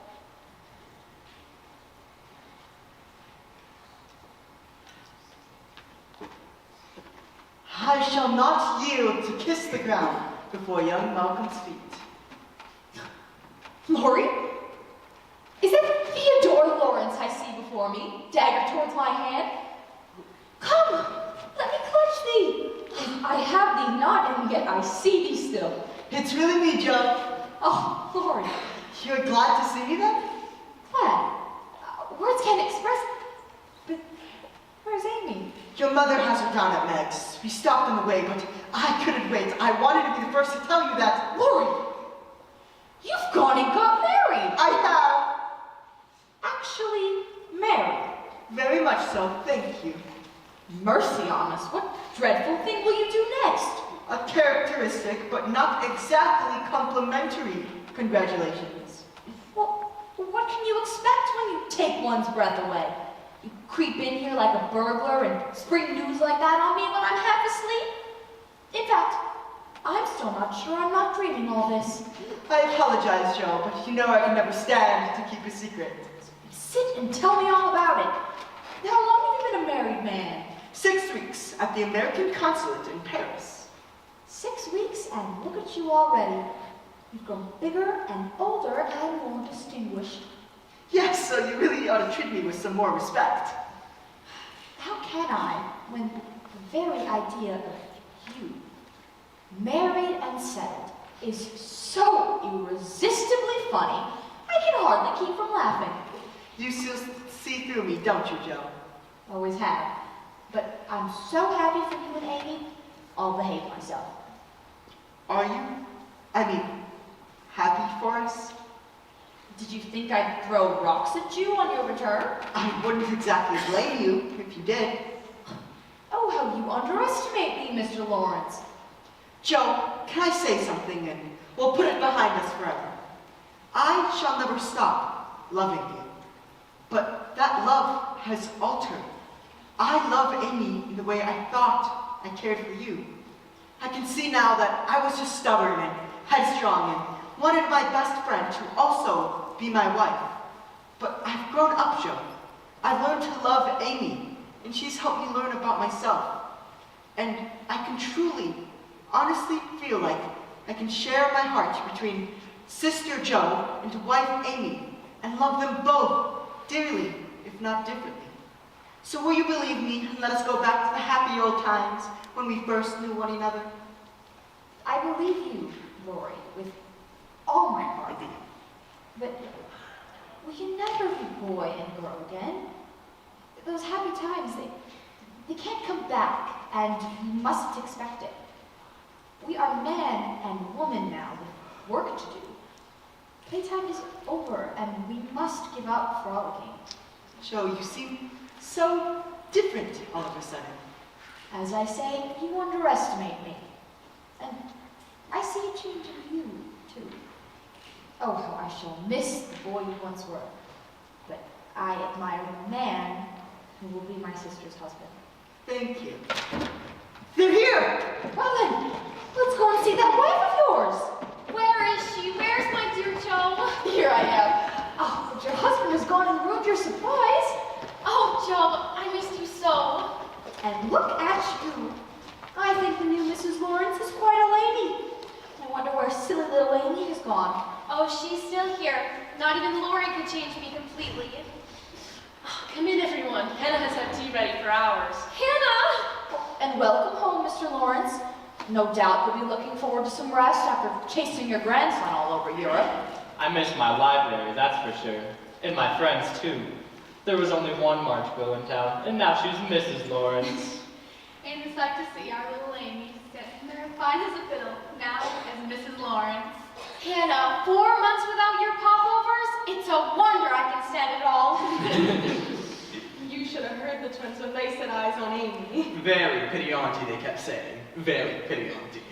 I shall not yield to kiss the ground before young Malcolm's feet. Lori? Is that Theodore Lawrence I see before me, dagger towards my hand? Come, let me clutch thee. I have thee not, and yet I see thee still. It's really me, Joe. Oh, Lori. You're glad to see me then? Glad. Words can't express. But where's Amy? Your mother has her down at Meg's. We stopped on the way, but I couldn't wait. I wanted to be the first to tell you that. Lori, you've gone and got married. I have. Actually married. Very much so, thank you. Mercy on us, what dreadful thing will you do next? A characteristic, but not exactly complimentary. Congratulations. Well, what can you expect when you take one's breath away? You creep in here like a burglar and spring news like that on me when I'm half asleep? In fact, I'm still not sure I'm not dreaming all this. I apologize, Joe, but you know I can never stand to keep a secret. Sit and tell me all about it. How long have you been a married man? 6 weeks at the American Consulate in Paris. 6 weeks, and look at you already. You've grown bigger and older and more distinguished. Yes, so you really ought to treat me with some more respect. How can I, when the very idea of you, married and settled, is so irresistibly funny, I can hardly keep from laughing. You still see through me, don't you, Joe? Always have. But I'm so happy for you and Amy, I'll behave myself. Are you? I mean, happy for us? Did you think I'd throw rocks at you on your return? I wouldn't exactly blame you if you did. Oh, how you underestimate me, Mr. Lawrence. Joe, can I say something and we'll put it behind us forever? I shall never stop loving you. But that love has altered. I love Amy in the way I thought I cared for you. I can see now that I was just stubborn and headstrong and wanted my best friend to also be my wife. But I've grown up, Joe. I've learned to love Amy, and she's helped me learn about myself. And I can truly, honestly feel like I can share my heart between Sister Joe and wife Amy and love them both dearly, if not differently. So will you believe me and let us go back to the happy old times when we first knew one another? I believe you, Lori, with all my heart. But will you never be boy and girl again? Those happy times, they can't come back, and you mustn't expect it. We are man and woman now with work to do. Playtime is over, and we must give up frolicking. Joe, you seem so different all of a sudden. As I say, you underestimate me. And I see a change in you, too. Oh, how I shall miss the boy you once were. But I admire the man who will be my sister's husband. Thank you. They're here! Well then, let's go and see that wife of yours. Where is she? Where's my dear Joe? Here I am. Oh, but your husband has gone and ruined your surprise. Oh, Joe, I missed you so. And look at you. I think the new Mrs. Lawrence is quite a lady. I wonder where silly little Amy has gone. Oh, she's still here. Not even Lori could change me completely. Come in, everyone. Hannah has had tea ready for hours. Hannah! And welcome home, Mr. Lawrence. No doubt you'll be looking forward to some rest after chasing your grandson all over Europe. I miss my library, that's for sure. And my friends, too. There was only one March girl in town, and now she's Mrs. Lawrence. And it's like to see our little Amy sitting there fine as a fiddle, now as Mrs. Lawrence. Hannah, 4 months without your popovers? It's a wonder I can stand it all. You should have heard the twins when they said eyes on Amy. Very pretty auntie, they kept saying. Very pretty auntie.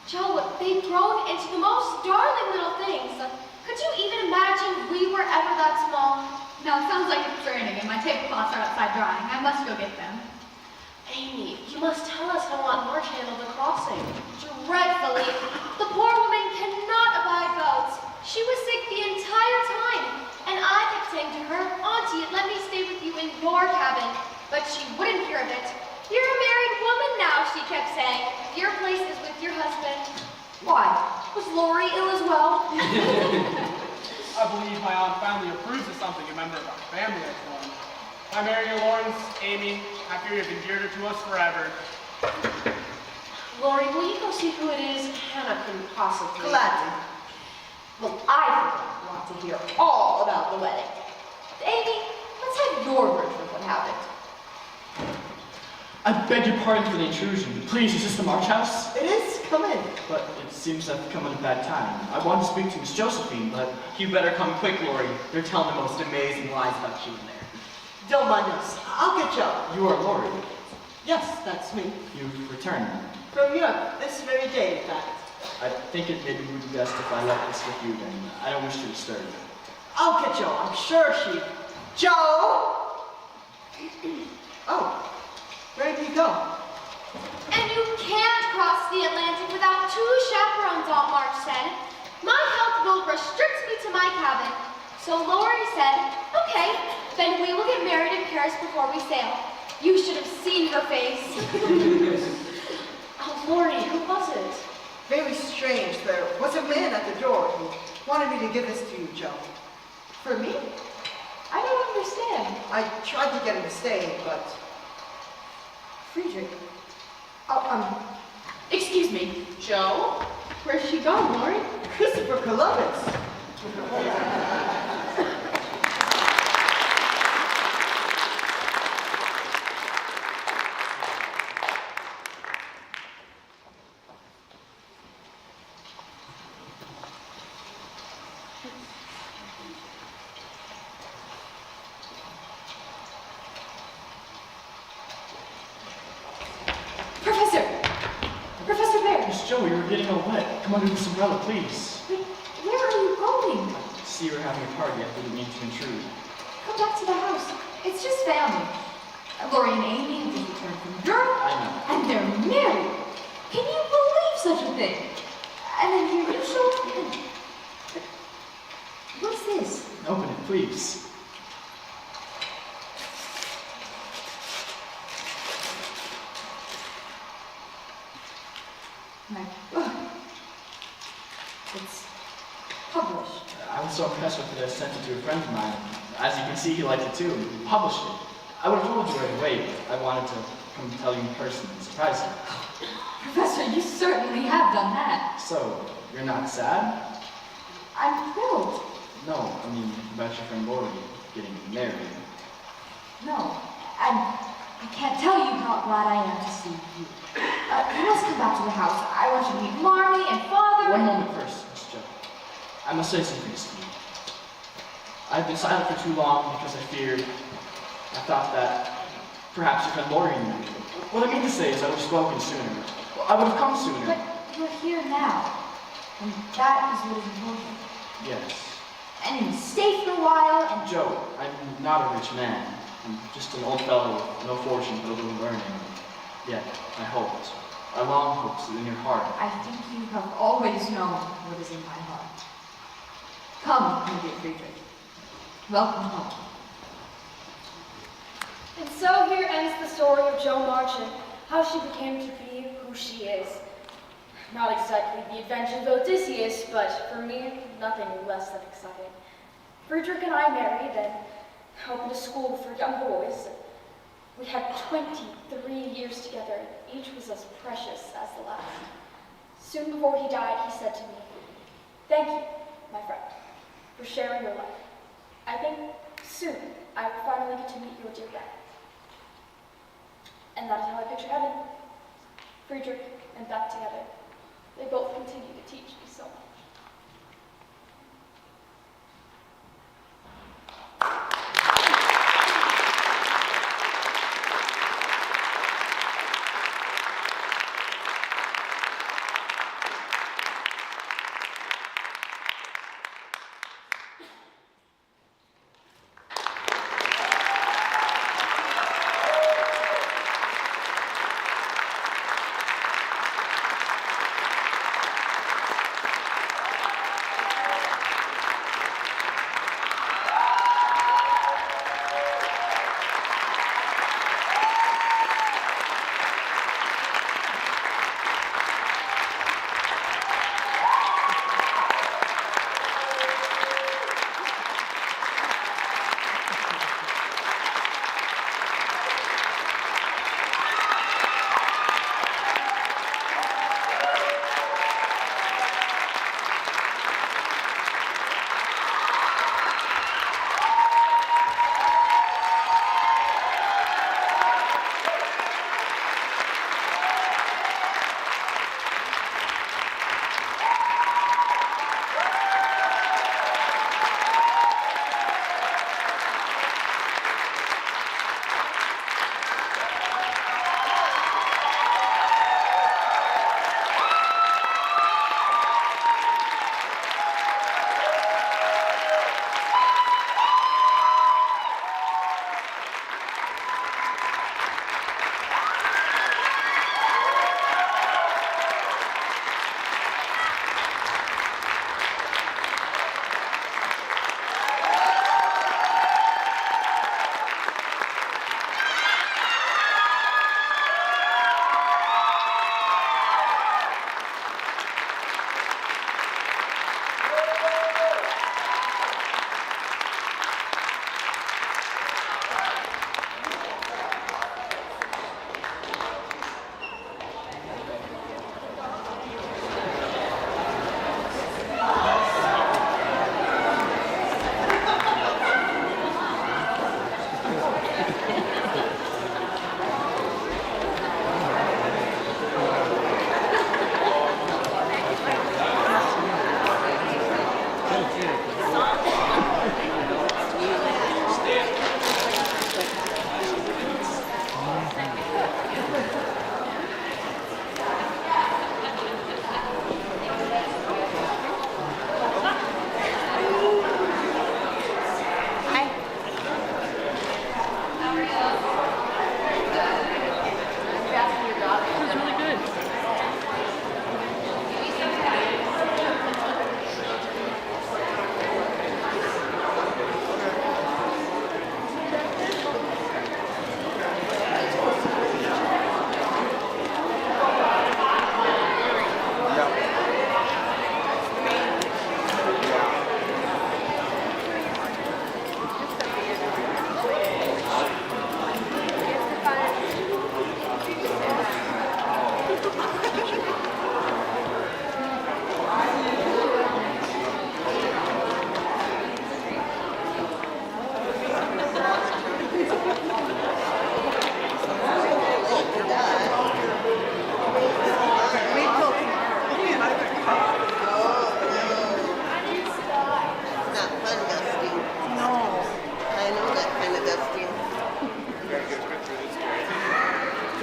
Joe, they've grown into the most darling little things. Could you even imagine we were ever that small? Now it sounds like it's raining and my tablecloths are outside drying. I must go get them. Amy, you must tell us how Aunt March handled the crossing. Dreadfully. The poor woman cannot abide boats. She was sick the entire time. And I kept saying to her, Auntie, let me stay with you in your cabin. But she wouldn't hear of it. You're a married woman now, she kept saying. Your place is with your husband. Why? Was Lori ill as well? I believe my aunt finally approves of something a member of our family has done. By marrying Lawrence, Amy, I fear you've endeared her to us forever. Lori, will you go see who it is? Hannah couldn't possibly. Gladly. Well, I want to hear all about the wedding. Amy, let's have your version of what happened. I beg your pardon for the intrusion. Please, is this the March house? It is. Come in. But it seems to have come at a bad time. I want to speak to Miss Josephine, but... You better come quick, Lori. They're telling the most amazing lies about you in there. Don't mind us. I'll get you up. You are Lori. Yes, that's me. You've returned. From Europe, this very day, in fact. I think it maybe would be best if I left this with you then. I don't wish to disturb you. I'll get Joe. I'm sure she... Joe! Oh, where do you go? And you can't cross the Atlantic without 2 chaperones, Aunt March said. My health will restrict me to my cabin. So Lori said, okay, then we will get married in Paris before we sail. You should have seen her face. Oh, Lori, who was it? Very strange. There was a man at the door who wanted me to give this to you, Joe. For me? I don't understand. I tried to get him to stay, but... Friedrich. Excuse me, Joe? Where's she gone, Lori? Christopher Columbus. Professor Bear! Miss Joey, you're getting all wet. Come under this umbrella, please. Where are you going? See, we're having a party. I didn't mean to intrude. Come back to the house. It's just family. Lori and Amy have just returned from Europe. I know. And they're married. Can you believe such a thing? And then here you show up and... But what's this? Open it, please. My book. It's published. I was so impressed with it, I sent it to a friend of mine. As you can see, he liked it too, and he published it. I would have told you right away, but I wanted to come tell you in person and surprise you. Professor, you certainly have done that. So, you're not sad? I'm thrilled. No, I mean, about your friend Lori getting married. No, I can't tell you how glad I am to see you. You must come back to the house. I want you to meet Marmy and Father. One moment first, Miss Jo. I must say something to you. I've been silent for too long because I thought that perhaps your friend Lori knew. What I mean to say is I would have spoken sooner. I would have come sooner. But you're here now, and that is what is important. Yes. And you stay for a while, and Joe, I'm not a rich man. I'm just an old fellow with no fortune but a little learning. Yet, I hoped. I long hopes in your heart. I think you have always known what is in my heart. Come, my dear Friedrich. Welcome home. And so here ends the story of Jo March and how she became to be who she is. Not exactly the adventures of Odysseus, but for me, nothing less than exciting. Friedrich and I married and opened a school for young boys. We had 23 years together, and each was as precious as the last. Soon before he died, he said to me, "Thank you, my friend, for sharing your life. I think soon I will finally get to meet your dear dad." And that is how I picture heaven. Friedrich and Beth together. They both continue to teach me so much.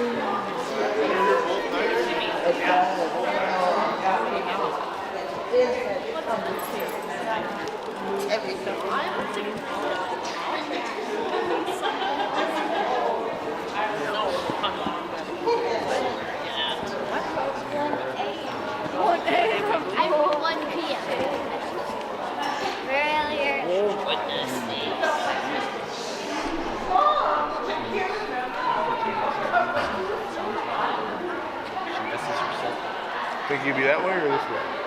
I wrote 1 p.m. Very early. Think you'd be that way or this way?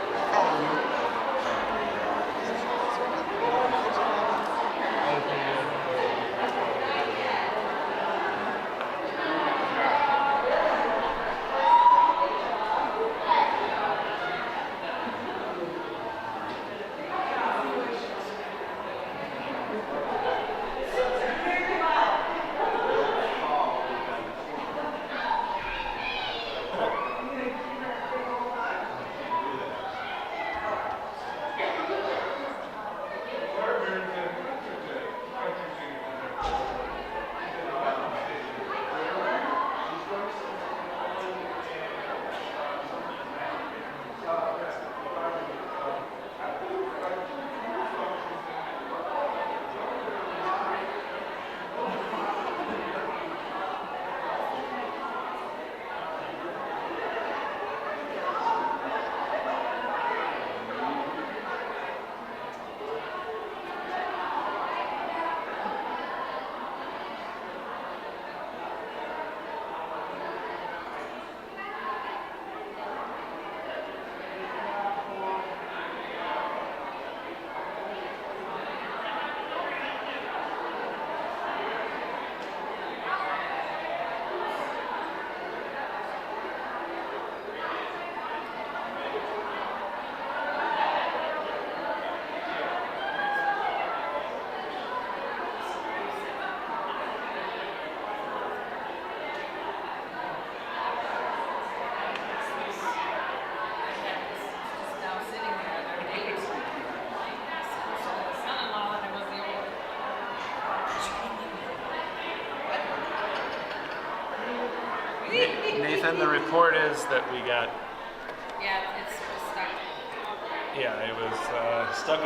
Nathan, the report is that we got, Yeah, it's stuck. yeah, it was stuck